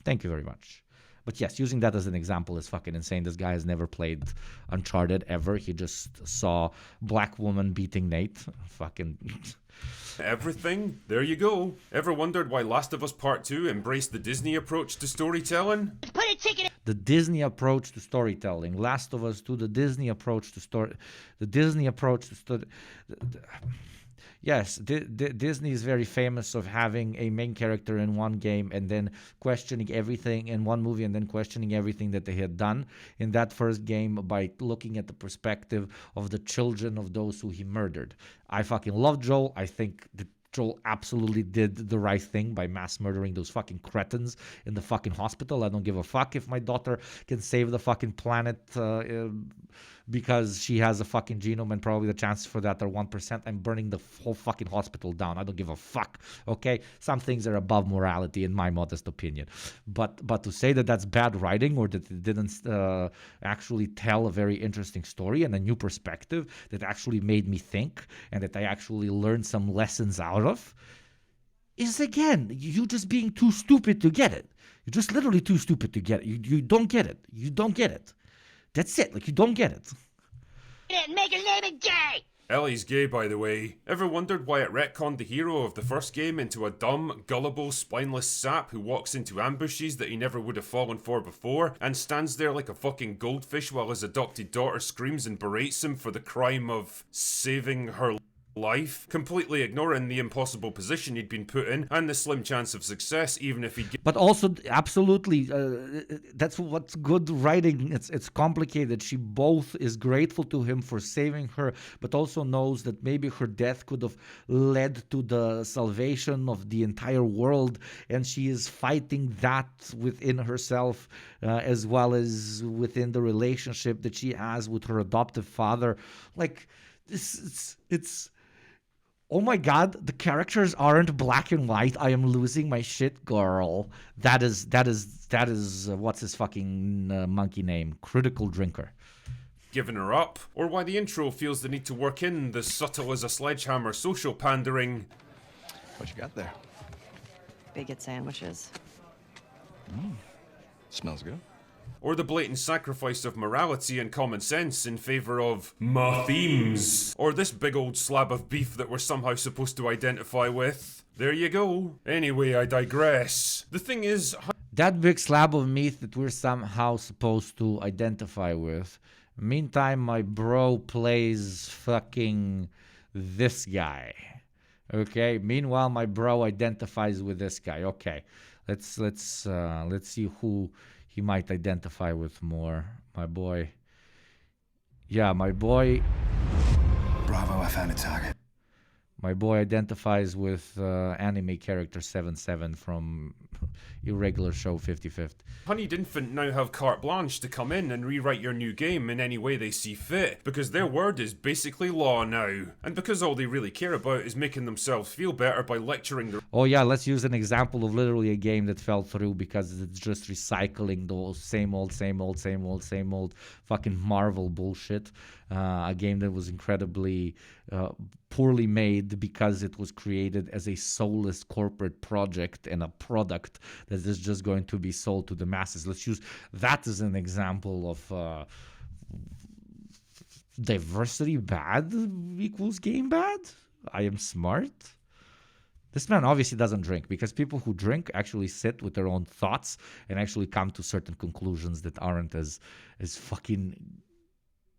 Thank you very much. But yes, using that as an example is fucking insane. This guy has never played Uncharted ever. He just saw black woman beating Nate. Fucking... Everything? There you go. Ever wondered why Last of Us Part 2 embraced the Disney approach to storytelling? The Disney approach to storytelling. Last of Us 2, the Disney approach to story. The Disney approach to story. Yes, Disney is very famous of having a main character in one game and then questioning everything in one movie and then questioning everything that they had done in that first game by looking at the perspective of the children of those who he murdered. I fucking love Joel. I think that Joel absolutely did the right thing by mass murdering those fucking cretins in the fucking hospital. I don't give a fuck if my daughter can save the fucking planet because she has a fucking genome and probably the chances for that are 1%. I'm burning the whole fucking hospital down. I don't give a fuck, okay? Some things are above morality in my modest opinion. But to say that that's bad writing or that it didn't actually tell a very interesting story and a new perspective that actually made me think and that I actually learned some lessons out of is, again, you just being too stupid to get it. You're just literally too stupid to get it. You don't get it. You don't get it. That's it. Like, you don't get it. Make his name a gay! Ellie's gay, by the way. Ever wondered why it retconned the hero of the first game into a dumb, gullible, spineless sap who walks into ambushes that he never would have fallen for before and stands there like a fucking goldfish while his adopted daughter screams and berates him for the crime of saving her life, completely ignoring the impossible position he'd been put in and the slim chance of success, even if he'd get. But also, absolutely, that's what's good writing. It's complicated. She both is grateful to him for saving her, but also knows that maybe her death could have led to the salvation of the entire world, and she is fighting that within herself, as well as within the relationship that she has with her adoptive father. Like, it's oh my god, the characters aren't black and white. I am losing my shit, girl. That is what's his fucking monkey name? Critical Drinker. Given her up, or why the intro feels the need to work in the subtle as a sledgehammer social pandering. What you got there? Bigot sandwiches. Smells good. Or the blatant sacrifice of morality and common sense in favour of my themes. Or this big old slab of beef that we're somehow supposed to identify with. There you go. Anyway, I digress. The thing is, that big slab of meat that we're somehow supposed to identify with. Meantime, my bro plays fucking this guy. Okay. Meanwhile, my bro identifies with this guy. Okay. Let's see who he might identify with more. My boy. Yeah, my boy. Bravo, I found a target. My boy identifies with anime character 77 from Irregular Show 55th. Honeyed Infant now have carte blanche to come in and rewrite your new game in any way they see fit, because their word is basically law now. And because all they really care about is making themselves feel better by lecturing their... Oh yeah, let's use an example of literally a game that fell through because it's just recycling those same old fucking Marvel bullshit. A game that was incredibly poorly made because it was created as a soulless corporate project and a product that is just going to be sold to the masses. Let's use that as an example of diversity bad equals game bad. I am smart. This man obviously doesn't drink, because people who drink actually sit with their own thoughts and actually come to certain conclusions that aren't as fucking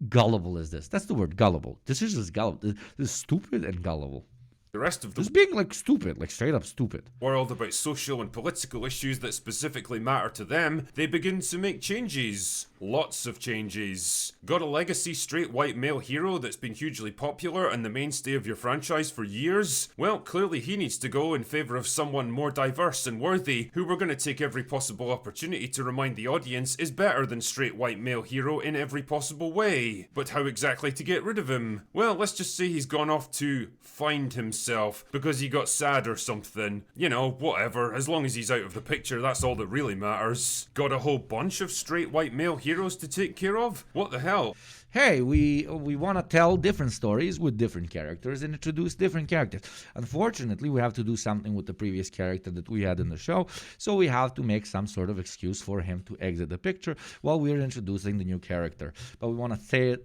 gullible as this. That's the word, gullible. This is just gullible. This is stupid and gullible. The rest of the Just being like stupid, like straight up stupid. World about social and political issues that specifically matter to them, they begin to make changes. Lots of changes. Got a legacy straight white male hero that's been hugely popular and the mainstay of your franchise for years? Well, clearly he needs to go in favour of someone more diverse and worthy, who we're going to take every possible opportunity to remind the audience is better than straight white male hero in every possible way. But how exactly to get rid of him? Well, let's just say he's gone off to find himself because he got sad or something. You know, whatever. As long as he's out of the picture, that's all that really matters. Got a whole bunch of straight white male heroes to take care of? What the hell? Hey, we want to tell different stories with different characters and introduce different characters. Unfortunately, we have to do something with the previous character that we had in the show, so we have to make some sort of excuse for him to exit the picture while we're introducing the new character. But we want to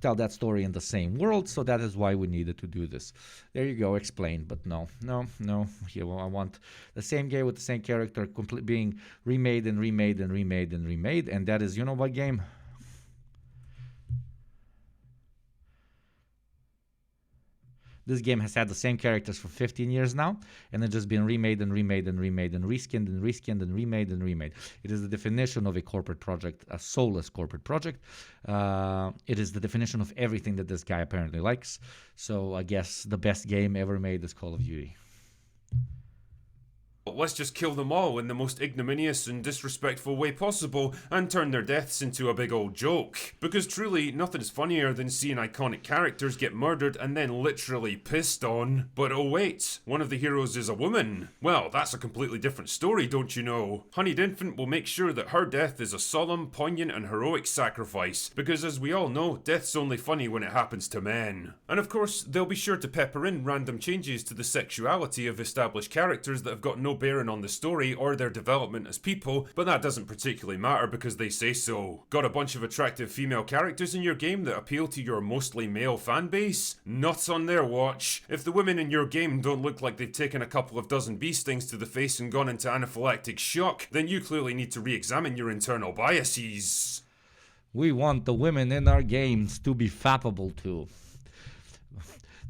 tell that story in the same world, so that is why we needed to do this. There you go, explained. But no. Here, well, I want the same game with the same character being remade, and that is, you know what game? This game has had the same characters for 15 years now, and it's just been remade and reskinned and remade. It is the definition of a corporate project, a soulless corporate project. It is the definition of everything that this guy apparently likes. So I guess the best game ever made is Call of Duty. Let's just kill them all in the most ignominious and disrespectful way possible and turn their deaths into a big old joke. Because truly, nothing's funnier than seeing iconic characters get murdered and then literally pissed on. But oh wait, one of the heroes is a woman. Well, that's a completely different story, don't you know? Honeyed Infant will make sure that her death is a solemn, poignant and heroic sacrifice. Because as we all know, death's only funny when it happens to men. And of course, they'll be sure to pepper in random changes to the sexuality of established characters that have got no bearing on the story or their development as people, but that doesn't particularly matter because they say so. Got a bunch of attractive female characters in your game that appeal to your mostly male fan base? Not on their watch. If the women in your game don't look like they've taken a couple of dozen bee stings to the face and gone into anaphylactic shock, then you clearly need to re-examine your internal biases. We want the women in our games to be fappable too.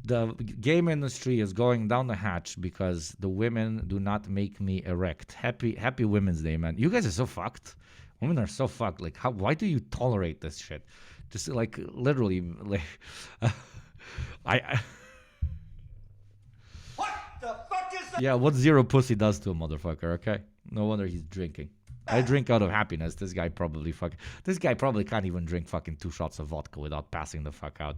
The game industry is going down the hatch because the women do not make me erect. Happy Women's Day, man. You guys are so fucked. Women are so fucked. Like, why do you tolerate this shit? Just like literally, like, What the fuck is that? yeah, what zero pussy does to a motherfucker. Okay, no wonder he's drinking. I drink out of happiness. This guy probably can't even drink fucking 2 shots of vodka without passing the fuck out.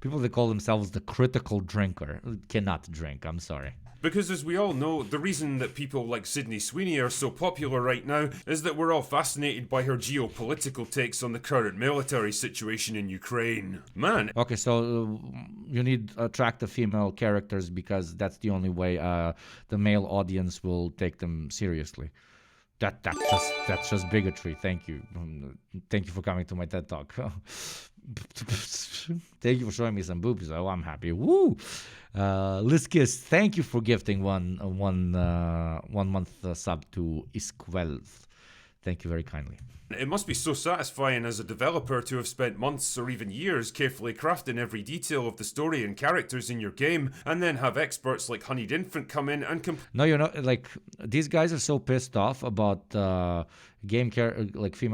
People that call themselves the critical drinker cannot drink. I'm sorry. Because as we all know, the reason that people like Sydney Sweeney are so popular right now is that we're all fascinated by her geopolitical takes on the current military situation in Ukraine. Man. Okay, so you need attractive female characters because that's the only way the male audience will take them seriously. That's just bigotry. Thank you. Thank you for coming to my TED Talk. Thank you for showing me some boobs. Oh, I'm happy. Woo! Liskis, thank you for gifting one month sub to Isquelth. Thank you very kindly. It must be so satisfying as a developer to have spent months or even years carefully crafting every detail of the story and characters in your game, and then have experts like Honeyed Infant come in and No, you know, like, these guys are so pissed off about female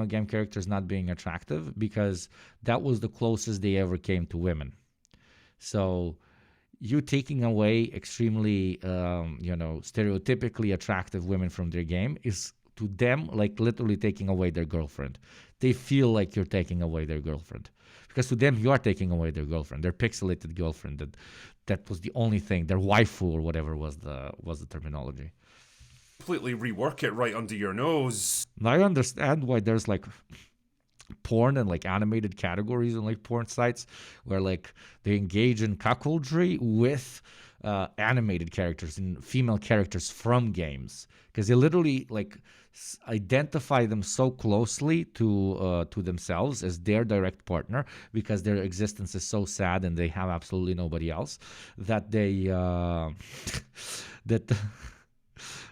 game characters not being attractive because that was the closest they ever came to women. So you taking away extremely, stereotypically attractive women from their game is to them like literally taking away their girlfriend. They feel like you're taking away their girlfriend because to them you are taking away their girlfriend, their pixelated girlfriend. That was the only thing, their waifu or whatever was the terminology. completely rework it right under your nose. Now I understand why there's like porn and like animated categories and like porn sites where like they engage in cuckoldry with animated characters and female characters from games, because they literally like identify them so closely to themselves as their direct partner, because their existence is so sad and they have absolutely nobody else, that they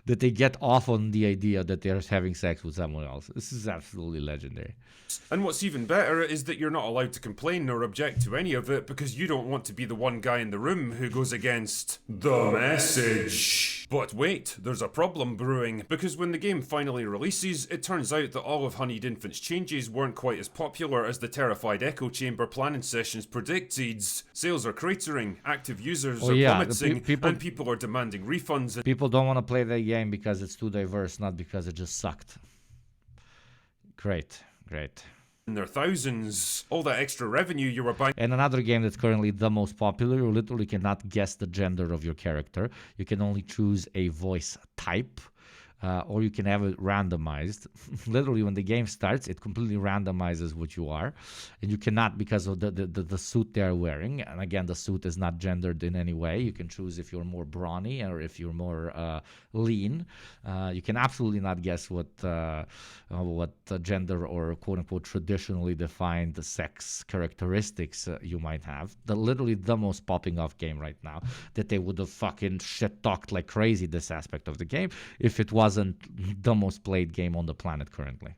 that they get off on the idea that they're having sex with someone else. This is absolutely legendary. And what's even better is that you're not allowed to complain nor object to any of it because you don't want to be the one guy in the room who goes against the message. But wait, there's a problem brewing, because when the game finally releases, it turns out that all of Honeyed Infant's changes weren't quite as popular as the terrified echo chamber planning sessions predicted. Sales are cratering, active users are plummeting, and people are demanding refunds. People don't want to play the game because it's too diverse, not because it just sucked. Great. In their thousands, all that extra revenue you were buying. And another game that's currently the most popular, you literally cannot guess the gender of your character. You can only choose a voice type, or you can have it randomized. Literally, when the game starts, it completely randomizes what you are, and you cannot, because of the suit they're wearing. And again, the suit is not gendered in any way. You can choose if you're more brawny or if you're more lean. You can absolutely not guess what gender or quote unquote traditionally defined sex characteristics you might have. Literally the most popping off game right now, that they would have fucking shit talked like crazy this aspect of the game if it wasn't the most played game on the planet currently.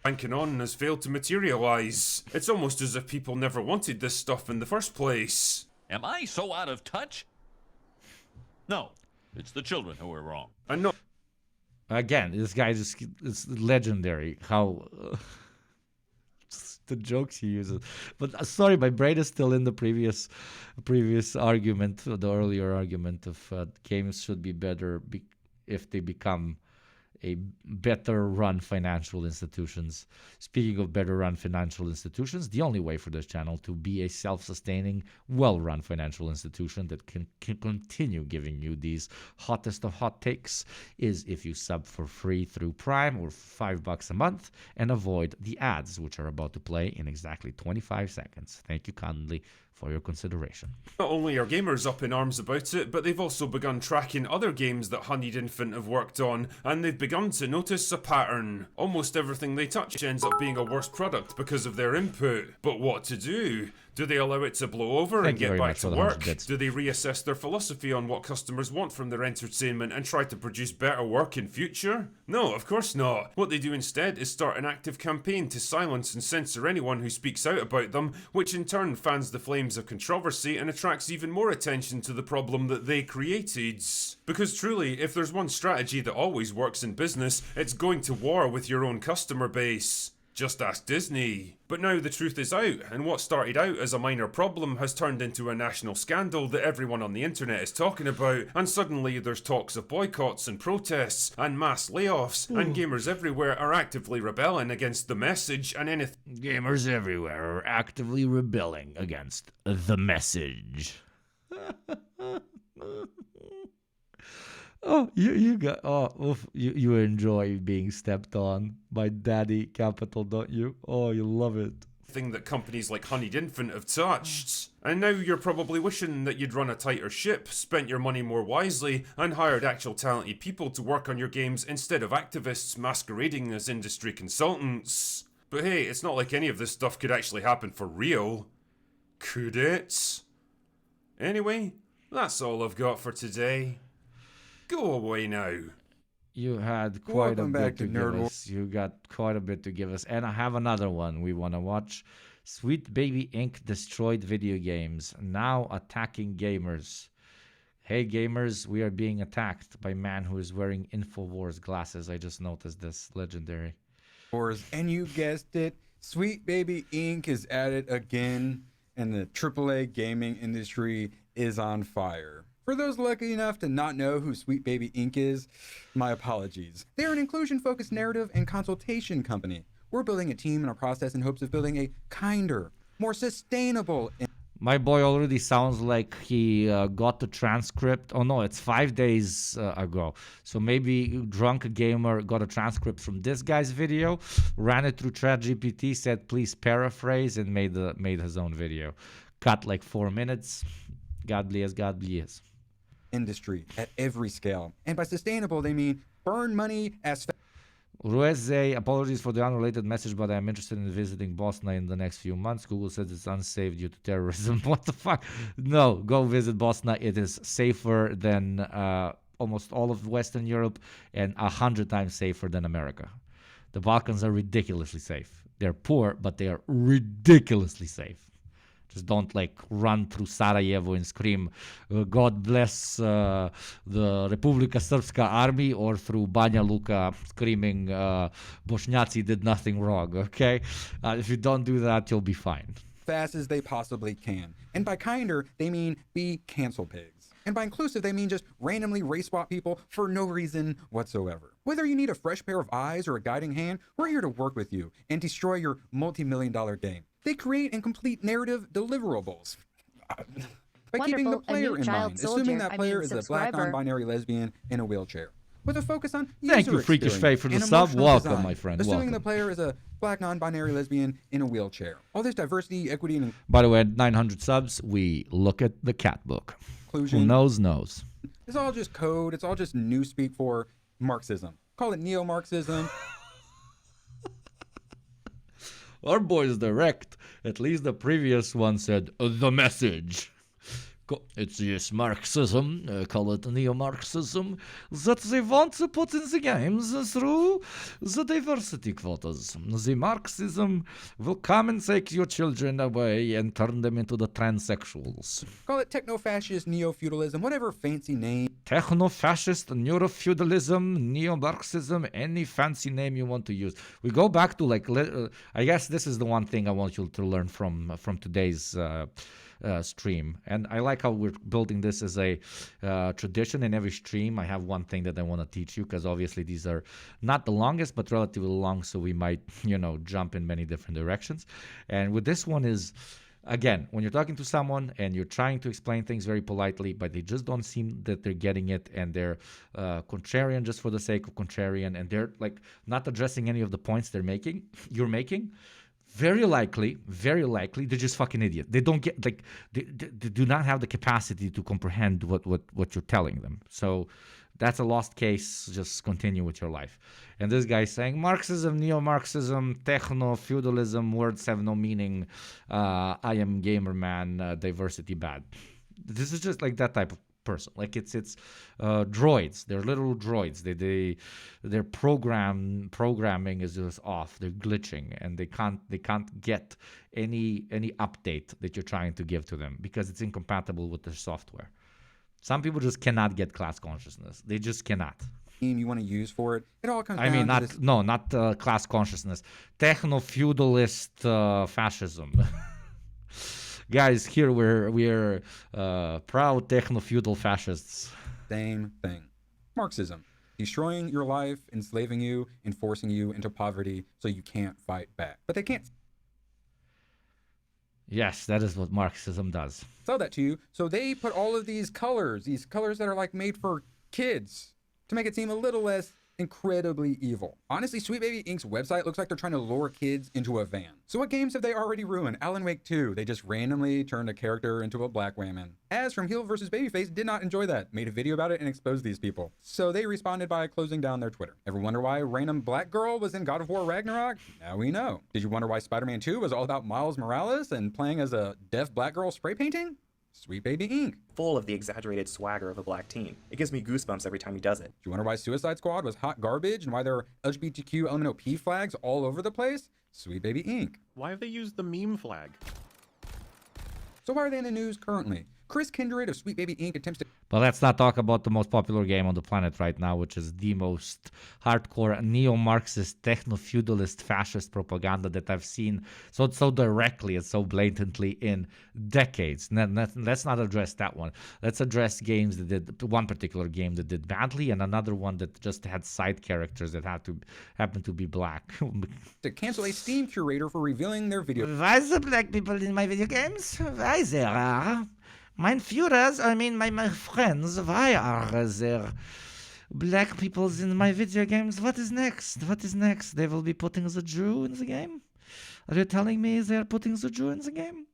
Banking on has failed to materialize. It's almost as if people never wanted this stuff in the first place. Am I so out of touch? No, it's the children who are wrong. And no. Again, this guy it's legendary how the jokes he uses. But sorry, my brain is still in the previous argument, the earlier argument of games should be better if they become a better run financial institutions. Speaking of better run financial institutions, the only way for this channel to be a self-sustaining, well-run financial institution that can continue giving you these hottest of hot takes is if you sub for free through Prime or $5 a month and avoid the ads, which are about to play in exactly 25 seconds. Thank you kindly for your consideration. Not only are gamers up in arms about it, but they've also begun tracking other games that Honeyed Infant have worked on, and they've begun to notice a pattern. Almost everything they touch ends up being a worse product because of their input. But what to do? Do they allow it to blow over Thank and you get very back much to for the 100 work? bits. Do they reassess their philosophy on what customers want from their entertainment and try to produce better work in future? No, of course not. What they do instead is start an active campaign to silence and censor anyone who speaks out about them, which in turn fans the flames of controversy and attracts even more attention to the problem that they created. Because truly, if there's one strategy that always works in business, it's going to war with your own customer base. Just ask Disney. But now the truth is out, and what started out as a minor problem has turned into a national scandal that everyone on the internet is talking about, and suddenly there's talks of boycotts and protests and mass layoffs, and gamers everywhere are actively rebelling against the message and anything. Gamers everywhere are actively rebelling against the message. Oh, you enjoy being stepped on by Daddy Capital, don't you? Oh, you love it. Thing that companies like Honeyed Infant have touched. And now you're probably wishing that you'd run a tighter ship, spent your money more wisely, and hired actual talented people to work on your games instead of activists masquerading as industry consultants. But hey, it's not like any of this stuff could actually happen for real. Could it? Anyway, that's all I've got for today. Go away now. You had quite Welcome a back bit to to give Nerd us. You got quite a bit to give us. And I have another one we want to watch. Sweet Baby Inc. destroyed video games, now attacking gamers. Hey gamers, we are being attacked by a man who is wearing InfoWars glasses. I just noticed this. Legendary. And you guessed it, Sweet Baby Inc. is at it again, and the AAA gaming industry is on fire. For those lucky enough to not know who Sweet Baby Inc. is, my apologies. They're an inclusion-focused narrative and consultation company. We're building a team and a process in hopes of building a kinder, more sustainable... My boy already sounds like he got the transcript. Oh no, it's 5 days ago. So maybe Drunk Gamer got a transcript from this guy's video, ran it through ChatGPT, said please paraphrase, and made his own video. Cut like 4 minutes. God bless, God bless. Industry at every scale. And by sustainable, they mean burn money as fast. Rueze, apologies for the unrelated message, but I'm interested in visiting Bosnia in the next few months. Google says it's unsafe due to terrorism. What the fuck? No, go visit Bosnia. It is safer than almost all of Western Europe and 100 times safer than America. The Balkans are ridiculously safe. They're poor, but they are ridiculously safe. Just don't like run through Sarajevo and scream, God bless the Republika Srpska army, or through Banja Luka screaming, Bošnjaci did nothing wrong, okay? If you don't do that, you'll be fine. Fast as they possibly can. And by kinder, they mean be cancel pigs. And by inclusive, they mean just randomly race swap people for no reason whatsoever. Whether you need a fresh pair of eyes or a guiding hand, we're here to work with you and destroy your multi-million-dollar game. They create and complete narrative deliverables by keeping the player in mind, assuming that player is a black non-binary lesbian in a wheelchair. With a focus on Thank you, Freakish Faye, for the sub. Welcome, my friend. Assuming the player is a black non-binary lesbian in a wheelchair. All this diversity, equity, and by the way, at 900 subs, we look at the cat book. inclusion. Who knows. It's all just code. It's all just newspeak for Marxism. Call it neo-Marxism. Our boys direct. At least the previous one said the message. It's just Marxism, call it neo-Marxism, that they want to put in the games through the diversity quotas. The Marxism will come and take your children away and turn them into the transsexuals. Call it techno-fascist, neo-feudalism, whatever fancy name. Techno-fascist, neuro-feudalism, neo-Marxism, any fancy name you want to use. We go back to I guess this is the one thing I want you to learn from today's stream, and I like how we're building this as a tradition. In every stream I have one thing that I want to teach you, because obviously these are not the longest but relatively long, so we might jump in many different directions. And with this one is, again, when you're talking to someone and you're trying to explain things very politely, but they just don't seem that they're getting it, and they're contrarian just for the sake of contrarian, and they're like not addressing any of the points you're making, very likely, they're just fucking idiot. They don't get, they do not have the capacity to comprehend what you're telling them. So That's a lost case. Just continue with your life. And this guy's saying Marxism, neo-Marxism, techno-feudalism, words have no meaning. I am gamer man, diversity bad. This is just like that type of person. Like it's droids. They're literal droids. Their programming is just off. They're glitching, and they can't get any update that you're trying to give to them because it's incompatible with their software. Some people just cannot get class consciousness. They just cannot. You want to use for it. It all comes I down mean, to this. not class consciousness. Techno-feudalist fascism. Guys, here we're proud techno-feudal fascists. Same thing. Marxism. Destroying your life, enslaving you, and forcing you into poverty so you can't fight back. But they can't Yes, that is what Marxism does. sell that to you, so they put all of these colors that are like made for kids to make it seem a little less incredibly evil. Honestly, Sweet Baby Inc.'s website looks like they're trying to lure kids into a van. So what games have they already ruined? Alan Wake 2, they just randomly turned a character into a black woman. Az from Heel vs. Babyface did not enjoy that, made a video about it and exposed these people. So they responded by closing down their Twitter. Ever wonder why random black girl was in God of War Ragnarok? Now we know. Did you wonder why Spider-Man 2 was all about Miles Morales and playing as a deaf black girl spray painting? Sweet Baby Inc. Full of the exaggerated swagger of a black teen. It gives me goosebumps every time he does it. Do you wonder why Suicide Squad was hot garbage and why there are LGBTQ LMNOP flags all over the place? Sweet Baby Inc. Why have they used the meme flag? So why are they in the news currently? Chris Kindred of Sweet Baby Inc. attempts to... But let's not talk about the most popular game on the planet right now, which is the most hardcore neo-Marxist, techno-feudalist, fascist propaganda that I've seen so directly and so blatantly in decades. Let's not address that one. Let's address games that did, one particular game that did badly and another one that just had side characters that happened to be black. to cancel a Steam curator for revealing their video... Why the black people in my video games? Why there are? My friends, why are there black peoples in my video games? What is next? What is next? They will be putting the Jew in the game? Are you telling me they are putting the Jew in the game?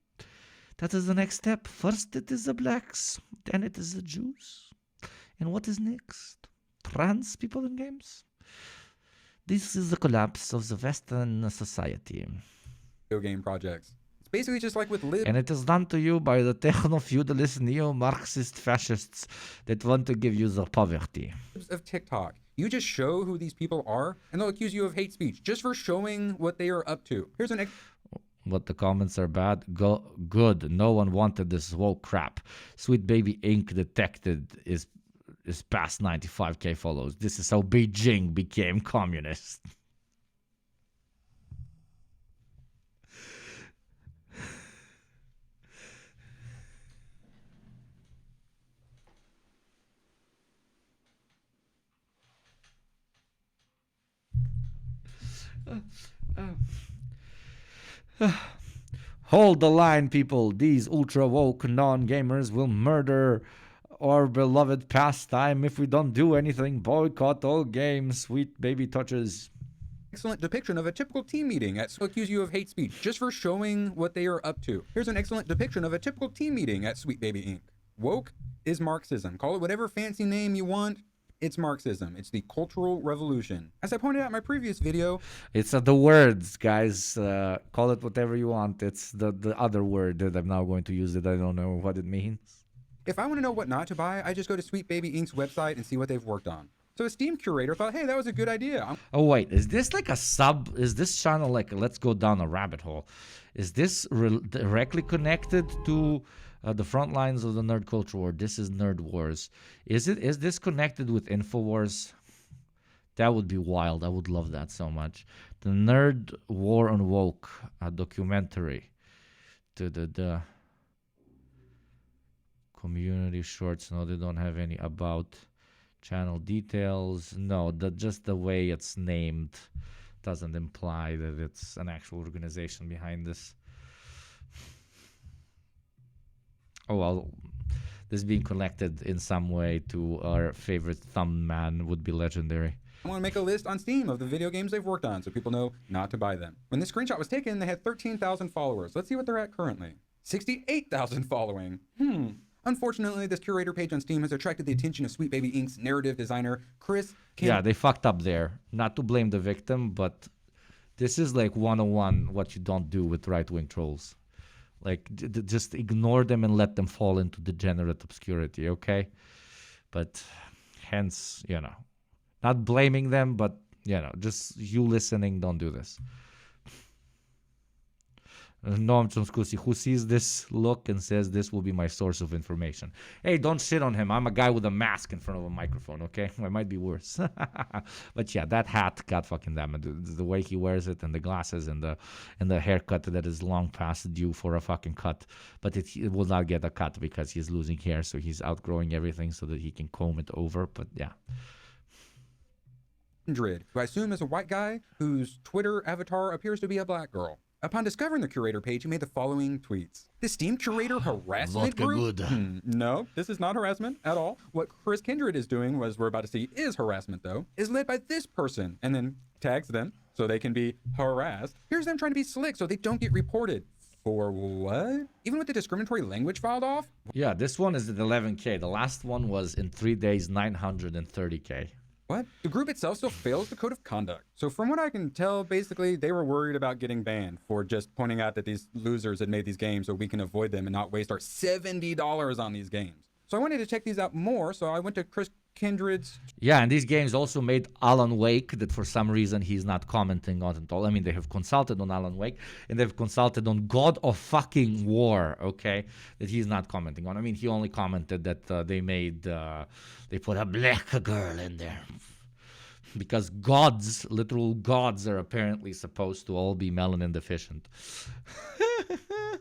That is the next step. First it is the blacks, then it is the Jews. And what is next? Trans people in games? This is the collapse of the Western society. Video game projects. Basically just like with Lib. And it is done to you by the techno-feudalist, neo-Marxist fascists that want to give you the poverty. Of TikTok. You just show who these people are, and they'll accuse you of hate speech just for showing what they are up to. Here's an... But the comments are bad? Good. No one wanted this woke crap. Sweet Baby Inc. detected is past 95k follows. This is how Beijing became communist. Hold the line, people. These ultra-woke non-gamers will murder our beloved pastime if we don't do anything. Boycott all games, Sweet Baby touches. Excellent depiction of a typical team meeting at accuse you of hate speech just for showing what they are up to. Here's an excellent depiction of a typical team meeting at Sweet Baby Inc. Woke is Marxism. Call it whatever fancy name you want. It's Marxism. It's the Cultural Revolution. As I pointed out in my previous video... It's the words, guys. Call it whatever you want. It's the other word that I'm now going to use that I don't know what it means. If I want to know what not to buy, I just go to Sweet Baby Inc.'s website and see what they've worked on. So a Steam curator thought, hey, that was a good idea. Oh, wait. Is this like a sub? Is this channel like, let's go down a rabbit hole? Is this directly connected to... the front lines of the nerd culture war? This is Nerd Wars. Is this connected with InfoWars? That would be wild. I would love that so much. The Nerd War on Woke documentary. The community shorts. No, they don't have any about channel details. No, just the way it's named doesn't imply that it's an actual organization behind this. Oh, well, this being connected in some way to our favorite thumb man would be legendary. I want to make a list on Steam of the video games they've worked on so people know not to buy them. When this screenshot was taken, they had 13,000 followers. Let's see what they're at currently. 68,000 following. Unfortunately, this curator page on Steam has attracted the attention of Sweet Baby Inc.'s narrative designer, Chris Yeah, they fucked up there. Not to blame the victim, but this is like 101 what you don't do with right-wing trolls. Like, just ignore them and let them fall into degenerate obscurity, okay? But hence, not blaming them, but, just you listening, don't do this. Noam Chomsky, who sees this look and says this will be my source of information. Hey, don't shit on him. I'm a guy with a mask in front of a microphone, okay? It might be worse. But yeah, that hat got fucking damaged. The way he wears it and the glasses and the haircut that is long past due for a fucking cut. But it will not get a cut because he's losing hair, so he's outgrowing everything so that he can comb it over. But yeah. Who I assume is a white guy whose Twitter avatar appears to be a black girl. Upon discovering the curator page, he made the following tweets. The Steam curator harassment group? No, this is not harassment at all. What Chris Kindred is doing, we're about to see is harassment though, is led by this person, and then tags them so they can be harassed. Here's them trying to be slick so they don't get reported. For what? Even with the discriminatory language filed off? Yeah, this one is at 11K. The last one was in 3 days, 930K. What? The group itself still fails the code of conduct. So from what I can tell, basically, they were worried about getting banned for just pointing out that these losers had made these games so we can avoid them and not waste our $70 on these games. So I wanted to check these out more, so I went to Chris Kindred's... Yeah, and these games also made Alan Wake, that for some reason he's not commenting on at all. I mean, they have consulted on Alan Wake, and they've consulted on God of fucking War, okay, that he's not commenting on. I mean, he only commented that they put a black girl in there. Because gods, literal gods, are apparently supposed to all be melanin deficient.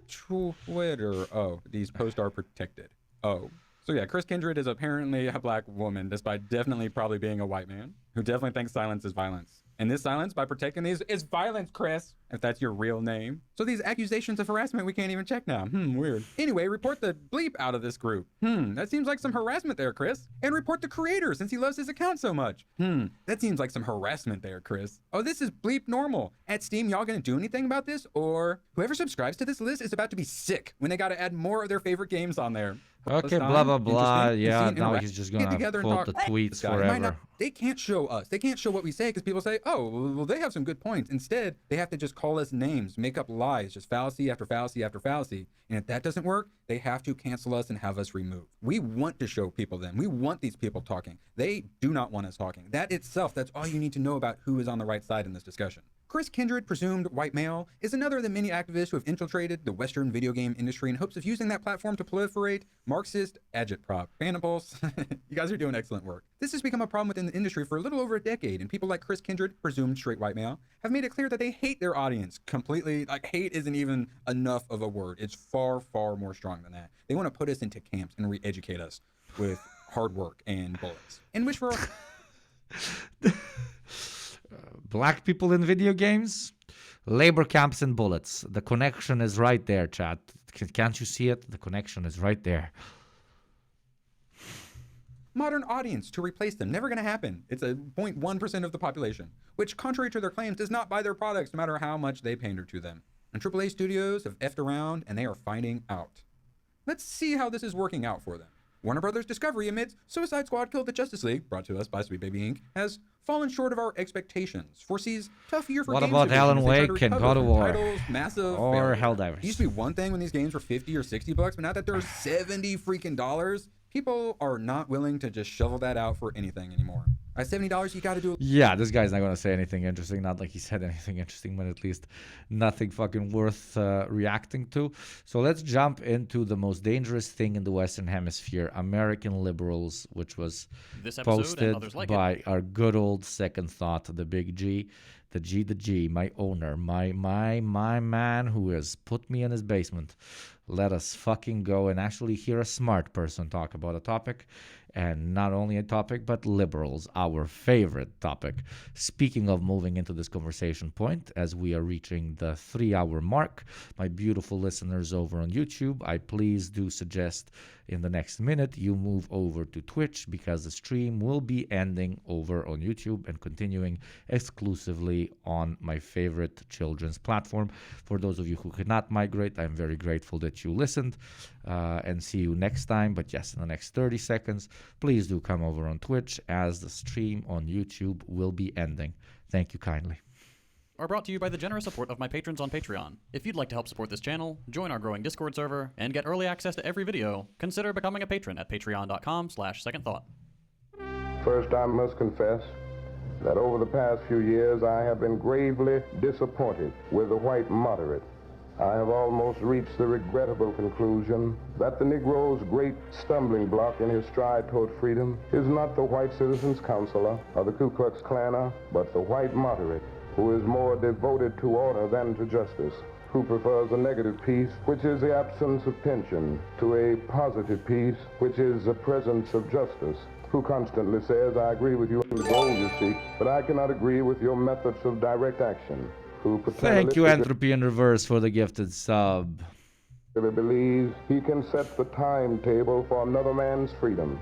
Twitter. Oh, these posts are protected. Oh. So yeah, Chris Kindred is apparently a black woman, despite definitely probably being a white man, who definitely thinks silence is violence. And this silence, by protecting these, is violence, Chris, if that's your real name. So these accusations of harassment we can't even check now. Weird. Anyway, report the bleep out of this group. That seems like some harassment there, Chris. And report the creator, since he loves his account so much. That seems like some harassment there, Chris. Oh, this is bleep normal. At Steam, y'all gonna do anything about this? Or whoever subscribes to this list is about to be sick when they gotta add more of their favorite games on there. Okay, blah, blah, blah. Yeah, now he's just going to quote the tweets forever. They can't show us. They can't show what we say because people say, oh, well, they have some good points. Instead, they have to just call us names, make up lies, just fallacy after fallacy after fallacy. And if that doesn't work, they have to cancel us and have us removed. We want to show people them. We want these people talking. They do not want us talking. That itself, that's all you need to know about who is on the right side in this discussion. Chris Kindred, presumed white male, is another of the many activists who have infiltrated the Western video game industry in hopes of using that platform to proliferate Marxist agitprop. Fanipulse, you guys are doing excellent work. This has become a problem within the industry for a little over a decade, and people like Chris Kindred, presumed straight white male, have made it clear that they hate their audience completely. Like, hate isn't even enough of a word. It's far, far more strong than that. They want to put us into camps and re-educate us with hard work and bullets. In which for... Black people in video games, labor camps and bullets. The connection is right there, chat. Can't you see it? The connection is right there. Modern audience to replace them. Never going to happen. It's a 0.1% of the population, which, contrary to their claims, does not buy their products no matter how much they pander to them. And AAA studios have effed around, and they are finding out. Let's see how this is working out for them. Warner Brothers Discovery admits Suicide Squad Killed the Justice League, brought to us by Sweet Baby Inc., has fallen short of our expectations. Foresees tough year for what games about Alan Wake and God of War? Titles, massive or failure. Helldivers? It used to be one thing when these games were $50 or $60, but now that they're $70 freaking dollars, people are not willing to just shovel that out for anything anymore. At $70, you got to do it. Yeah, this guy's not going to say anything interesting. Not like he said anything interesting, but at least nothing fucking worth reacting to. So let's jump into the most dangerous thing in the Western Hemisphere, American liberals, which was posted by our good old second thought, the big G. The G, my owner, my man who has put me in his basement. Let us fucking go and actually hear a smart person talk about a topic. And not only a topic, but liberals, our favorite topic. Speaking of moving into this conversation point, as we are reaching the 3-hour mark, my beautiful listeners over on YouTube, I please do suggest in the next minute, you move over to Twitch, because the stream will be ending over on YouTube and continuing exclusively on my favorite children's platform. For those of you who could not migrate, I'm very grateful that you listened, and see you next time. But yes, in the next 30 seconds, please do come over on Twitch, as the stream on YouTube will be ending. Thank you kindly. Are brought to you by the generous support of my patrons on Patreon. If you'd like to help support this channel, join our growing Discord server, and get early access to every video, consider becoming a patron at patreon.com/secondthought. First, I must confess that over the past few years, I have been gravely disappointed with the white moderate. I have almost reached the regrettable conclusion that the Negro's great stumbling block in his stride toward freedom is not the white citizens' counselor or the Ku Klux Klaner, but the white moderate, who is more devoted to order than to justice, who prefers a negative peace, which is the absence of tension, to a positive peace, which is the presence of justice, who constantly says, I agree with you on the goal you seek, but I cannot agree with your methods of direct action, who Thank you, Entropy in Reverse, for the gifted sub. believes he can set the timetable for another man's freedom.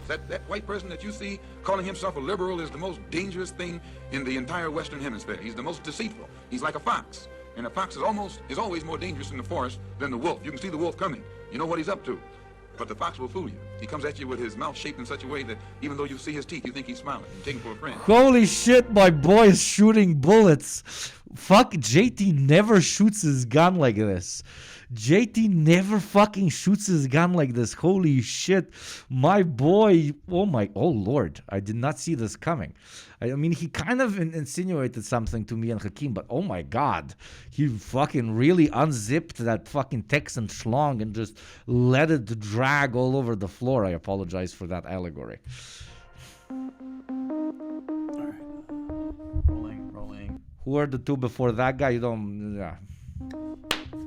That white person that you see calling himself a liberal is the most dangerous thing in the entire Western Hemisphere. He's the most deceitful. He's like a fox. And a fox is always more dangerous in the forest than the wolf. You can see the wolf coming. You know what he's up to. But the fox will fool you. He comes at you with his mouth shaped in such a way that even though you see his teeth, you think he's smiling. You take him for a friend. Holy shit, my boy is shooting bullets. Fuck, JT never shoots his gun like this. JT never fucking shoots his gun like this. Holy shit. My boy, oh lord. I did not see this coming. I mean, he kind of insinuated something to me and Hakeem, but oh my god. He fucking really unzipped that fucking Texan schlong and just let it drag all over the floor. I apologize for that allegory. Alright. Rolling. Who are the two before that guy? You don't... Yeah.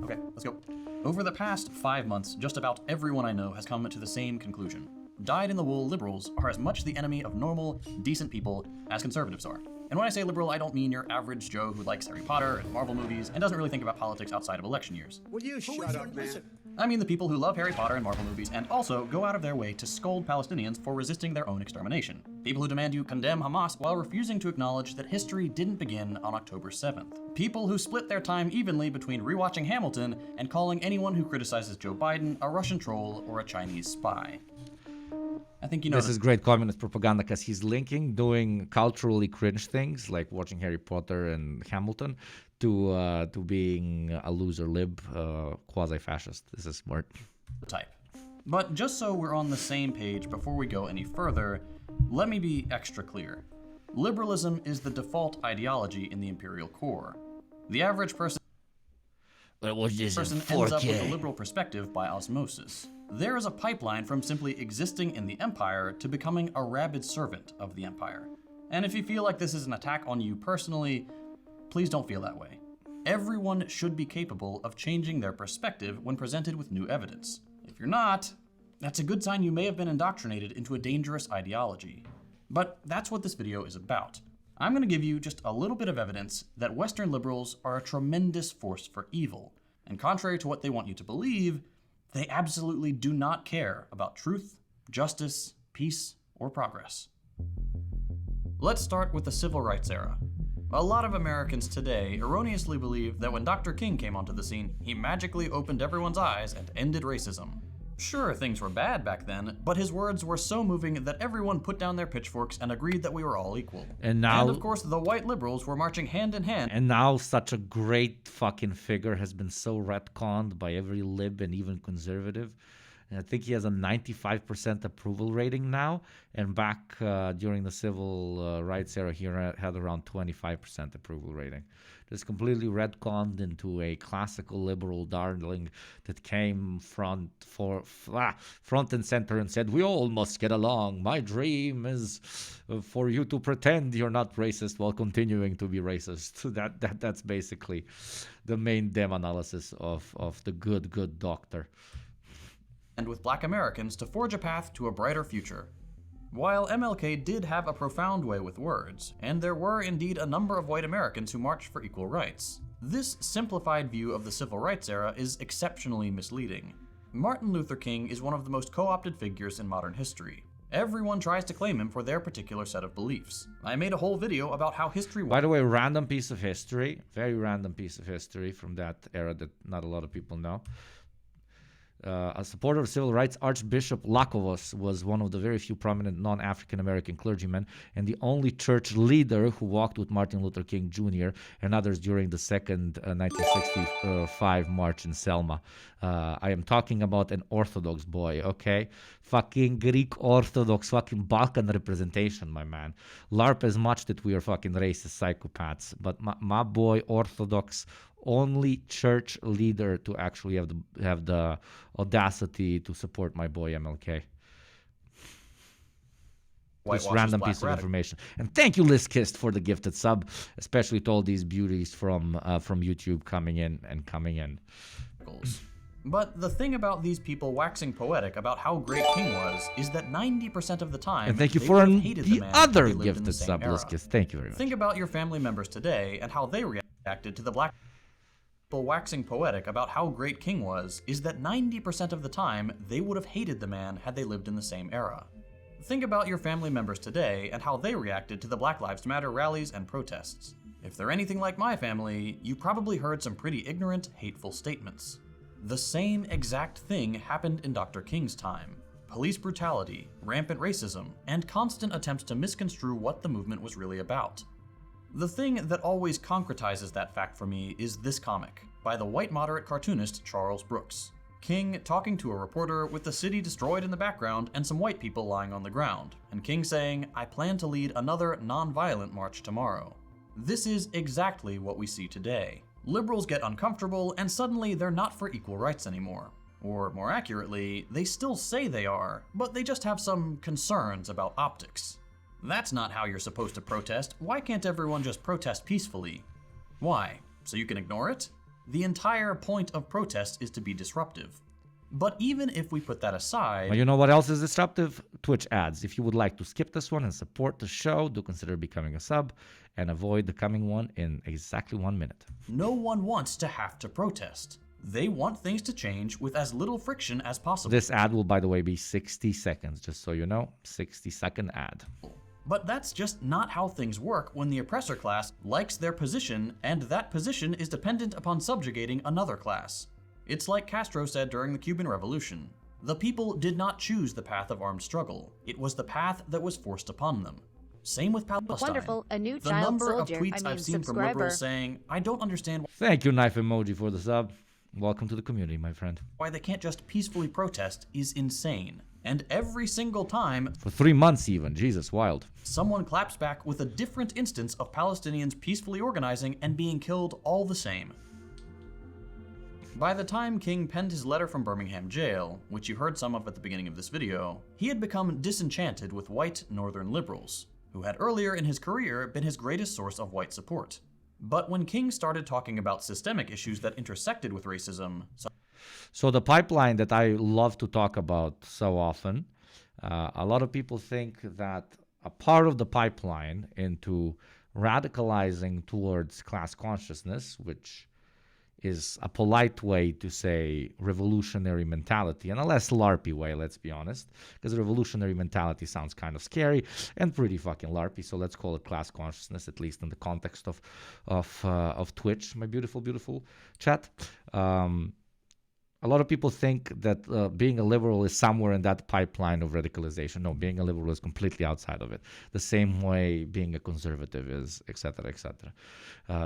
Okay, let's go. Over the past 5 months, just about everyone I know has come to the same conclusion. Dyed-in-the-wool liberals are as much the enemy of normal, decent people as conservatives are. And when I say liberal, I don't mean your average Joe who likes Harry Potter and Marvel movies and doesn't really think about politics outside of election years. Will you shut up, man? I mean the people who love Harry Potter and Marvel movies and also go out of their way to scold Palestinians for resisting their own extermination. People who demand you condemn Hamas while refusing to acknowledge that history didn't begin on October 7th. People who split their time evenly between rewatching Hamilton and calling anyone who criticizes Joe Biden a Russian troll or a Chinese spy. I think you know this is great communist propaganda, because he's linking doing culturally cringe things like watching Harry Potter and Hamilton to being a loser lib, quasi-fascist. This is smart. Type. But just so we're on the same page before we go any further, let me be extra clear. Liberalism is the default ideology in the imperial core. The average person ends up with a liberal perspective by osmosis. There is a pipeline from simply existing in the empire to becoming a rabid servant of the empire. And if you feel like this is an attack on you personally, please don't feel that way. Everyone should be capable of changing their perspective when presented with new evidence. If you're not, that's a good sign you may have been indoctrinated into a dangerous ideology. But that's what this video is about. I'm going to give you just a little bit of evidence that Western liberals are a tremendous force for evil. And contrary to what they want you to believe, they absolutely do not care about truth, justice, peace, or progress. Let's start with the Civil Rights era. A lot of Americans today erroneously believe that when Dr. King came onto the scene, he magically opened everyone's eyes and ended racism. Sure, things were bad back then, but his words were so moving that everyone put down their pitchforks and agreed that we were all equal. And of course, the white liberals were marching hand in hand. And now such a great fucking figure has been so retconned by every lib and even conservative. And I think he has a 95% approval rating now. And back during the civil rights era, he had around 25% approval rating. Just completely retconned into a classical liberal darling that came front and center and said, we all must get along. My dream is for you to pretend you're not racist while continuing to be racist. That's basically the main dem analysis of the good doctor. And with black Americans to forge a path to a brighter future. While MLK did have a profound way with words, and there were indeed a number of white Americans who marched for equal rights, this simplified view of the civil rights era is exceptionally misleading. Martin Luther King is one of the most co-opted figures in modern history. Everyone tries to claim him for their particular set of beliefs. I made a whole video about how history... By the way, random piece of history, very random piece of history from that era that not a lot of people know. A supporter of civil rights, Archbishop Lacovos was one of the very few prominent non-African American clergymen and the only church leader who walked with Martin Luther King Jr. and others during the second 1965 march in Selma. I am talking about an Orthodox boy, okay? Fucking Greek Orthodox, fucking Balkan representation, my man. LARP as much that we are fucking racist psychopaths, but my boy Orthodox, only church leader to actually have the audacity to support my boy MLK. Just random piece of information. And thank you, Liz Kist, for the gifted sub, especially to all these beauties from YouTube coming in. But the thing about these people waxing poetic about how great King was is that 90% of the time, and thank you they for hated the man other they lived in gifted the same sub, era. Liz Kist. Thank you very much. Think about your family members today and how they reacted to the black people waxing poetic about how great King was is that 90% of the time, they would have hated the man had they lived in the same era. Think about your family members today and how they reacted to the Black Lives Matter rallies and protests. If they're anything like my family, you probably heard some pretty ignorant, hateful statements. The same exact thing happened in Dr. King's time. Police brutality, rampant racism, and constant attempts to misconstrue what the movement was really about. The thing that always concretizes that fact for me is this comic, by the white moderate cartoonist Charles Brooks. King talking to a reporter with the city destroyed in the background and some white people lying on the ground, and King saying, "I plan to lead another non-violent march tomorrow." This is exactly what we see today. Liberals get uncomfortable and suddenly they're not for equal rights anymore. Or more accurately, they still say they are, but they just have some concerns about optics. That's not how you're supposed to protest. Why can't everyone just protest peacefully? Why? So you can ignore it? The entire point of protest is to be disruptive. But even if we put that aside... Well, you know what else is disruptive? Twitch ads. If you would like to skip this one and support the show, do consider becoming a sub and avoid the coming one in exactly 1 minute. No one wants to have to protest. They want things to change with as little friction as possible. This ad will, by the way, be 60 seconds, just so you know. 60-second ad. But that's just not how things work when the oppressor class likes their position, and that position is dependent upon subjugating another class. It's like Castro said during the Cuban Revolution. The people did not choose the path of armed struggle. It was the path that was forced upon them. Same with Palestine. Wonderful, a new the child number soldier, of tweets I've seen from liberals saying, "I don't understand Thank you, knife emoji, for the sub. Welcome to the community, my friend. why they can't just peacefully protest," is insane. And every single time, For 3 months even. Jesus, wild. someone claps back with a different instance of Palestinians peacefully organizing and being killed all the same. By the time King penned his letter from Birmingham jail, which you heard some of at the beginning of this video, he had become disenchanted with white northern liberals, who had earlier in his career been his greatest source of white support. But when King started talking about systemic issues that intersected with racism, So the pipeline that I love to talk about so often, a lot of people think that a part of the pipeline into radicalizing towards class consciousness, which is a polite way to say revolutionary mentality, and a less LARPy way, let's be honest, because revolutionary mentality sounds kind of scary and pretty fucking LARPy, so let's call it class consciousness, at least in the context of Twitch, my beautiful, beautiful chat. A lot of people think that being a liberal is somewhere in that pipeline of radicalization. No, being a liberal is completely outside of it. The same way being a conservative is, etc., etc.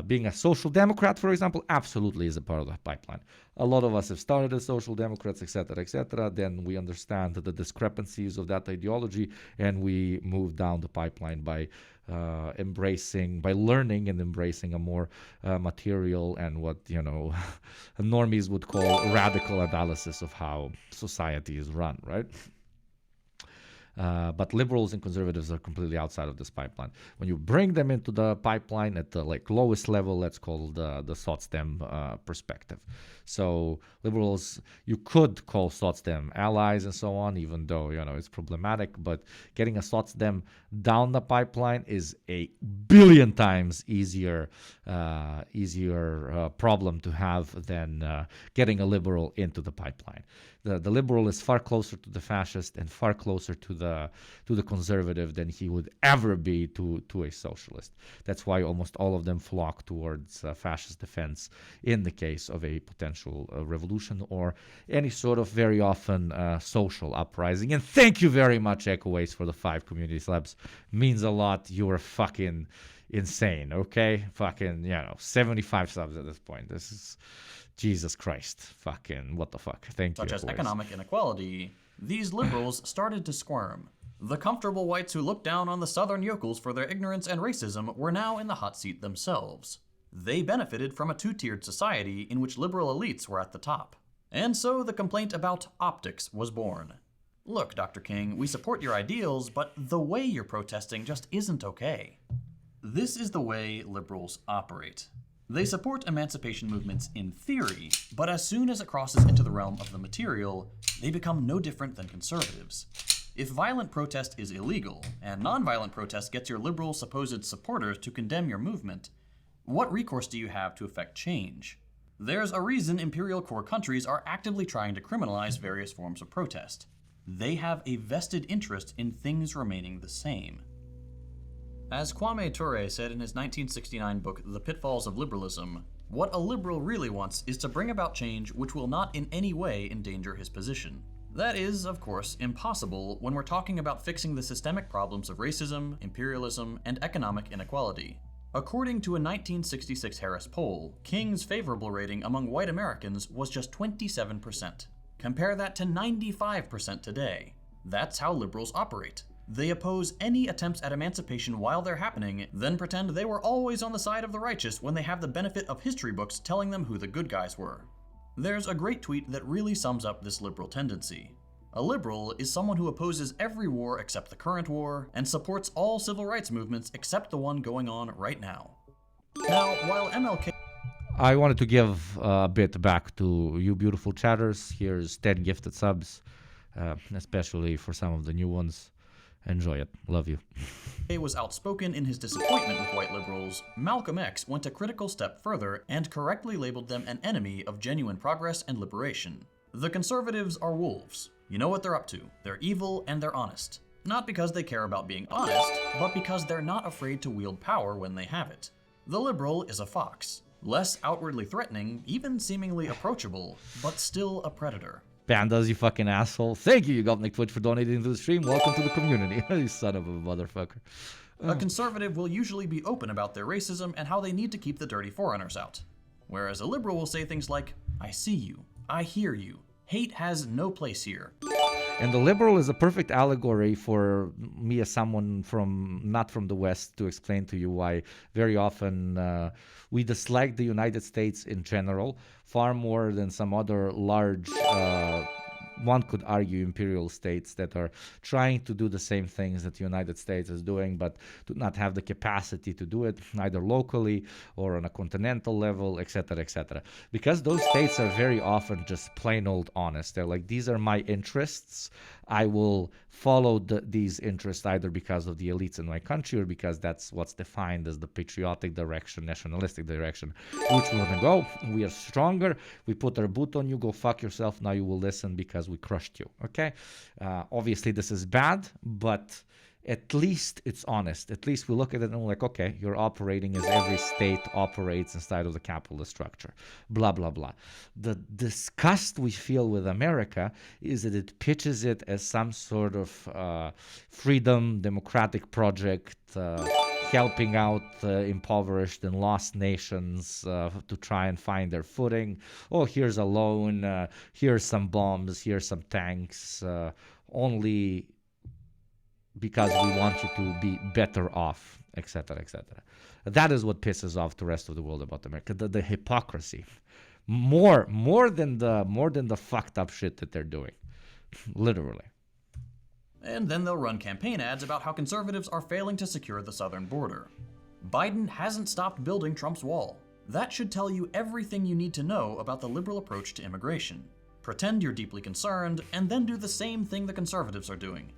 Being a social democrat, for example, absolutely is a part of the pipeline. A lot of us have started as social democrats, etc., etc. Then we understand the discrepancies of that ideology, and we move down the pipeline by learning and embracing a more material and what, normies would call radical analysis of how society is run, right? But liberals and conservatives are completely outside of this pipeline. When you bring them into the pipeline at the lowest level, let's call the SOTSDEM perspective. So liberals, you could call SOTSDEM allies and so on, even though it's problematic. But getting a SOTSDEM down the pipeline is a billion times easier problem to have than getting a liberal into the pipeline. The liberal is far closer to the fascist and far closer to the conservative than he would ever be to a socialist. That's why almost all of them flock towards fascist defense in the case of a potential revolution or any sort of very often social uprising. And thank you very much, Echo Waste, for the 5 community slabs. Means a lot. You are fucking insane, okay? Fucking, 75 subs at this point. This is Jesus Christ. Fucking, what the fuck? Thank you. Such as economic inequality, these liberals started to squirm. The comfortable whites who looked down on the southern yokels for their ignorance and racism were now in the hot seat themselves. They benefited from a two-tiered society in which liberal elites were at the top. And so the complaint about optics was born. Look, Dr. King, we support your ideals, but the way you're protesting just isn't okay. This is the way liberals operate. They support emancipation movements in theory, but as soon as it crosses into the realm of the material, they become no different than conservatives. If violent protest is illegal, and nonviolent protest gets your liberal supposed supporters to condemn your movement, what recourse do you have to effect change? There's a reason imperial core countries are actively trying to criminalize various forms of protest. They have a vested interest in things remaining the same. As Kwame Ture said in his 1969 book, The Pitfalls of Liberalism, what a liberal really wants is to bring about change which will not in any way endanger his position. That is, of course, impossible when we're talking about fixing the systemic problems of racism, imperialism, and economic inequality. According to a 1966 Harris poll, King's favorable rating among white Americans was just 27%. Compare that to 95% today. That's how liberals operate. They oppose any attempts at emancipation while they're happening, then pretend they were always on the side of the righteous when they have the benefit of history books telling them who the good guys were. There's a great tweet that really sums up this liberal tendency. A liberal is someone who opposes every war except the current war, and supports all civil rights movements except the one going on right now. Now, while MLK... I wanted to give a bit back to you beautiful chatters. Here's 10 gifted subs, especially for some of the new ones. Enjoy it. Love you. Was outspoken in his disappointment with white liberals, Malcolm X went a critical step further and correctly labeled them an enemy of genuine progress and liberation. The conservatives are wolves. You know what they're up to. They're evil and they're honest. Not because they care about being honest, but because they're not afraid to wield power when they have it. The liberal is a fox. Less outwardly threatening, even seemingly approachable, but still a predator. Pandas, you fucking asshole. Thank you, Nick Twitch, for donating to the stream. Welcome to the community. You son of a motherfucker. A conservative will usually be open about their racism and how they need to keep the dirty foreigners out. Whereas a liberal will say things like, I see you, I hear you, hate has no place here. And the liberal is a perfect allegory for me as someone not from the West to explain to you why very often we dislike the United States in general far more than some other large, one could argue, imperial states that are trying to do the same things that the United States is doing, but do not have the capacity to do it either locally or on a continental level, etc., etc. Because those states are very often just plain old honest. They're like, these are my interests. I will follow these interests either because of the elites in my country or because that's what's defined as the patriotic direction, nationalistic direction, which we're going to go. We are stronger. We put our boot on you. Go fuck yourself. Now you will listen because we crushed you. Okay? Obviously, this is bad, but at least it's honest. At least we look at it and we're like, okay, you're operating as every state operates inside of the capitalist structure. Blah, blah, blah. The disgust we feel with America is that it pitches it as some sort of freedom, democratic project, helping out impoverished and lost nations to try and find their footing. Oh, here's a loan, here's some bombs, here's some tanks, only because we want you to be better off, etc., etc. That is what pisses off the rest of the world about America. The hypocrisy, more than the fucked up shit that they're doing, literally. And then they'll run campaign ads about how conservatives are failing to secure the southern border. Biden hasn't stopped building Trump's wall. That should tell you everything you need to know about the liberal approach to immigration. Pretend you're deeply concerned, and then do the same thing the conservatives are doing.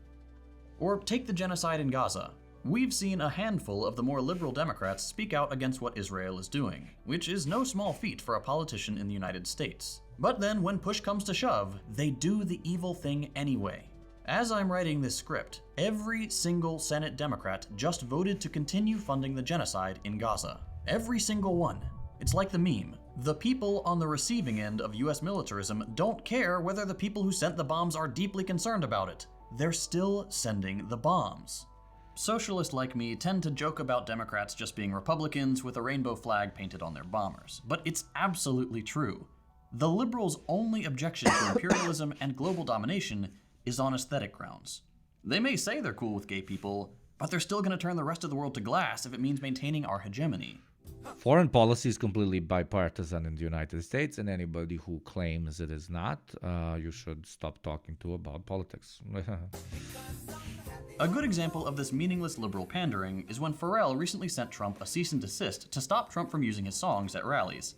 Or take the genocide in Gaza. We've seen a handful of the more liberal Democrats speak out against what Israel is doing, which is no small feat for a politician in the United States. But then when push comes to shove, they do the evil thing anyway. As I'm writing this script, every single Senate Democrat just voted to continue funding the genocide in Gaza. Every single one. It's like the meme. The people on the receiving end of US militarism don't care whether the people who sent the bombs are deeply concerned about it. They're still sending the bombs. Socialists like me tend to joke about Democrats just being Republicans with a rainbow flag painted on their bombers, but it's absolutely true. The liberals' only objection to imperialism and global domination is on aesthetic grounds. They may say they're cool with gay people, but they're still going to turn the rest of the world to glass if it means maintaining our hegemony. Foreign policy is completely bipartisan in the United States, and anybody who claims it is not, you should stop talking to about politics. A good example of this meaningless liberal pandering is when Pharrell recently sent Trump a cease and desist to stop Trump from using his songs at rallies.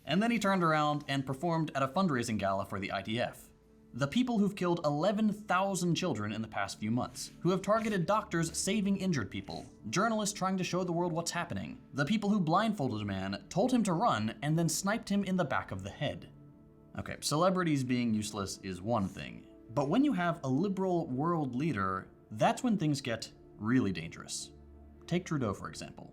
And then he turned around and performed at a fundraising gala for the IDF. The people who've killed 11,000 children in the past few months, who have targeted doctors saving injured people, journalists trying to show the world what's happening, the people who blindfolded a man, told him to run, and then sniped him in the back of the head. Okay, celebrities being useless is one thing, but when you have a liberal world leader, that's when things get really dangerous. Take Trudeau, for example.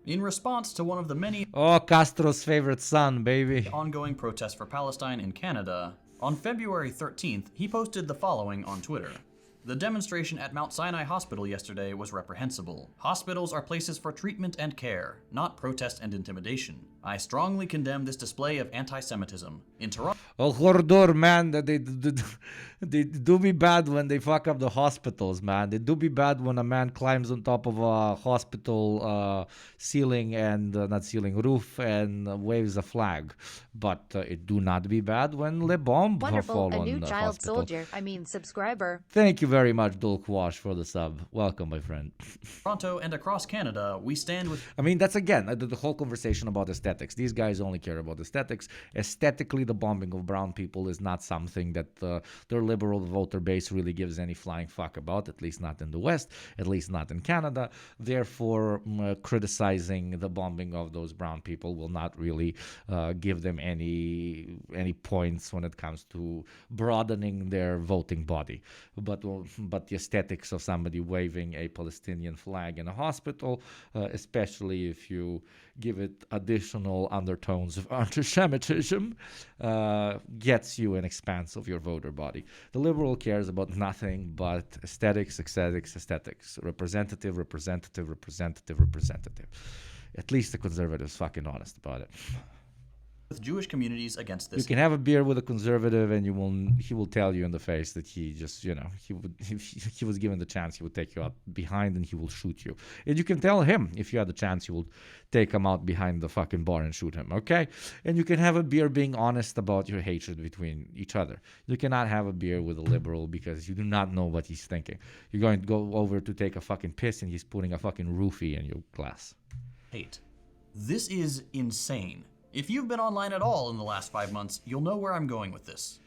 In response to one of the many Castro's favorite son, baby. ongoing protests for Palestine in Canada, on February 13th, he posted the following on Twitter. The demonstration at Mount Sinai Hospital yesterday was reprehensible. Hospitals are places for treatment and care, not protest and intimidation. I strongly condemn this display of anti-Semitism. In Toronto... Horror, man, they do be bad when they fuck up the hospitals, man. They do be bad when a man climbs on top of a hospital ceiling and not ceiling roof and waves a flag. But it do not be bad when Le Bomb Wonderful, fall a new on the child hospital. soldier, subscriber. Thank you very much, Dulkwash, for the sub. Welcome, my friend. Toronto and across Canada, we stand with... I mean, that's again the whole conversation about aesthetics. These guys only care about aesthetics. Aesthetically, the bombing of brown people is not something that their liberal voter base really gives any flying fuck about, at least not in the West, at least not in Canada. Therefore, criticizing the bombing of those brown people will not really give them any points when it comes to broadening their voting body. But the aesthetics of somebody waving a Palestinian flag in a hospital, especially if you give it additional undertones of anti-Semitism, gets you an expanse of your voter body. The liberal cares about nothing but aesthetics. Representative. At least the conservatives fucking honest about it. With Jewish communities against this. You can have a beer with a conservative, and he will tell you in the face that he just, if he was given the chance, he would take you out behind and he will shoot you. And you can tell him if you had the chance, you will take him out behind the fucking bar and shoot him, okay? And you can have a beer being honest about your hatred between each other. You cannot have a beer with a liberal because you do not know what he's thinking. You're going to go over to take a fucking piss and he's putting a fucking roofie in your glass. Hate. This is insane. If you've been online at all in the last 5 months, you'll know where I'm going with this.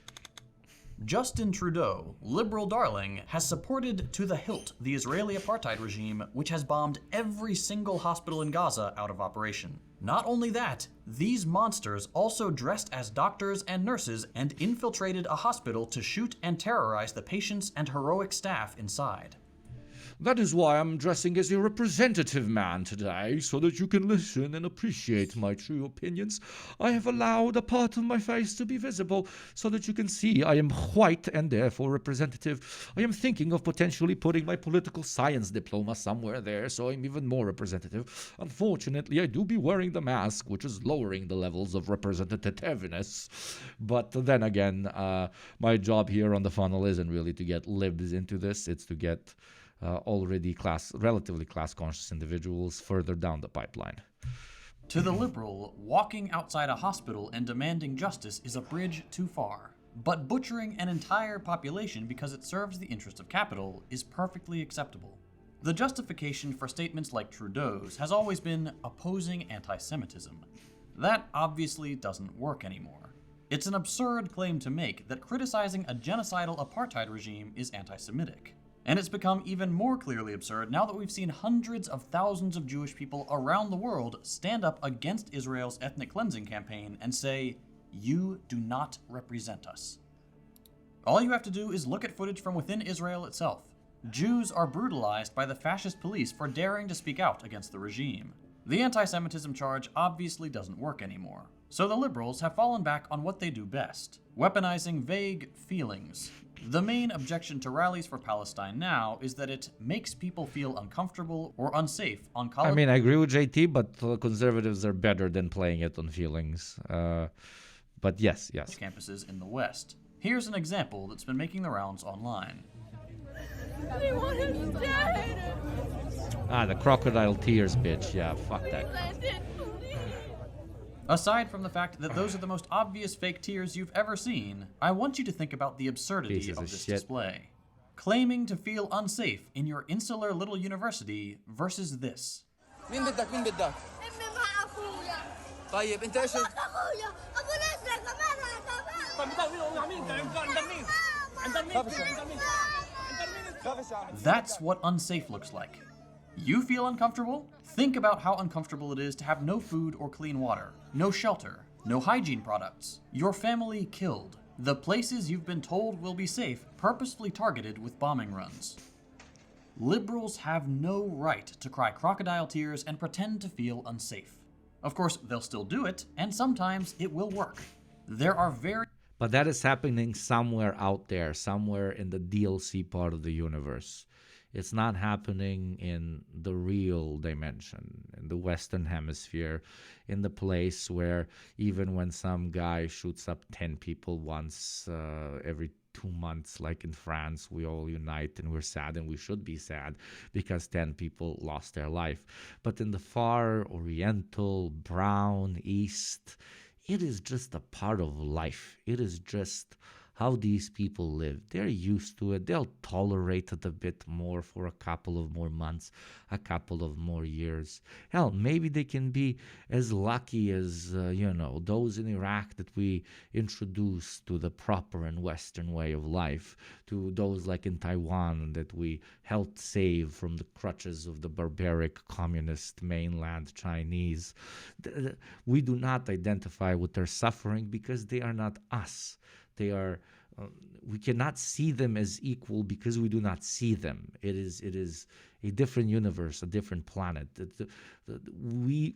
Justin Trudeau, liberal darling, has supported to the hilt the Israeli apartheid regime, which has bombed every single hospital in Gaza out of operation. Not only that, these monsters also dressed as doctors and nurses and infiltrated a hospital to shoot and terrorize the patients and heroic staff inside. That is why I'm dressing as a representative man today, so that you can listen and appreciate my true opinions. I have allowed a part of my face to be visible, so that you can see I am white and therefore representative. I am thinking of potentially putting my political science diploma somewhere there, so I'm even more representative. Unfortunately, I do be wearing the mask, which is lowering the levels of representativeness. But then again, my job here on the funnel isn't really to get libs into this, it's to get already relatively class-conscious individuals further down the pipeline. To the liberal, walking outside a hospital and demanding justice is a bridge too far. But butchering an entire population because it serves the interest of capital is perfectly acceptable. The justification for statements like Trudeau's has always been opposing anti-Semitism. That obviously doesn't work anymore. It's an absurd claim to make that criticizing a genocidal apartheid regime is anti-Semitic. And it's become even more clearly absurd now that we've seen hundreds of thousands of Jewish people around the world stand up against Israel's ethnic cleansing campaign and say, you do not represent us. All you have to do is look at footage from within Israel itself. Jews are brutalized by the fascist police for daring to speak out against the regime. The anti-Semitism charge obviously doesn't work anymore, so the liberals have fallen back on what they do best, weaponizing vague feelings. The main objection to rallies for Palestine now is that it makes people feel uncomfortable or unsafe on college. I mean, I agree with JT, but conservatives are better than playing it on feelings. But yes. Campuses in the West. Here's an example that's been making the rounds online. We want him dead. The crocodile tears, bitch. Yeah, fuck that. Aside from the fact that those are the most obvious fake tears you've ever seen, I want you to think about the absurdity of this display. Claiming to feel unsafe in your insular little university versus this. مين بدك مين بدك؟ امي مع اخويا. طيب انت ايش؟ اخويا ابو نصر كمان. That's what unsafe looks like. You feel uncomfortable? Think about how uncomfortable it is to have no food or clean water, no shelter, no hygiene products, your family killed, the places you've been told will be safe purposefully targeted with bombing runs. Liberals have no right to cry crocodile tears and pretend to feel unsafe. Of course, they'll still do it, and sometimes it will work. But that is happening somewhere out there, somewhere in the DLC part of the universe. It's not happening in the real dimension, in the Western Hemisphere, in the place where even when some guy shoots up 10 people once every 2 months, like in France, we all unite and we're sad, and we should be sad because 10 people lost their life. But in the far Oriental, Brown, East, it is just a part of life. It is just how these people live. They're used to it. They'll tolerate it a bit more for a couple of more months, a couple of more years. Hell, maybe they can be as lucky as, those in Iraq that we introduced to the proper and Western way of life, to those like in Taiwan that we helped save from the clutches of the barbaric communist mainland Chinese. We do not identify with their suffering because they are not us. They are. We cannot see them as equal because we do not see them. It is a different universe, a different planet. We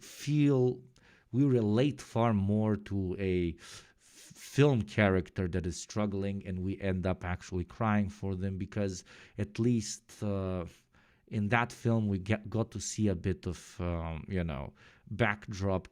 relate far more to a film character that is struggling, and we end up actually crying for them because at least in that film we got to see a bit of backdrop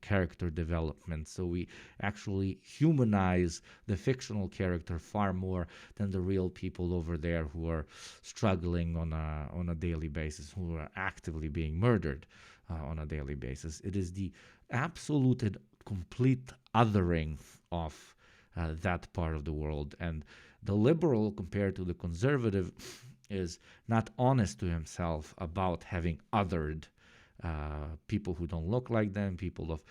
character development. So we actually humanize the fictional character far more than the real people over there who are struggling on a daily basis, who are actively being murdered on a daily basis. It is the absolute and complete othering of that part of the world. And the liberal, compared to the conservative, is not honest to himself about having othered people who don't look like them, people of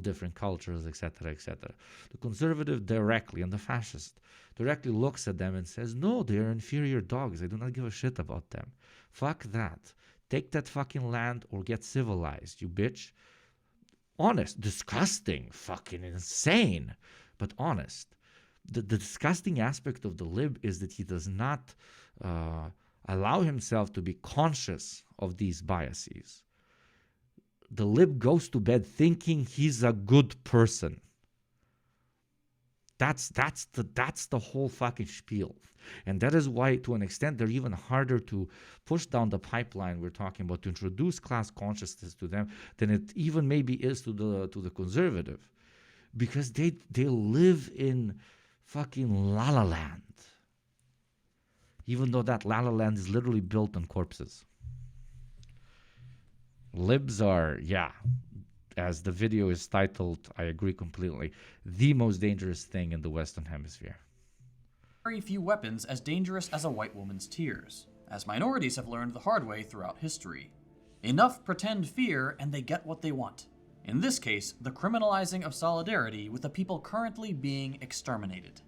different cultures, etc., etc. The conservative directly, and the fascist directly looks at them and says, no, they're inferior dogs. I do not give a shit about them. Fuck that. Take that fucking land or get civilized, you bitch. Honest, disgusting, fucking insane, but honest. The disgusting aspect of the lib is that he does not allow himself to be conscious of these biases. The lib goes to bed thinking he's a good person. That's the whole fucking spiel. And that is why, to an extent, they're even harder to push down the pipeline we're talking about, to introduce class consciousness to them than it even maybe is to the conservative. Because they live in fucking La La Land. Even though that La La Land is literally built on corpses. Libs are, as the video is titled, I agree completely, the most dangerous thing in the Western Hemisphere. Very few weapons as dangerous as a white woman's tears, as minorities have learned the hard way throughout history. Enough pretend fear and they get what they want. In this case, the criminalizing of solidarity with the people currently being exterminated.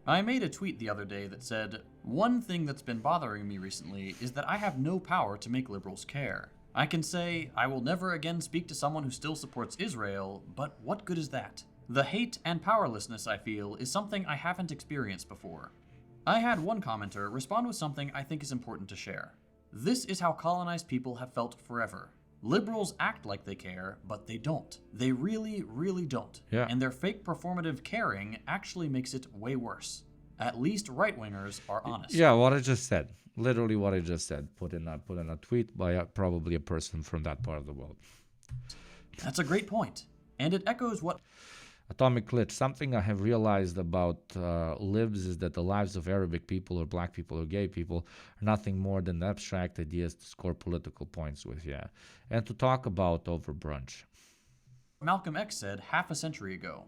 I made a tweet the other day that said, one thing that's been bothering me recently is that I have no power to make liberals care. I can say, I will never again speak to someone who still supports Israel, but what good is that? The hate and powerlessness I feel is something I haven't experienced before. I had one commenter respond with something I think is important to share. This is how colonized people have felt forever. Liberals act like they care, but they don't. They really, really don't. Yeah. And their fake performative caring actually makes it way worse. At least right-wingers are honest. Yeah, what I just said. Literally what I just said. Put in a tweet by probably a person from that part of the world. That's a great point. And it echoes what... Atomic Glitch. Something I have realized about libs is that the lives of Arabic people or black people or gay people are nothing more than abstract ideas to score political points with, yeah. And to talk about over brunch. Malcolm X said half a century ago.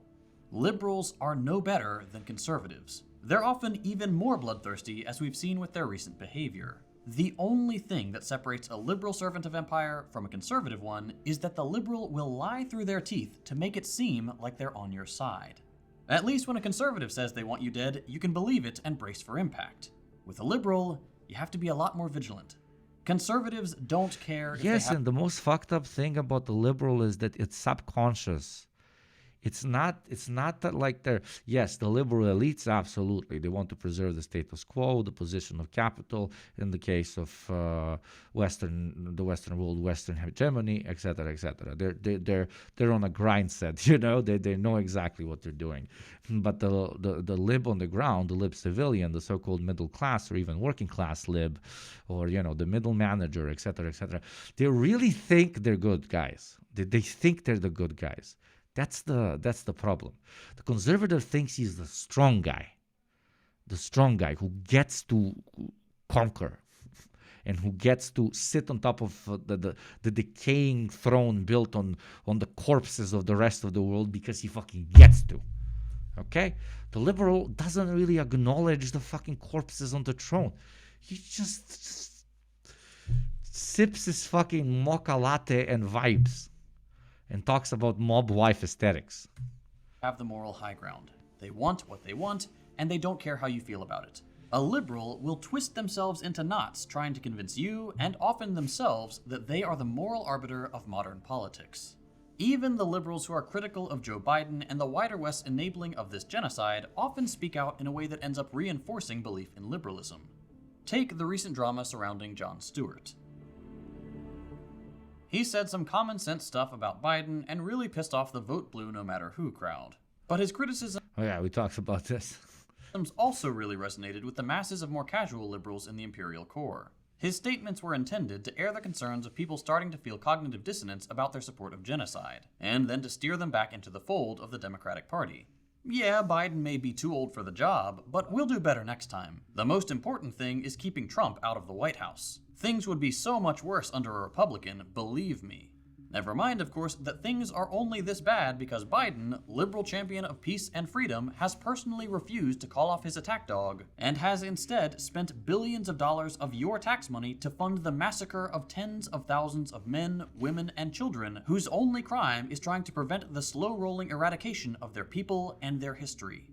Liberals are no better than conservatives. They're often even more bloodthirsty, as we've seen with their recent behavior. The only thing that separates a liberal servant of empire from a conservative one is that the liberal will lie through their teeth to make it seem like they're on your side. At least when a conservative says they want you dead, you can believe it and brace for impact. With a liberal, you have to be a lot more vigilant. Conservatives don't care if Yes, they have... and the most fucked up thing about the liberal is that it's subconscious. It's not that like they're, yes, the liberal elites, absolutely. They want to preserve the status quo, the position of capital in the case of the Western world, Western hegemony, etc., etc. They're on a grind set, you know. They know exactly what they're doing. But the lib on the ground, the lib civilian, the so-called middle class or even working class lib, or the middle manager, etc., etc. They really think they're good guys. They think they're the good guys. That's the problem. The conservative thinks he's the strong guy who gets to conquer and who gets to sit on top of the decaying throne built on the corpses of the rest of the world because he fucking gets to. Okay? The liberal doesn't really acknowledge the fucking corpses on the throne. He just sips his fucking mocha latte and vibes. And talks about mob wife aesthetics. Have the moral high ground. They want what they want, and they don't care how you feel about it. A liberal will twist themselves into knots trying to convince you, and often themselves, that they are the moral arbiter of modern politics. Even the liberals who are critical of Joe Biden and the wider West's enabling of this genocide often speak out in a way that ends up reinforcing belief in liberalism. Take the recent drama surrounding Jon Stewart. He said some common sense stuff about Biden and really pissed off the vote blue no matter who crowd. But his criticism... Oh yeah, we talked about this. ...also really resonated with the masses of more casual liberals in the imperial core. His statements were intended to air the concerns of people starting to feel cognitive dissonance about their support of genocide, and then to steer them back into the fold of the Democratic Party. Yeah, Biden may be too old for the job, but we'll do better next time. The most important thing is keeping Trump out of the White House. Things would be so much worse under a Republican, believe me. Never mind, of course, that things are only this bad because Biden, liberal champion of peace and freedom, has personally refused to call off his attack dog, and has instead spent billions of dollars of your tax money to fund the massacre of tens of thousands of men, women, and children whose only crime is trying to prevent the slow-rolling eradication of their people and their history.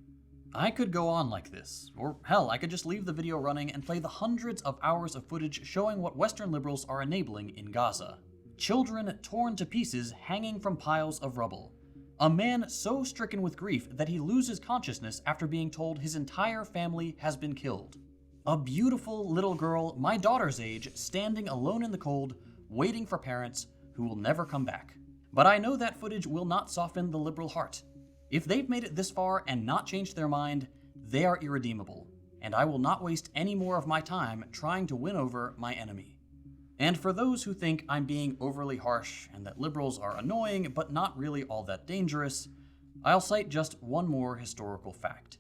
I could go on like this, or hell, I could just leave the video running and play the hundreds of hours of footage showing what Western liberals are enabling in Gaza. Children torn to pieces hanging from piles of rubble. A man so stricken with grief that he loses consciousness after being told his entire family has been killed. A beautiful little girl, my daughter's age, standing alone in the cold, waiting for parents who will never come back. But I know that footage will not soften the liberal heart. If they've made it this far and not changed their mind, they are irredeemable, and I will not waste any more of my time trying to win over my enemy. And for those who think I'm being overly harsh and that liberals are annoying but not really all that dangerous, I'll cite just one more historical fact.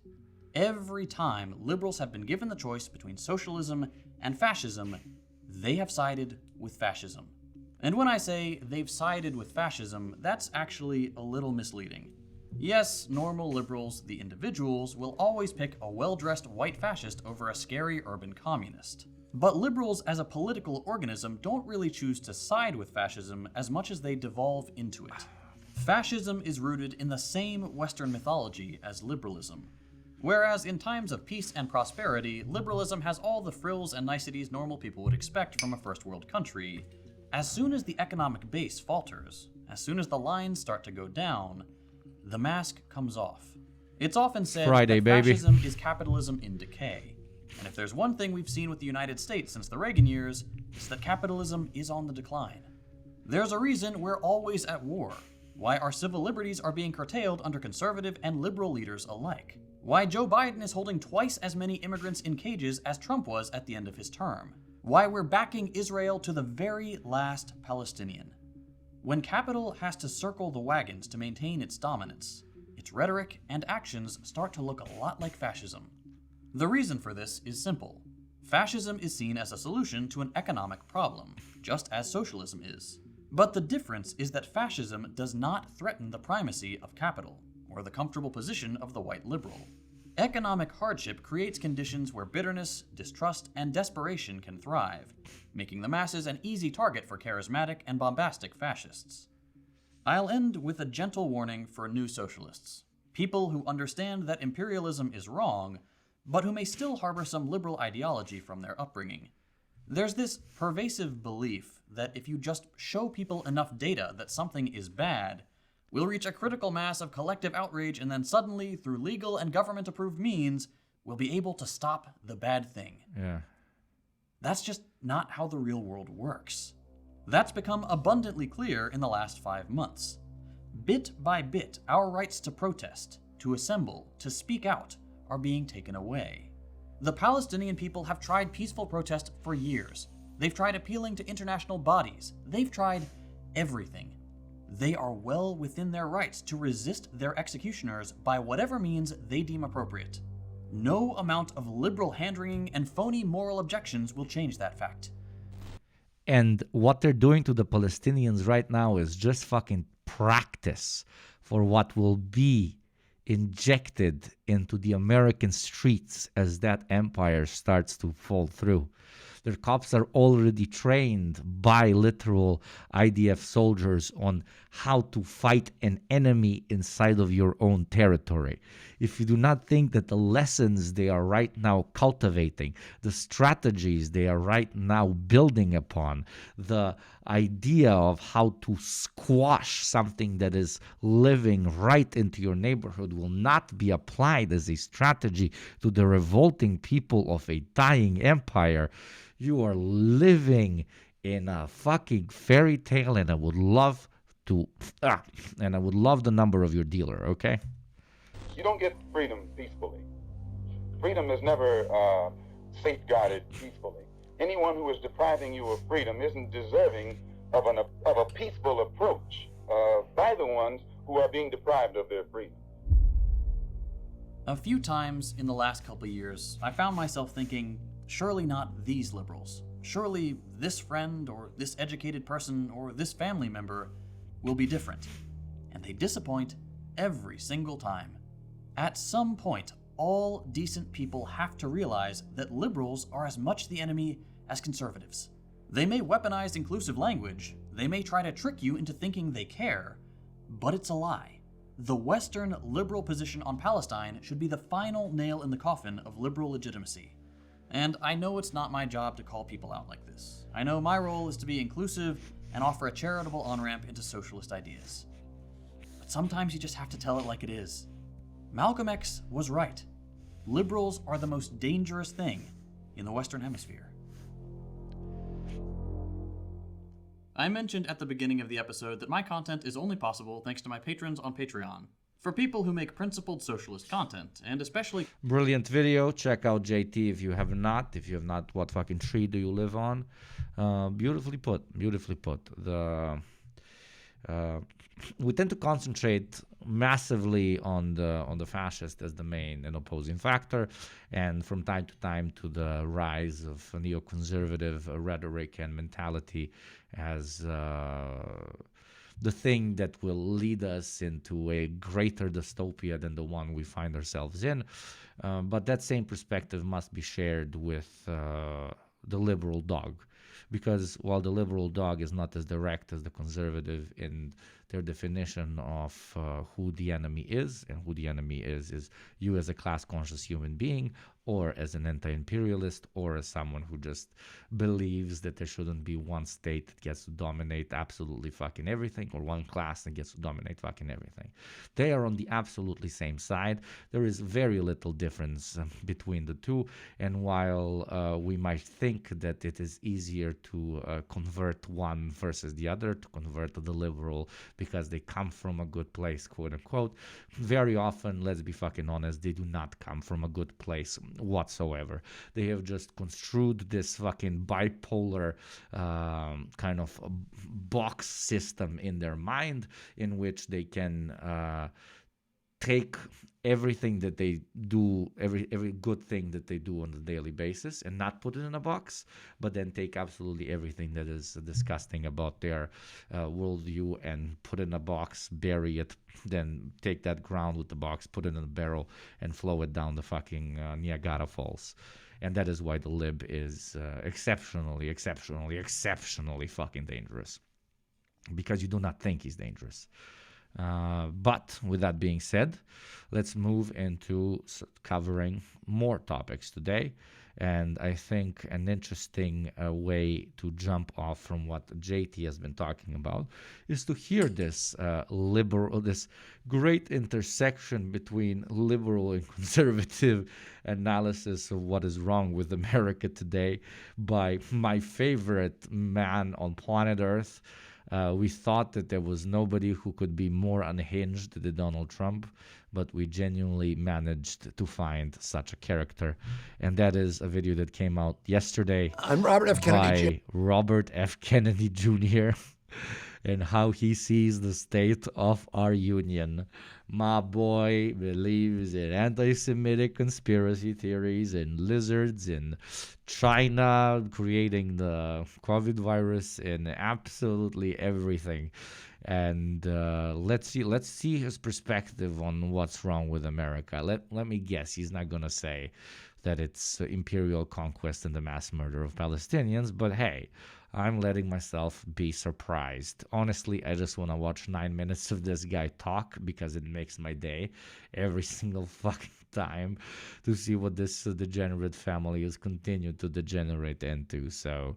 Every time liberals have been given the choice between socialism and fascism, they have sided with fascism. And when I say they've sided with fascism, that's actually a little misleading. Yes, normal liberals, the individuals, will always pick a well-dressed white fascist over a scary urban communist. But liberals as a political organism don't really choose to side with fascism as much as they devolve into it. Fascism is rooted in the same Western mythology as liberalism. Whereas in times of peace and prosperity, liberalism has all the frills and niceties normal people would expect from a first world country. As soon as the economic base falters, as soon as the lines start to go down, the mask comes off. It's often said Friday, that baby. fascism is capitalism in decay. And if there's one thing we've seen with the United States since the Reagan years, it's that capitalism is on the decline. There's a reason we're always at war, why our civil liberties are being curtailed under conservative and liberal leaders alike, why Joe Biden is holding twice as many immigrants in cages as Trump was at the end of his term, why we're backing Israel to the very last Palestinian. When capital has to circle the wagons to maintain its dominance, its rhetoric and actions start to look a lot like fascism. The reason for this is simple. Fascism is seen as a solution to an economic problem, just as socialism is. But the difference is that fascism does not threaten the primacy of capital, or the comfortable position of the white liberal. Economic hardship creates conditions where bitterness, distrust, and desperation can thrive, making the masses an easy target for charismatic and bombastic fascists. I'll end with a gentle warning for new socialists, people who understand that imperialism is wrong, but who may still harbor some liberal ideology from their upbringing. There's this pervasive belief that if you just show people enough data that something is bad, we'll reach a critical mass of collective outrage, and then suddenly, through legal and government-approved means, we'll be able to stop the bad thing. Yeah. That's just not how the real world works. That's become abundantly clear in the last 5 months. Bit by bit, our rights to protest, to assemble, to speak out, are being taken away. The Palestinian people have tried peaceful protest for years. They've tried appealing to international bodies. They've tried everything. They are well within their rights to resist their executioners by whatever means they deem appropriate. No amount of liberal hand-wringing and phony moral objections will change that fact. And what they're doing to the Palestinians right now is just fucking practice for what will be injected into the American streets as that empire starts to fall through. Their cops are already trained by literal IDF soldiers on how to fight an enemy inside of your own territory. If you do not think that the lessons they are right now cultivating, the strategies they are right now building upon, the idea of how to squash something that is living right into your neighborhood will not be applied as a strategy to the revolting people of a dying empire, you are living in a fucking fairy tale, and I would love to, and I would love the number of your dealer, okay? You don't get freedom peacefully. Freedom is never safeguarded peacefully. Anyone who is depriving you of freedom isn't deserving of a peaceful approach by the ones who are being deprived of their freedom. A few times in the last couple of years, I found myself thinking, surely not these liberals. Surely this friend or this educated person or this family member will be different. And they disappoint every single time. At some point, all decent people have to realize that liberals are as much the enemy as conservatives. They may weaponize inclusive language, they may try to trick you into thinking they care, but it's a lie. The Western liberal position on Palestine should be the final nail in the coffin of liberal legitimacy. And I know it's not my job to call people out like this. I know my role is to be inclusive and offer a charitable on-ramp into socialist ideas. But sometimes you just have to tell it like it is. Malcolm X was right. Liberals are the most dangerous thing in the Western Hemisphere. I mentioned at the beginning of the episode that my content is only possible thanks to my patrons on Patreon. For people who make principled socialist content, and especially... Brilliant video. Check out JT if you have not. If you have not, what fucking tree do you live on? Beautifully put. Beautifully put. We tend to concentrate massively on the fascist as the main and opposing factor, and from time to time to the rise of neoconservative rhetoric and mentality as the thing that will lead us into a greater dystopia than the one we find ourselves in. But that same perspective must be shared with the liberal dog. Because while the liberal dog is not as direct as the conservative in their definition of who the enemy is, and who the enemy is you as a class-conscious human being, or as an anti-imperialist, or as someone who just believes that there shouldn't be one state that gets to dominate absolutely fucking everything, or one class that gets to dominate fucking everything. They are on the absolutely same side. There is very little difference between the two, and while we might think that it is easier to convert one versus the other, to convert the liberal because they come from a good place, quote unquote, very often, let's be fucking honest, they do not come from a good place whatsoever. They have just construed this fucking bipolar kind of box system in their mind, in which they can take everything that they do, every good thing that they do on a daily basis, and not put it in a box, but then take absolutely everything that is disgusting about their worldview and put it in a box, bury it, then take that ground with the box, put it in a barrel, and flow it down the fucking Niagara Falls. And that is why the lib is exceptionally fucking dangerous. Because you do not think he's dangerous. But with that being said, let's move into covering more topics today. And I think an interesting way to jump off from what JT has been talking about is to hear this this great intersection between liberal and conservative analysis of what is wrong with America today by my favorite man on planet Earth. We thought that there was nobody who could be more unhinged than Donald Trump, but we genuinely managed to find such a character. And that is a video that came out yesterday. I'm Robert F. Kennedy by Robert F. Kennedy Jr. and how he sees the state of our union. My boy believes in anti-Semitic conspiracy theories and lizards in China creating the COVID virus and absolutely everything. And let's see his perspective on what's wrong with America. Let me guess, he's not gonna say that it's imperial conquest and the mass murder of Palestinians, but hey, I'm letting myself be surprised. Honestly, I just want to watch 9 minutes of this guy talk because it makes my day every single fucking time to see what this degenerate family has continued to degenerate into. So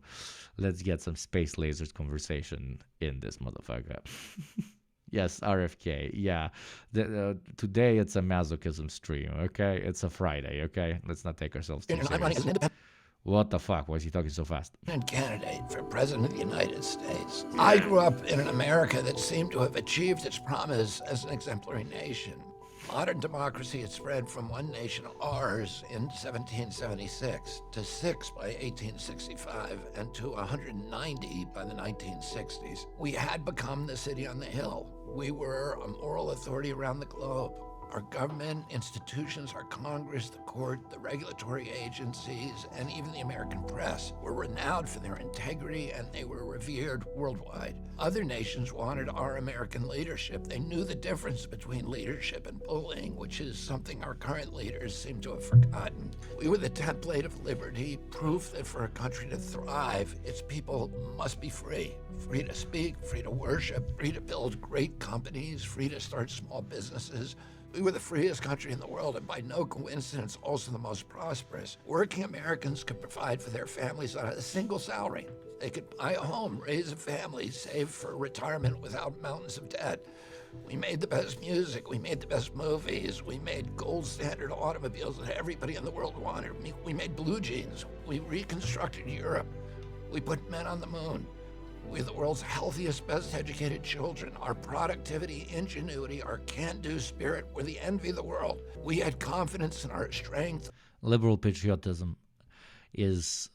let's get some space lasers conversation in this motherfucker. Yes, RFK. Yeah. Today it's a masochism stream, okay? It's a Friday, okay? Let's not take ourselves too seriously. What the fuck? Why is he talking so fast? Candidate for President of the United States. I grew up in an America that seemed to have achieved its promise as an exemplary nation. Modern democracy had spread from one nation, ours, in 1776, to 6 by 1865, and to 190 by the 1960s. We had become the city on the hill. We were a moral authority around the globe. Our government, institutions, our Congress, the court, the regulatory agencies, and even the American press were renowned for their integrity, and they were revered worldwide. Other nations wanted our American leadership. They knew the difference between leadership and bullying, which is something our current leaders seem to have forgotten. We were the template of liberty, proof that for a country to thrive, its people must be free. Free to speak, free to worship, free to build great companies, free to start small businesses. We were the freest country in the world, and by no coincidence, also the most prosperous. Working Americans could provide for their families on a single salary. They could buy a home, raise a family, save for retirement without mountains of debt. We made the best music, we made the best movies, we made gold standard automobiles that everybody in the world wanted. We made blue jeans, we reconstructed Europe, we put men on the moon. We're the world's healthiest, best educated children. Our productivity, ingenuity, our can-do spirit were the envy of the world. We had confidence in our strength. Liberal patriotism is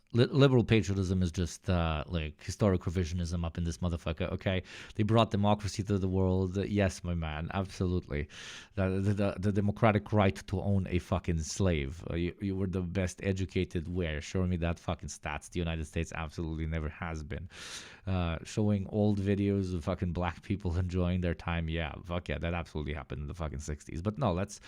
just like historic revisionism up in this motherfucker, okay? They brought democracy to the world. Yes, my man, absolutely. The democratic right to own a fucking slave. You were the best educated where? Show me that fucking stats. The United States absolutely never has been. Showing old videos of fucking black people enjoying their time. Yeah, fuck yeah, that absolutely happened in the fucking 60s. But no, let's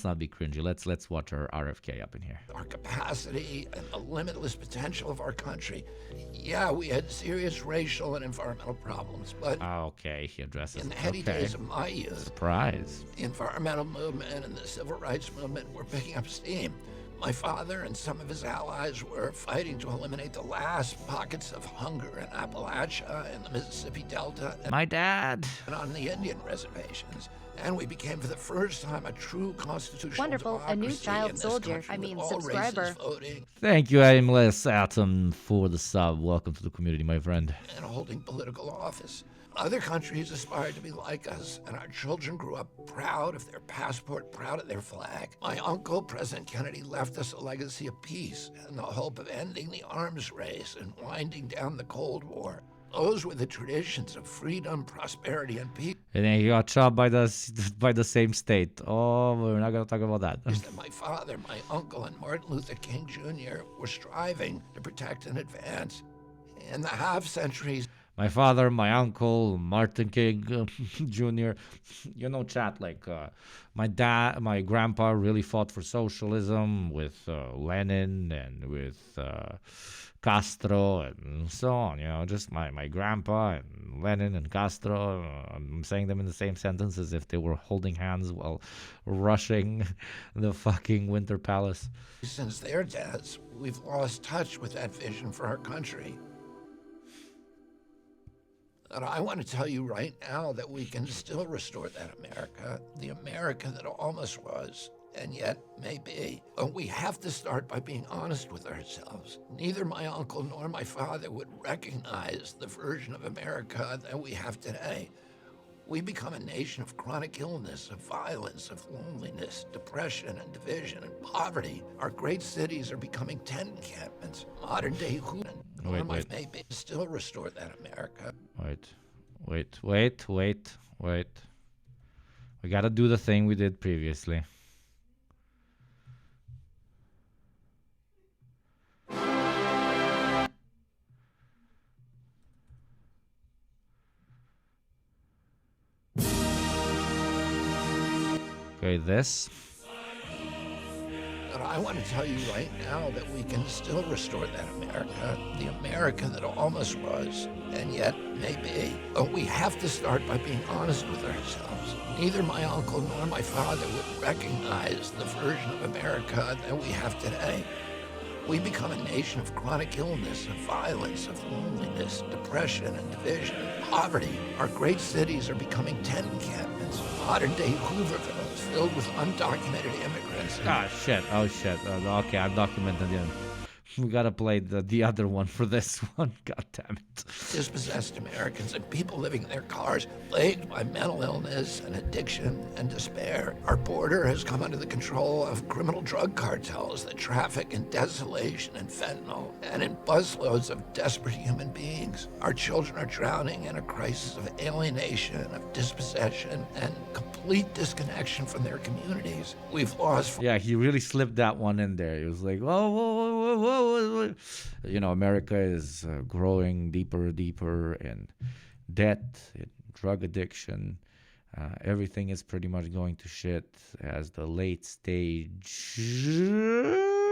not be cringy. Let's watch our RFK up in here. Our capacity and the limitless potential of our country. Yeah, we had serious racial and environmental problems, but okay, he addresses in the heady days of my youth, surprise, the environmental movement and the civil rights movement were picking up steam. My father and some of his allies were fighting to eliminate the last pockets of hunger in Appalachia and the Mississippi Delta. My dad. And on the Indian reservations. And we became for the first time a true constitutional Wonderful, a new democracy child in this soldier, country I mean with all subscriber. races voting Thank you, Aimless Atom, for the sub. Welcome to the community, my friend. and holding political office. Other countries aspired to be like us, and our children grew up proud of their passport, proud of their flag. My uncle, President Kennedy, left us a legacy of peace and the hope of ending the arms race and winding down the Cold War. Those were the traditions of freedom, prosperity, and peace. And then he got shot by the same state. Oh, we're not gonna talk about that. That my father, my uncle, and Martin Luther King Jr. were striving to protect and advance. In the half-centuries, My father, my uncle, Martin King Jr. You know, chat, like my dad, my grandpa really fought for socialism with Lenin and with Castro and so on. You know, just my grandpa and Lenin and Castro. I'm saying them in the same sentence as if they were holding hands while rushing the fucking Winter Palace. since their deaths, we've lost touch with that vision for our country. And I want to tell you right now that we can still restore that America, the America that almost was, and yet may be. But we have to start by being honest with ourselves. Neither my uncle nor my father would recognize the version of America that we have today. We become a nation of chronic illness, of violence, of loneliness, depression and division and poverty. Our great cities are becoming tent encampments. Modern day Hooten may be still restore that America. Wait. We gotta do the thing we did previously. Okay, this. But I want to tell you right now that we can still restore that America, the America that almost was, and yet may be. But we have to start by being honest with ourselves. Neither my uncle nor my father would recognize the version of America that we have today. We become a nation of chronic illness, of violence, of loneliness, depression and division and poverty. Our great cities are becoming tent encampments. Modern day Hooverville is filled with undocumented immigrants. Oh shit. Okay, I'm documenting it. We gotta play the other one for this one. God damn it. Dispossessed Americans and people living in their cars, plagued by mental illness and addiction and despair. Our border has come under the control of criminal drug cartels that traffic in desolation and fentanyl and in busloads of desperate human beings. Our children are drowning in a crisis of alienation, of dispossession, and complete disconnection from their communities. We've lost... Yeah, he really slipped that one in there. He was like, whoa. You know, America is growing deeper in debt, in drug addiction. Everything is pretty much going to shit as the late stage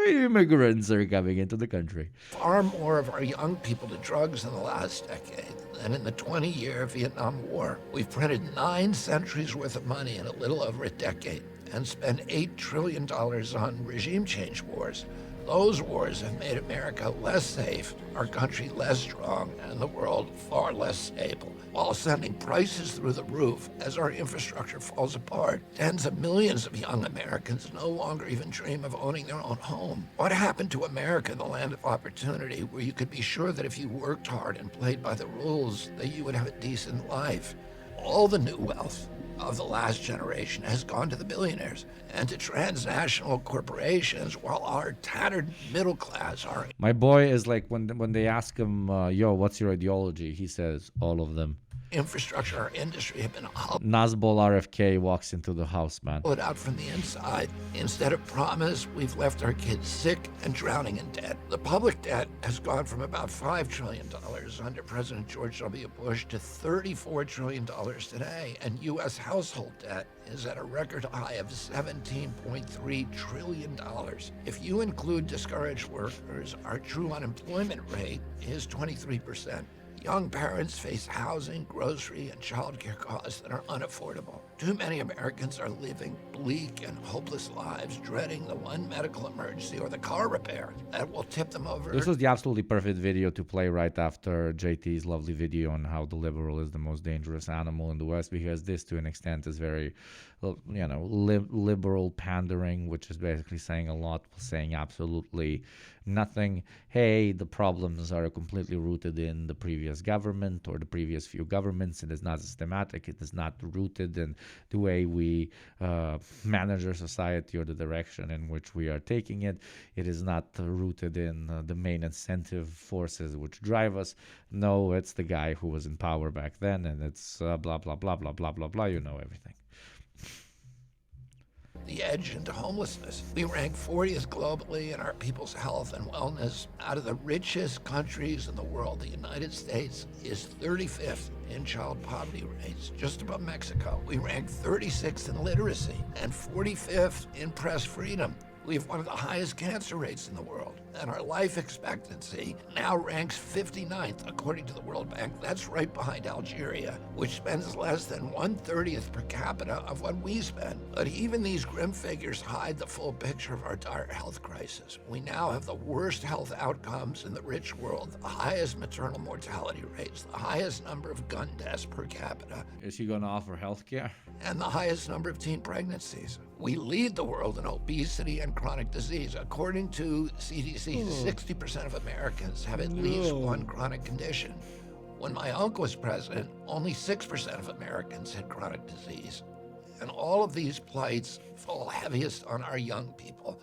immigrants are coming into the country. Far more of our young people to drugs in the last decade than in the 20-year Vietnam War. We've printed 9 centuries worth of money in a little over a decade and spent $8 trillion on regime change wars. Those wars have made America less safe, our country less strong, and the world far less stable, while sending prices through the roof as our infrastructure falls apart. Tens of millions of young Americans no longer even dream of owning their own home. What happened to America, the land of opportunity, where you could be sure that if you worked hard and played by the rules, that you would have a decent life? All the new wealth of the last generation has gone to the billionaires and to transnational corporations, while our tattered middle class are... My boy is like, when they ask him, yo, what's your ideology? He says, all of them. Infrastructure, our industry have been Nazbol RFK walks into the house, man. pulled out from the inside. Instead of promise, we've left our kids sick and drowning in debt. The public debt has gone from about $5 trillion under President George W. Bush to $34 trillion today, and U.S. household debt is at a record high of $17.3 trillion. If you include discouraged workers, our true unemployment rate is 23%. Young parents face housing, grocery, and childcare costs that are unaffordable. Too many Americans are living bleak and hopeless lives, dreading the one medical emergency or the car repair that will tip them over. This was the absolutely perfect video to play right after JT's lovely video on how the liberal is the most dangerous animal in the West, because this, to an extent, is very, liberal pandering, which is basically saying a lot, saying absolutely nothing. Hey, the problems are completely rooted in the previous government or the previous few governments. It is not systematic. It is not rooted in the way we manage our society or the direction in which we are taking it. It is not rooted in the main incentive forces which drive us. No, it's the guy who was in power back then, and it's blah, blah, blah, blah, blah, blah, blah. You know everything. The edge into homelessness. We rank 40th globally in our people's health and wellness. Out of the richest countries in the world, the United States is 35th in child poverty rates, just above Mexico. We rank 36th in literacy and 45th in press freedom. We have one of the highest cancer rates in the world, and our life expectancy now ranks 59th according to the World Bank. That's right behind Algeria, which spends less than 1/30th per capita of what we spend. But even these grim figures hide the full picture of our dire health crisis. We now have the worst health outcomes in the rich world, the highest maternal mortality rates, the highest number of gun deaths per capita. Is he going to offer health care? And the highest number of teen pregnancies. We lead the world in obesity and chronic disease. According to CDC, 60% of Americans have at least one chronic condition. When my uncle was president, only 6% of Americans had chronic disease. And all of these plights fall heaviest on our young people.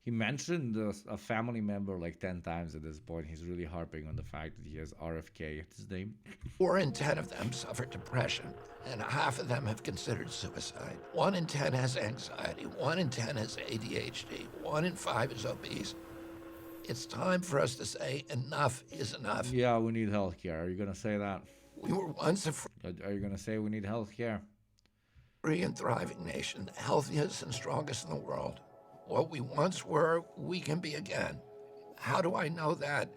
He mentioned a family member like 10 times at this point. He's really harping on the fact that he has RFK at his name. 4 in 10 of them suffer depression, and half of them have considered suicide. 1 in 10 has anxiety. 1 in 10 has ADHD. 1 in 5 is obese. It's time for us to say enough is enough. Yeah, we need health care. Are you going to say that? We were once a Are you going to say we need health care? free and thriving nation, the healthiest and strongest in the world. What we once were, we can be again. How do I know that?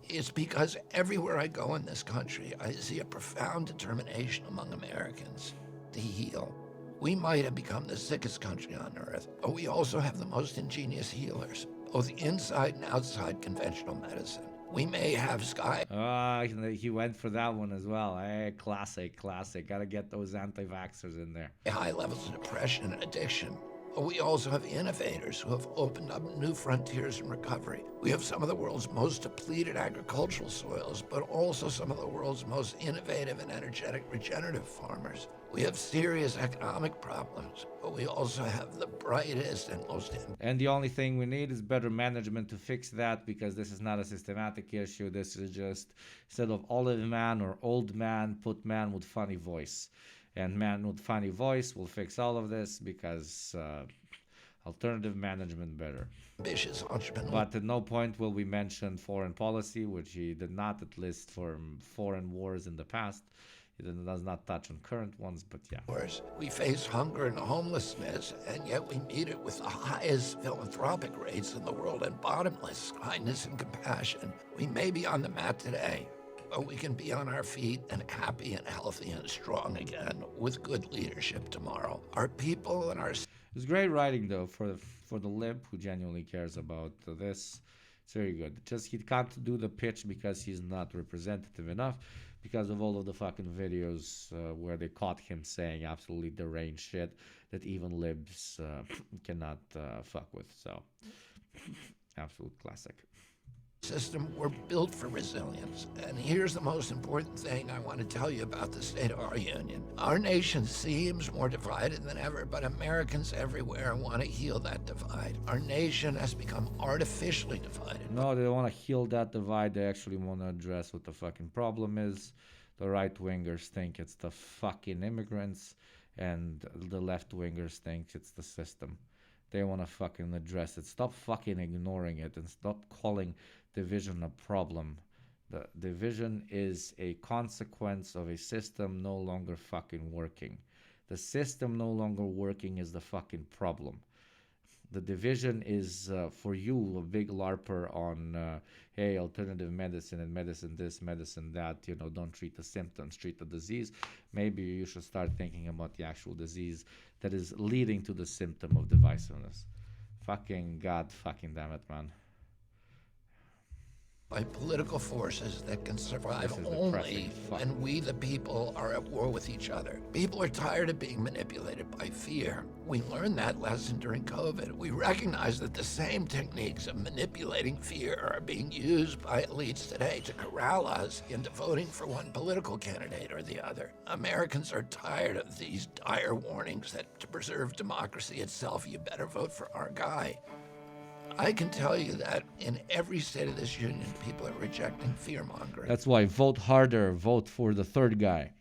It's because everywhere I go in this country, I see a profound determination among Americans to heal. We might have become the sickest country on earth, but we also have the most ingenious healers, both inside and outside conventional medicine. We may have He went for that one as well. Hey, classic. Gotta get those anti-vaxxers in there. high levels of depression and addiction. But we also have innovators who have opened up new frontiers in recovery. We have some of the world's most depleted agricultural soils, but also some of the world's most innovative and energetic regenerative farmers. We have serious economic problems, but we also have the brightest and most... And the only thing we need is better management to fix that, because this is not a systematic issue. This is just, instead of olive man or old man, put man with funny voice. And man with funny voice will fix all of this, because alternative management better. Ambitious entrepreneur. But at no point will we mention foreign policy, which he did not, at least for foreign wars in the past. He does not touch on current ones, but yeah. We face hunger and homelessness, and yet we meet it with the highest philanthropic rates in the world and bottomless kindness and compassion. We may be on the mat today, but we can be on our feet and happy and healthy and strong again with good leadership tomorrow. Our people and our... It's great writing, though, for the lib who genuinely cares about this. It's very good. Just he can't do the pitch because he's not representative enough, because of all of the fucking videos where they caught him saying absolutely deranged shit that even libs cannot fuck with. So, absolute classic. System were built for resilience. And here's the most important thing I want to tell you about the state of our union. Our nation seems more divided than ever, but Americans everywhere want to heal that divide. Our nation has become artificially divided. No, they don't want to heal that divide. They actually want to address what the fucking problem is. The right-wingers think it's the fucking immigrants, and the left-wingers think it's the system. They want to fucking address it. Stop fucking ignoring it and stop calling division a problem. The division is a consequence of a system no longer fucking working. The system no longer working is the fucking problem. The division is for you a big LARPer on, hey, alternative medicine and medicine this, medicine that. Don't treat the symptoms, treat the disease. Maybe you should start thinking about the actual disease that is leading to the symptom of divisiveness. Fucking God, fucking damn it, man. By political forces that can survive only when we, the people, are at war with each other. People are tired of being manipulated by fear. We learned that lesson during COVID. We recognize that the same techniques of manipulating fear are being used by elites today to corral us into voting for one political candidate or the other. Americans are tired of these dire warnings that to preserve democracy itself, you better vote for our guy. I can tell you that in every state of this union, people are rejecting fear-mongering. That's why vote harder, vote for the third guy.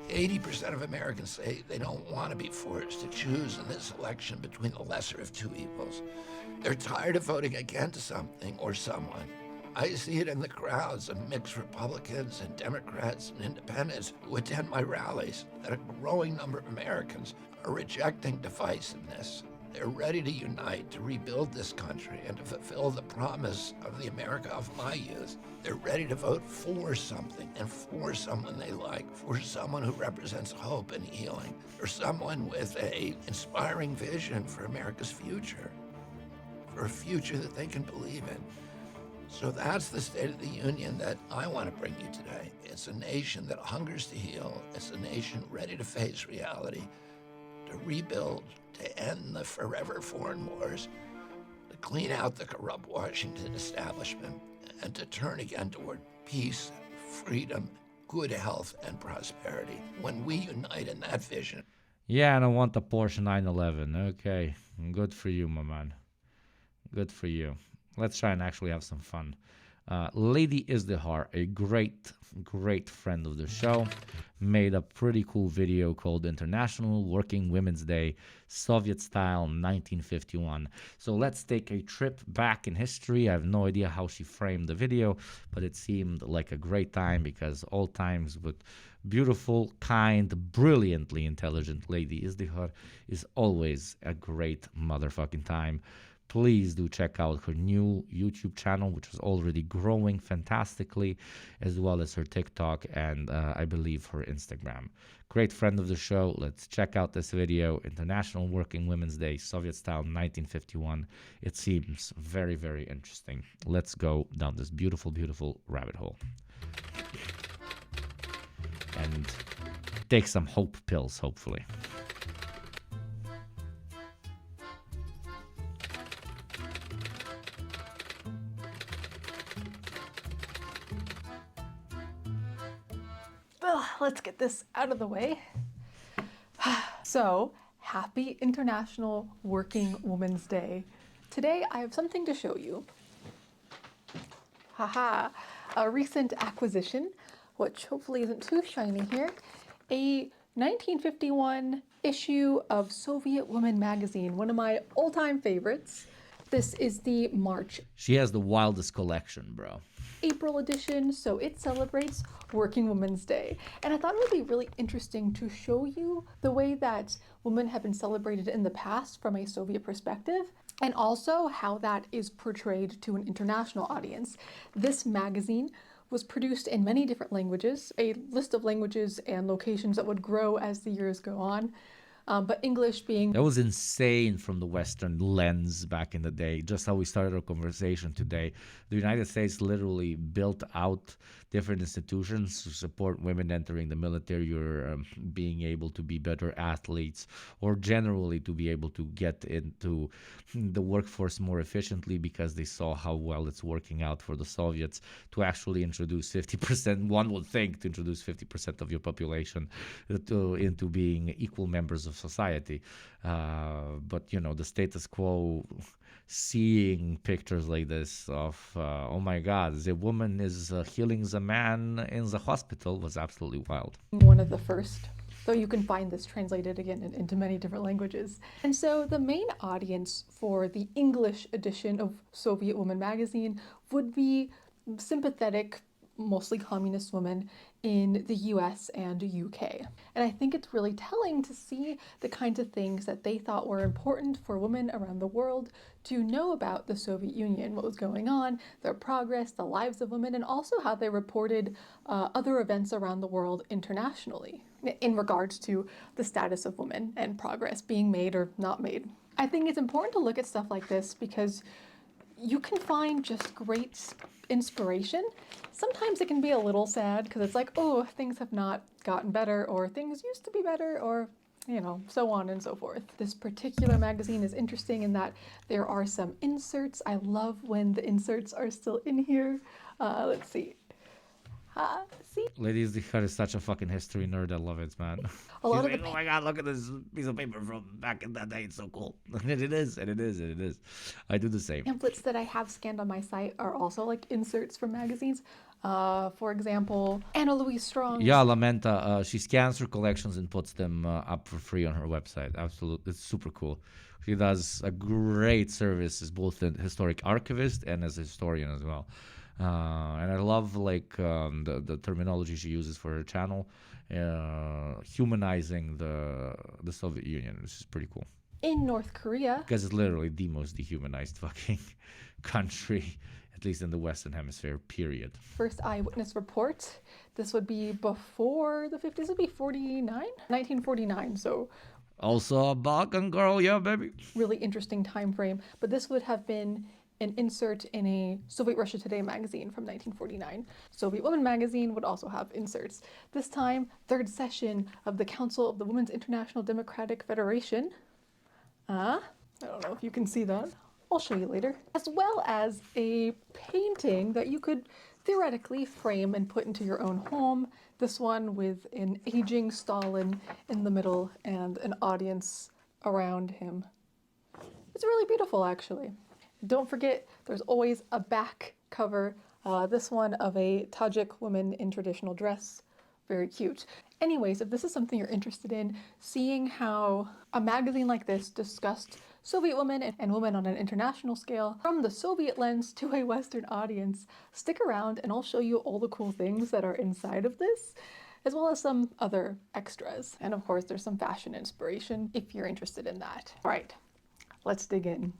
80% of Americans say they don't want to be forced to choose in this election between the lesser of two evils. They're tired of voting against something or someone. I see it in the crowds of mixed Republicans and Democrats and independents who attend my rallies, that a growing number of Americans are rejecting divisiveness. They're ready to unite, to rebuild this country, and to fulfill the promise of the America of my youth. They're ready to vote for something, and for someone they like, for someone who represents hope and healing, for someone with an inspiring vision for America's future, for a future that they can believe in. So that's the State of the Union that I want to bring you today. It's a nation that hungers to heal. It's a nation ready to face reality, to rebuild, to end the forever foreign wars, to clean out the corrupt Washington establishment, and to turn again toward peace, freedom, good health, and prosperity. When we unite in that vision. Yeah, and I want the Porsche 911. Okay, good for you, my man. Good for you. Let's try and actually have some fun. Lady Izdihar, a great friend of the show, made a pretty cool video called International Working Women's Day, Soviet Style 1951. So let's take a trip back in history. I have no idea how she framed the video, but it seemed like a great time because all times with beautiful, kind, brilliantly intelligent Lady Izdihar is always a great motherfucking time. Please do check out her new YouTube channel, which is already growing fantastically, as well as her TikTok and I believe her Instagram. Great friend of the show. Let's check out this video, International Working Women's Day, Soviet Style 1951. It seems very, very interesting. Let's go down this beautiful, beautiful rabbit hole. And take some hope pills, hopefully. Let's get this out of the way. So, happy International Working Women's Day. Today I have something to show you. Haha, a recent acquisition, which hopefully isn't too shiny here. A 1951 issue of Soviet Woman magazine, one of my all-time favorites. This is the March. She has the wildest collection, bro. April edition, so it celebrates Working Women's Day. And I thought it would be really interesting to show you the way that women have been celebrated in the past from a Soviet perspective, and also how that is portrayed to an international audience. This magazine was produced in many different languages, a list of languages and locations that would grow as the years go on. But English being... That was insane from the Western lens back in the day, just how we started our conversation today. The United States literally built out different institutions to support women entering the military or being able to be better athletes, or generally to be able to get into the workforce more efficiently because they saw how well it's working out for the Soviets to actually introduce 50%, one would think, to introduce 50% of your population into being equal members of society. But, you know, the status quo, seeing pictures like this of, oh my God, the woman is healing the man in the hospital was absolutely wild. One of the first, though you can find this translated again into many different languages. And so the main audience for the English edition of Soviet Woman magazine would be sympathetic, mostly communist women in the US and UK. And I think it's really telling to see the kinds of things that they thought were important for women around the world to know about the Soviet Union, what was going on, their progress, the lives of women, and also how they reported other events around the world internationally in regards to the status of women and progress being made or not made. I think it's important to look at stuff like this because you can find just great inspiration. Sometimes it can be a little sad because it's like, oh, things have not gotten better, or things used to be better, or so on and so forth. This particular magazine is interesting in that there are some inserts. I love when the inserts are still in here. Let's see. See? Lady Zihar is such a fucking history nerd. I love it, man. A lot She's of like, the oh my god, look at this piece of paper from back in that day. It's so cool. And it is. I do the same. pamphlets that I have scanned on my site are also like inserts from magazines. For example, Anna Louise Strong. Yeah, Lamenta. She scans her collections and puts them up for free on her website. Absolutely. It's super cool. She does a great service as both a historic archivist and as a historian as well. And I love the terminology she uses for her channel, humanizing the Soviet Union, which is pretty cool. In North Korea. Because it's literally the most dehumanized fucking country, at least in the Western Hemisphere, period. First eyewitness report. This would be before the 50s. This would be 1949. So also a Balkan girl, yeah, baby. Really interesting time frame. But this would have been an insert in a Soviet Russia Today magazine from 1949. Soviet Woman magazine would also have inserts. This time, third session of the Council of the Women's International Democratic Federation. I don't know if you can see that. I'll show you later. As well as a painting that you could theoretically frame and put into your own home. This one with an aging Stalin in the middle and an audience around him. It's really beautiful, actually. Don't forget, there's always a back cover. This one of a Tajik woman in traditional dress. Very cute. Anyways, if this is something you're interested in, seeing how a magazine like this discussed Soviet women and women on an international scale from the Soviet lens to a Western audience, stick around and I'll show you all the cool things that are inside of this, as well as some other extras. And of course, there's some fashion inspiration if you're interested in that. All right, let's dig in.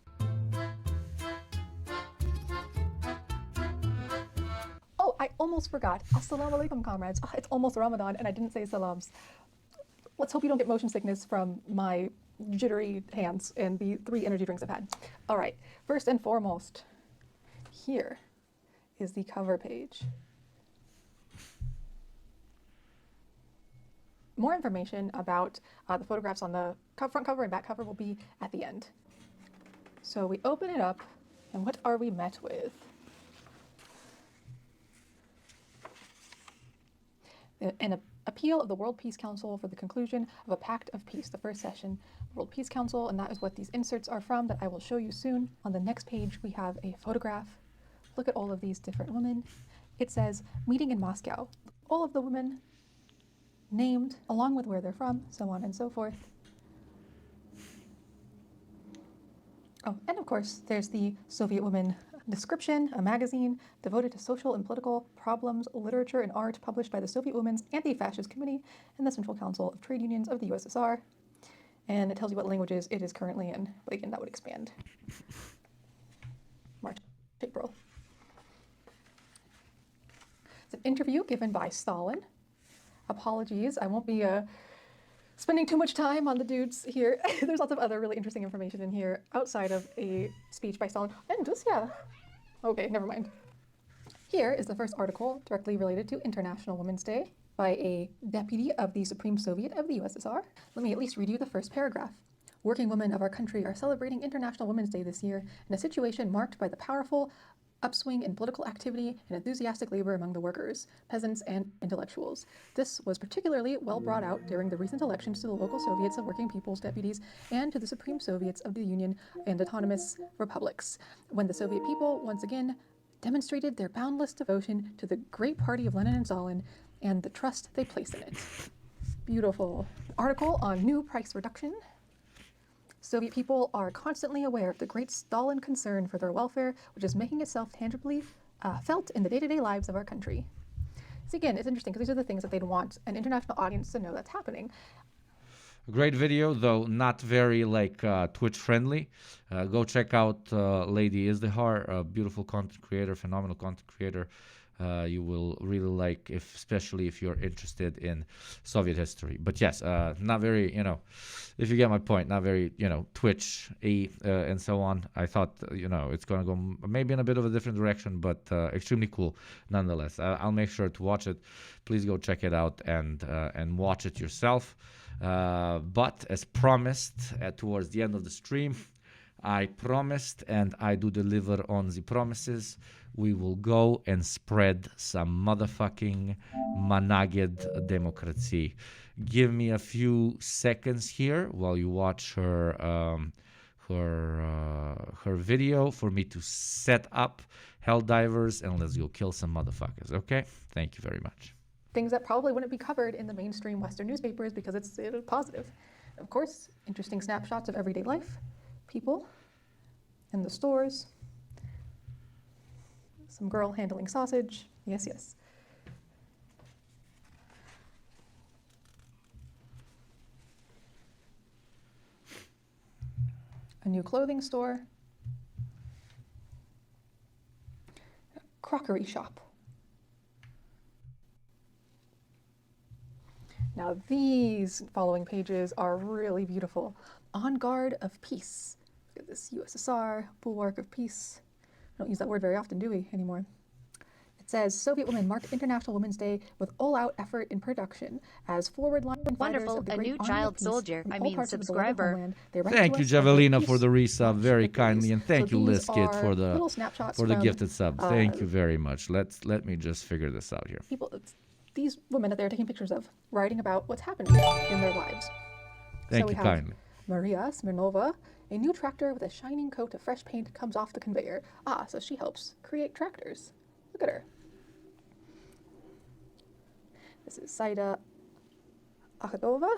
Oh, I almost forgot. Assalamu alaikum, comrades. Oh, it's almost Ramadan and I didn't say salams. Let's hope you don't get motion sickness from my jittery hands and the 3 energy drinks I've had. All right, first and foremost, here is the cover page. More information about the photographs on the front cover and back cover will be at the end. So we open it up, and what are we met with? An appeal of the World Peace Council for the conclusion of a Pact of Peace, the first session, World Peace Council, and that is what these inserts are from that I will show you soon. On the next page, we have a photograph. Look at all of these different women. It says, meeting in Moscow. All of the women named, along with where they're from, so on and so forth. Oh, and of course, there's the Soviet Woman Description, a magazine devoted to social and political problems, literature, and art, published by the Soviet Women's Anti-Fascist Committee and the Central Council of Trade Unions of the USSR. And it tells you what languages it is currently in. But again, that would expand. March, April. It's an interview given by Stalin. Apologies, I won't be spending too much time on the dudes here. There's lots of other really interesting information in here outside of a speech by Stalin. And just, yeah. Okay, never mind. Here is the first article directly related to International Women's Day by a deputy of the Supreme Soviet of the USSR. Let me at least read you the first paragraph. Working women of our country are celebrating International Women's Day this year in a situation marked by the powerful upswing in political activity and enthusiastic labor among the workers, peasants, and intellectuals. This was particularly well brought out during the recent elections to the local Soviets of Working People's Deputies and to the Supreme Soviets of the Union and Autonomous Republics, when the Soviet people once again demonstrated their boundless devotion to the great party of Lenin and Stalin and the trust they place in it. Beautiful. Article on new price reduction. Soviet people are constantly aware of the great Stalin concern for their welfare, which is making itself tangibly felt in the day-to-day lives of our country. So again, it's interesting because these are the things that they'd want an international audience to know that's happening. Great video, though not very like Twitch friendly. Go check out Lady Izdihar, a beautiful content creator, phenomenal content creator. You will really like, especially if you're interested in Soviet history. But yes, not very, if you get my point, not very, Twitch-y and so on. I thought, it's going to go maybe in a bit of a different direction, but extremely cool nonetheless. I'll make sure to watch it. Please go check it out and watch it yourself. But as promised, towards the end of the stream, I promised and I do deliver on the promises. We will go and spread some motherfucking managed democracy. Give me a few seconds here while you watch her video for me to set up Helldivers, and let's go kill some motherfuckers, okay? Thank you very much. Things that probably wouldn't be covered in the mainstream Western newspapers because it's positive. Of course, interesting snapshots of everyday life, people in the stores, some girl handling sausage. Yes, yes. A new clothing store. A crockery shop. Now these following pages are really beautiful. On Guard of Peace. Look at this USSR, bulwark of peace. We don't use that word very often, do we, anymore? It says, Soviet women marked International Women's Day with all-out effort in production as forward-line fighters Wonderful, of the a great new army child of peace soldier, from I all mean parts of the beloved subscriber. homeland. They write Thank to you, us about Javelina, peace, for the resub very victories. kindly, and thank So you, these Liskit, are for little the snapshots for the from, gifted sub. Thank you very much. Let me just figure this out here. people, these women that they're taking pictures of, writing about what's happening in their lives. Thank So we you have kindly. Maria Smirnova. A new tractor with a shining coat of fresh paint comes off the conveyor. Ah, so she helps create tractors. Look at her. This is Saida Akhadova.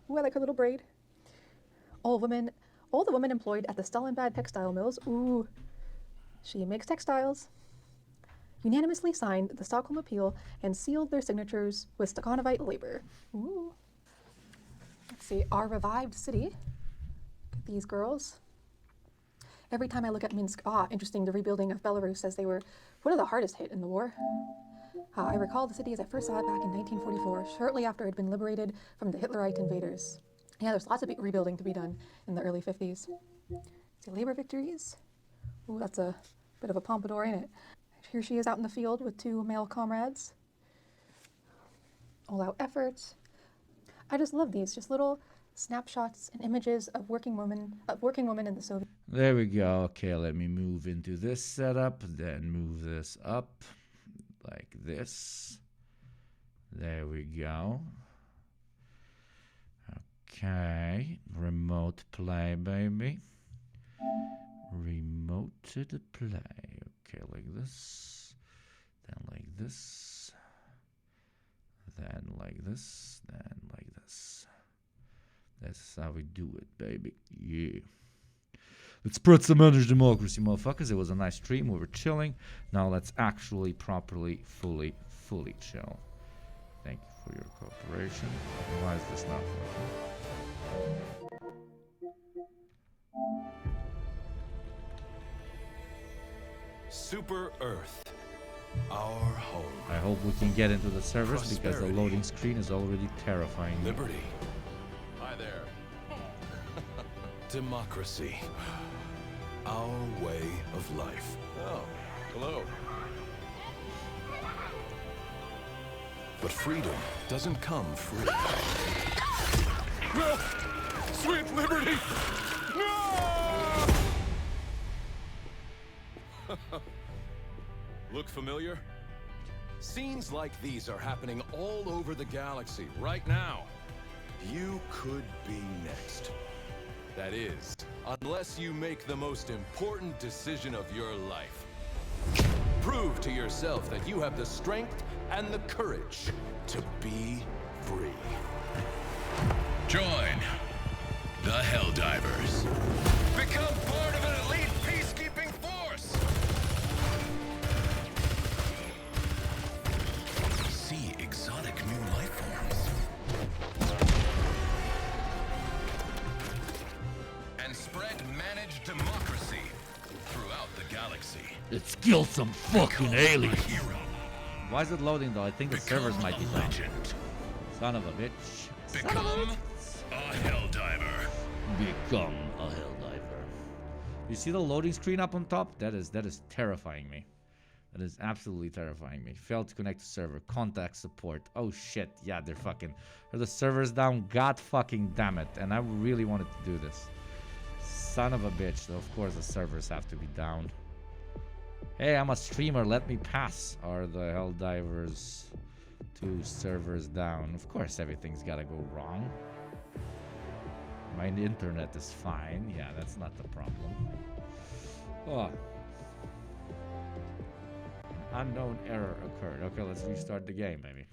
Ooh, I like her little braid. All the women employed at the Stalinbad textile mills. Ooh, she makes textiles. Unanimously signed the Stockholm Appeal and sealed their signatures with Stakhanovite labor. Ooh. Let's see, Our Revived City. Look at these girls. Every time I look at Minsk, interesting, the rebuilding of Belarus says they were one of the hardest hit in the war. I recall the city as I first saw it back in 1944, shortly after it had been liberated from the Hitlerite invaders. Yeah, there's lots of rebuilding to be done in the early 50s. See, labor victories. Ooh, that's a bit of a pompadour, ain't it? Here she is out in the field with two male comrades. All-out efforts. I just love these, just little snapshots and images of working women in the Soviet. There we go. Okay, let me move into this setup, then move this up like this. There we go. Okay, remote play, baby. Remote to the play. Okay, like this, then like this, then like this, then like this. That's how we do it, baby. Yeah. Let's spread some managed democracy, motherfuckers. It was a nice stream. We were chilling. Now let's actually properly, fully chill. Thank you for your cooperation. Why is this not working? Super Earth, our home. I hope we can get into the servers because the loading screen is already terrifying. Liberty. Hi there. Democracy. Our way of life. Oh, hello. But freedom doesn't come free. No! Sweet liberty! No! Look familiar? Scenes like these are happening all over the galaxy right now. You could be next. That is, unless you make the most important decision of your life. Prove to yourself that you have the strength and the courage to be free. Join the Helldivers. Become part of an elite peacekeeping force! Let's kill some fucking aliens. Why is it loading though? I think the servers might be down. Son of a bitch. Become a helldiver. Become a helldiver. You see the loading screen up on top? That is terrifying me. That is absolutely terrifying me. Failed to connect to server. Contact support. Oh shit. Yeah, they're fucking. Are the servers down? God fucking damn it. And I really wanted to do this. Son of a bitch. Though, of course, the servers have to be down. Hey, I'm a streamer. Let me pass. Are the Helldivers 2 servers down? Of course, everything's gotta go wrong. My internet is fine. Yeah, that's not the problem. Oh. An unknown error occurred. Okay, let's restart the game, baby.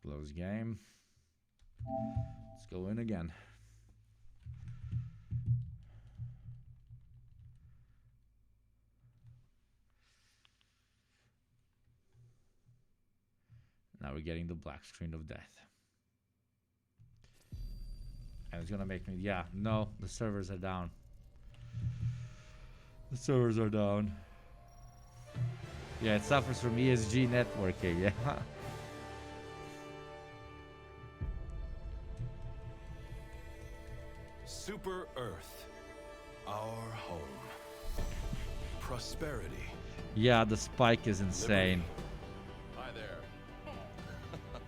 Close game. Let's go in again. Now we're getting the black screen of death. And it's gonna make me, yeah, no, the servers are down. The servers are down. Yeah, it suffers from ESG networking, yeah. Super Earth, our home. Prosperity. Yeah, the spike is insane. Hi there.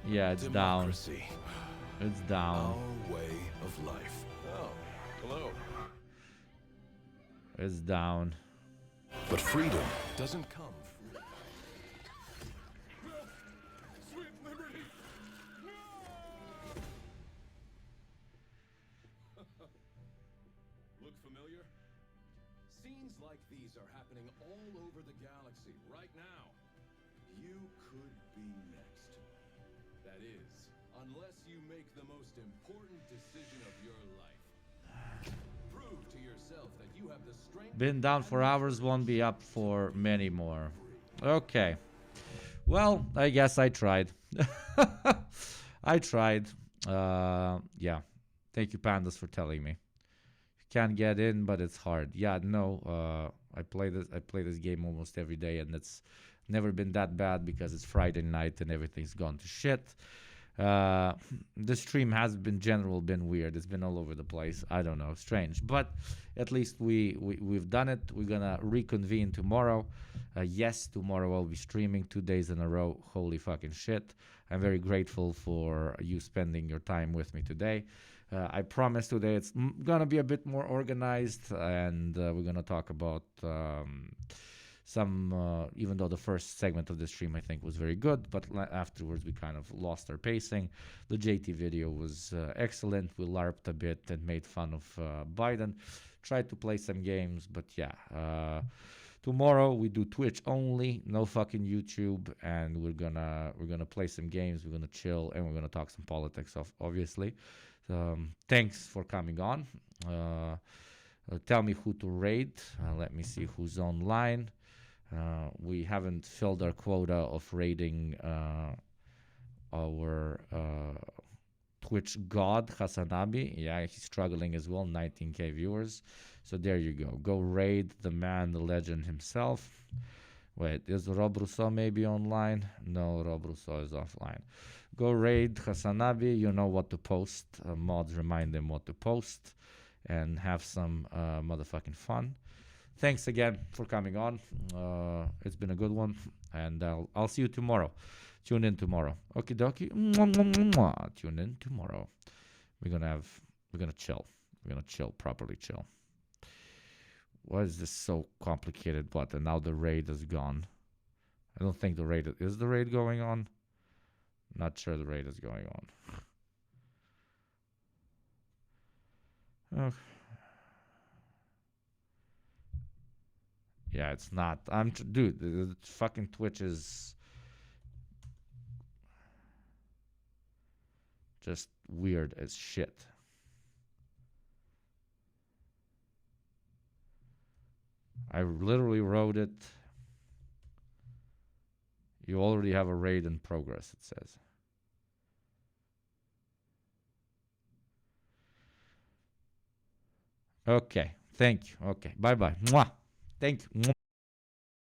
Yeah, it's down. It's down. Our way of life. Oh, hello. It's down. But freedom doesn't come. Sweet liberty. Look familiar? Scenes like these are happening all over the galaxy right now. You could be next. That is, unless you make the most important decision of your life. Prove to yourself that you have the strength. Been down for hours, won't be up for many more. Okay. Well, I guess I tried. I tried. Yeah. Thank you, Pandas, for telling me. You can't get in, but it's hard. Yeah, no. I play this game almost every day, and it's never been that bad because it's Friday night and everything's gone to shit. The stream has been weird. It's been all over the place. I don't know, strange. But at least we've done it. We're gonna reconvene tomorrow. Yes, tomorrow I'll be streaming 2 days in a row. Holy fucking shit. I'm very grateful for you spending your time with me today. I promise today it's gonna be a bit more organized, and we're gonna talk about some, even though the first segment of the stream I think was very good, but afterwards we kind of lost our pacing. The JT video was excellent. We LARPed a bit and made fun of Biden. Tried to play some games, but yeah. Tomorrow we do Twitch only, no fucking YouTube, and we're gonna play some games. We're gonna chill, and we're gonna talk some politics, obviously. Thanks for coming on. Tell me who to raid. Let me see who's online. We haven't filled our quota of raiding our Twitch god, Hasanabi. Yeah, he's struggling as well, 19k viewers. So there you go. Go raid the man, the legend himself. Wait, is Rob Rousseau maybe online? No, Rob Rousseau is offline. Go raid Hasanabi. You know what to post. Mods remind them what to post. And have some motherfucking fun. Thanks again for coming on. It's been a good one, and I'll see you tomorrow. Tune in tomorrow. Okie dokie. Tune in tomorrow. We're gonna chill. We're gonna chill, properly chill. Why is this so complicated? What? And now the raid is gone. I don't think the raid is the raid going on. Not sure the raid is going on. Oh. Yeah, it's not. Dude, the fucking Twitch is just weird as shit. I literally wrote it. You already have a raid in progress, it says. Okay, thank you. Okay, bye-bye. Mwah. Thank you.